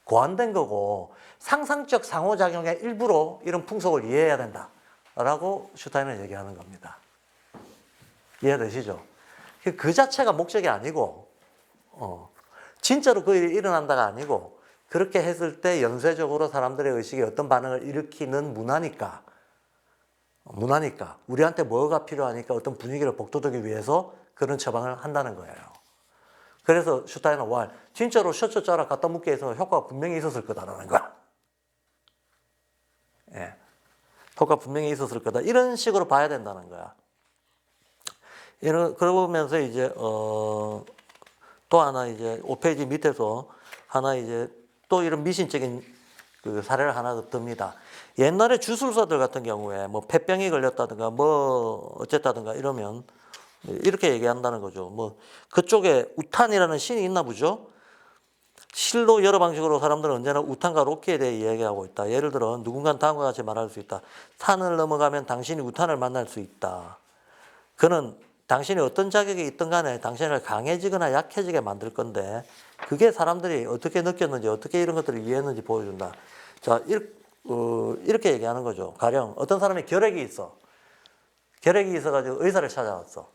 고안된 거고 상상적 상호작용의 일부로 이런 풍속을 이해해야 된다. 라고 슈타인은 얘기하는 겁니다. 이해되시죠? 그 자체가 목적이 아니고 진짜로 그 일이 일어난다가 아니고 그렇게 했을 때 연쇄적으로 사람들의 의식에 어떤 반응을 일으키는 문화니까 우리한테 뭐가 필요하니까 어떤 분위기를 복돋우기 위해서 그런 처방을 한다는 거예요. 그래서 슈타인은 진짜로 셔츠 자락 갖다 묻게 해서 효과가 분명히 있었을 거다라는 거야. 예. 효과 분명히 있었을 거다. 이런 식으로 봐야 된다는 거야. 그러면서 이제 또 하나 이제 5페이지 밑에서 하나 이제 또 이런 미신적인 그 사례를 하나 더 듭니다. 옛날에 주술사들 같은 경우에 뭐 폐병이 걸렸다든가 뭐 어쨌다든가 이러면 이렇게 얘기한다는 거죠. 뭐 그쪽에 우탄이라는 신이 있나 보죠. 실로 여러 방식으로 사람들은 언제나 우탄과 로키에 대해 이야기하고 있다. 예를 들어 누군가는 다음과 같이 말할 수 있다. 산을 넘어가면 당신이 우탄을 만날 수 있다. 그는 당신이 어떤 자격이 있든 간에 당신을 강해지거나 약해지게 만들 건데 그게 사람들이 어떻게 느꼈는지 어떻게 이런 것들을 이해했는지 보여준다. 자, 이렇게 얘기하는 거죠. 가령 어떤 사람이 결핵이 있어. 결핵이 있어가지고 의사를 찾아왔어.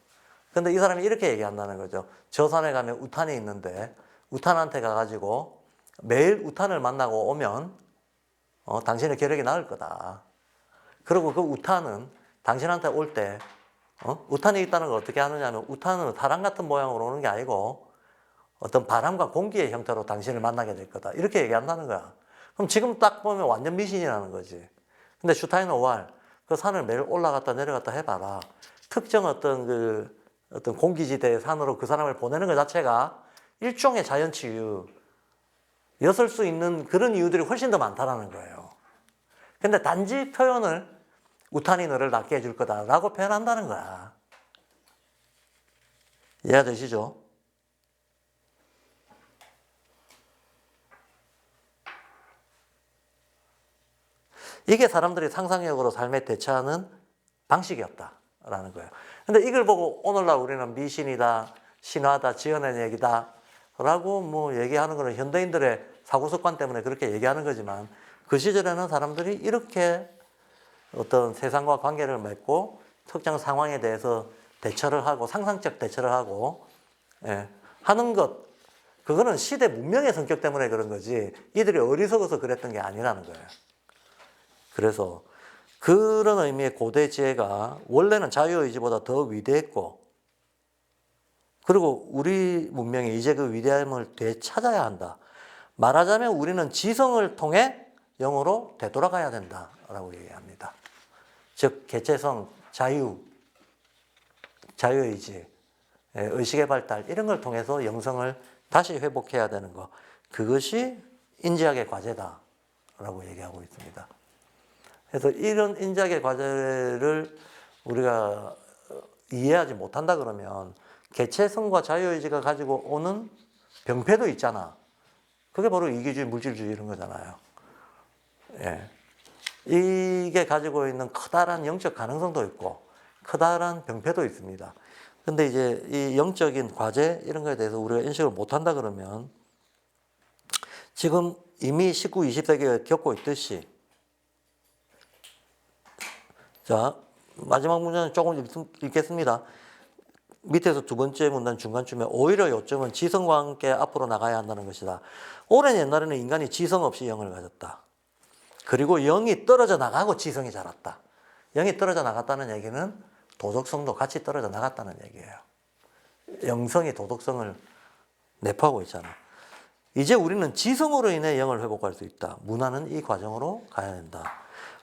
근데 이 사람이 이렇게 얘기한다는 거죠. 저 산에 가면 우탄이 있는데 우탄한테 가가지고 매일 우탄을 만나고 오면 당신의 결핵이 나을 거다. 그리고 그 우탄은 당신한테 올 때 우탄이 있다는 걸 어떻게 하느냐면 우탄은 사람 같은 모양으로 오는 게 아니고 어떤 바람과 공기의 형태로 당신을 만나게 될 거다. 이렇게 얘기한다는 거야. 그럼 지금 딱 보면 완전 미신이라는 거지. 근데 슈타인은 그 산을 매일 올라갔다 내려갔다 해봐라. 특정 어떤 공기지대의 산으로 그 사람을 보내는 것 자체가 일종의 자연치유였을 수 있는 그런 이유들이 훨씬 더 많다라는 거예요. 근데 단지 표현을 우탄이 너를 낫게 해줄 거다라고 표현한다는 거야. 이해가 되시죠? 이게 사람들이 상상력으로 삶에 대처하는 방식이었다라는 거예요. 근데 이걸 보고 오늘날 우리는 미신이다, 신화다, 지어낸 얘기다 라고 뭐 얘기하는 거는 현대인들의 사고습관 때문에 그렇게 얘기하는 거지만 그 시절에는 사람들이 이렇게 어떤 세상과 관계를 맺고 특정 상황에 대해서 대처를 하고 상상적 대처를 하고 하는 것, 그거는 시대 문명의 성격 때문에 그런 거지 이들이 어리석어서 그랬던 게 아니라는 거예요. 그래서 그런 의미의 고대 지혜가 원래는 자유의지보다 더 위대했고 그리고 우리 문명이 이제 그 위대함을 되찾아야 한다. 말하자면 우리는 지성을 통해 영으로 되돌아가야 된다라고 얘기합니다. 즉 개체성, 자유의지, 의식의 발달 이런 걸 통해서 영성을 다시 회복해야 되는 것. 그것이 인지학의 과제다라고 얘기하고 있습니다. 그래서 이런 인지학의 과제를 우리가 이해하지 못한다 그러면 개체성과 자유의지가 가지고 오는 병폐도 있잖아. 그게 바로 이기주의, 물질주의 이런 거잖아요. 예. 이게 가지고 있는 커다란 영적 가능성도 있고 커다란 병폐도 있습니다. 근데 이제 이 영적인 과제 이런 거에 대해서 우리가 인식을 못한다 그러면 지금 이미 19, 20세기에 겪고 있듯이 자, 마지막 문장은 조금 읽겠습니다. 밑에서 두 번째 문단 중간쯤에 오히려 요점은 지성과 함께 앞으로 나가야 한다는 것이다. 오랜 옛날에는 인간이 지성 없이 영을 가졌다. 그리고 영이 떨어져 나가고 지성이 자랐다. 영이 떨어져 나갔다는 얘기는 도덕성도 같이 떨어져 나갔다는 얘기예요. 영성이 도덕성을 내포하고 있잖아. 이제 우리는 지성으로 인해 영을 회복할 수 있다. 문화는 이 과정으로 가야 된다.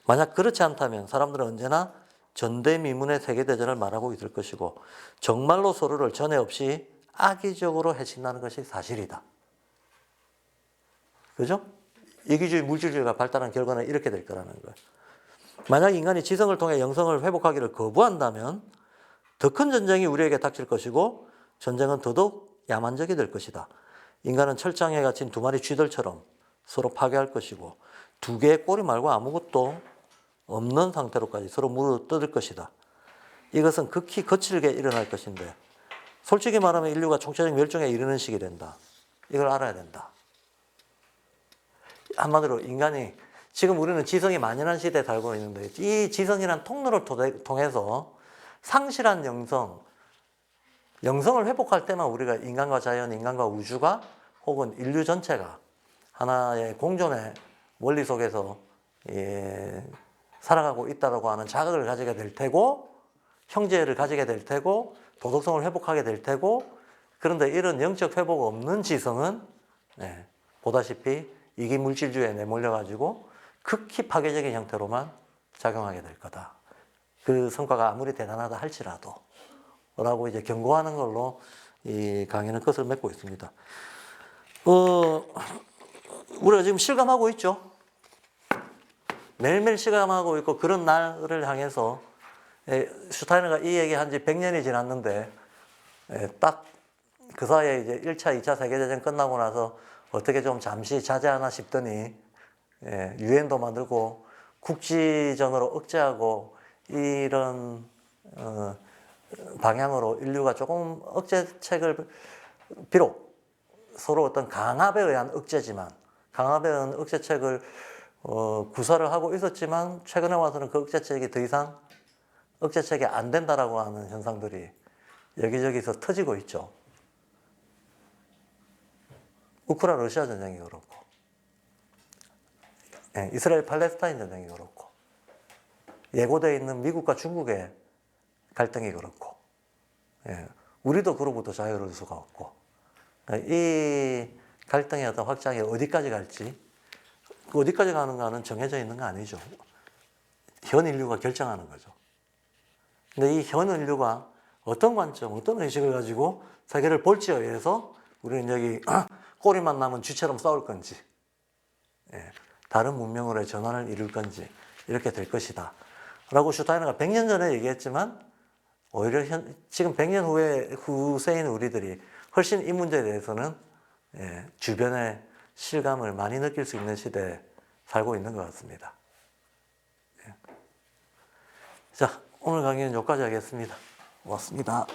만약 그렇지 않다면 사람들은 언제나 전대미문의 세계대전을 말하고 있을 것이고 정말로 서로를 전에 없이 악의적으로 해친다는 것이 사실이다. 그죠? 이기주의, 물질주의가 발달한 결과는 이렇게 될 거라는 거예요. 만약 인간이 지성을 통해 영성을 회복하기를 거부한다면 더 큰 전쟁이 우리에게 닥칠 것이고 전쟁은 더더욱 야만적이 될 것이다. 인간은 철장에 갇힌 두 마리 쥐들처럼 서로 파괴할 것이고 두 개의 꼬리 말고 아무것도 없는 상태로까지 서로 물어뜯을 것이다. 이것은 극히 거칠게 일어날 것인데 솔직히 말하면 인류가 총체적 멸종에 이르는 시기 된다. 이걸 알아야 된다. 한마디로 인간이 지금 우리는 지성이 만연한 시대에 살고 있는데 이 지성이란 통로를 통해서 상실한 영성을 회복할 때만 우리가 인간과 자연, 인간과 우주가 혹은 인류 전체가 하나의 공존의 원리 속에서 살아가고 있다고 하는 자각을 가지게 될 테고 형제를 가지게 될 테고 도덕성을 회복하게 될 테고 그런데 이런 영적 회복 없는 지성은 보다시피 이기물질주의에 내몰려가지고 극히 파괴적인 형태로만 작용하게 될 거다. 그 성과가 아무리 대단하다 할지라도 라고 이제 경고하는 걸로 이 강의는 끝을 맺고 있습니다. 우리가 지금 실감하고 있죠. 매일매일 실감하고 있고 그런 날을 향해서 슈타이너가 이 얘기한 지 100년이 지났는데 딱 그 사이에 이제 1차, 2차 세계대전 끝나고 나서 어떻게 좀 잠시 자제하나 싶더니 유엔도 만들고 국지전으로 억제하고 이런 방향으로 인류가 조금 억제책을 비록 서로 어떤 강압에 의한 억제지만 강압에 의한 억제책을 구사를 하고 있었지만 최근에 와서는 그 억제책이 더 이상 억제책이 안 된다라고 하는 현상들이 여기저기서 터지고 있죠. 우크라이나 러시아 전쟁이 그렇고 이스라엘 팔레스타인 전쟁이 그렇고 예고되어 있는 미국과 중국의 갈등이 그렇고 우리도 그로부터 자유로울 수가 없고 이 갈등의 어떤 확장이 어디까지 갈지 어디까지 가는가는 정해져 있는 거 아니죠. 현 인류가 결정하는 거죠. 근데 이 현 인류가 어떤 관점, 어떤 의식을 가지고 세계를 볼지에 의해서 우리는 여기 꼬리만 남은 쥐처럼 싸울 건지 다른 문명으로의 전환을 이룰 건지 이렇게 될 것이다 라고 슈타이너가 100년 전에 얘기했지만 오히려 지금 100년 후세인 우리들이 훨씬 이 문제에 대해서는 주변의 실감을 많이 느낄 수 있는 시대에 살고 있는 것 같습니다. 자, 오늘 강의는 여기까지 하겠습니다. 고맙습니다.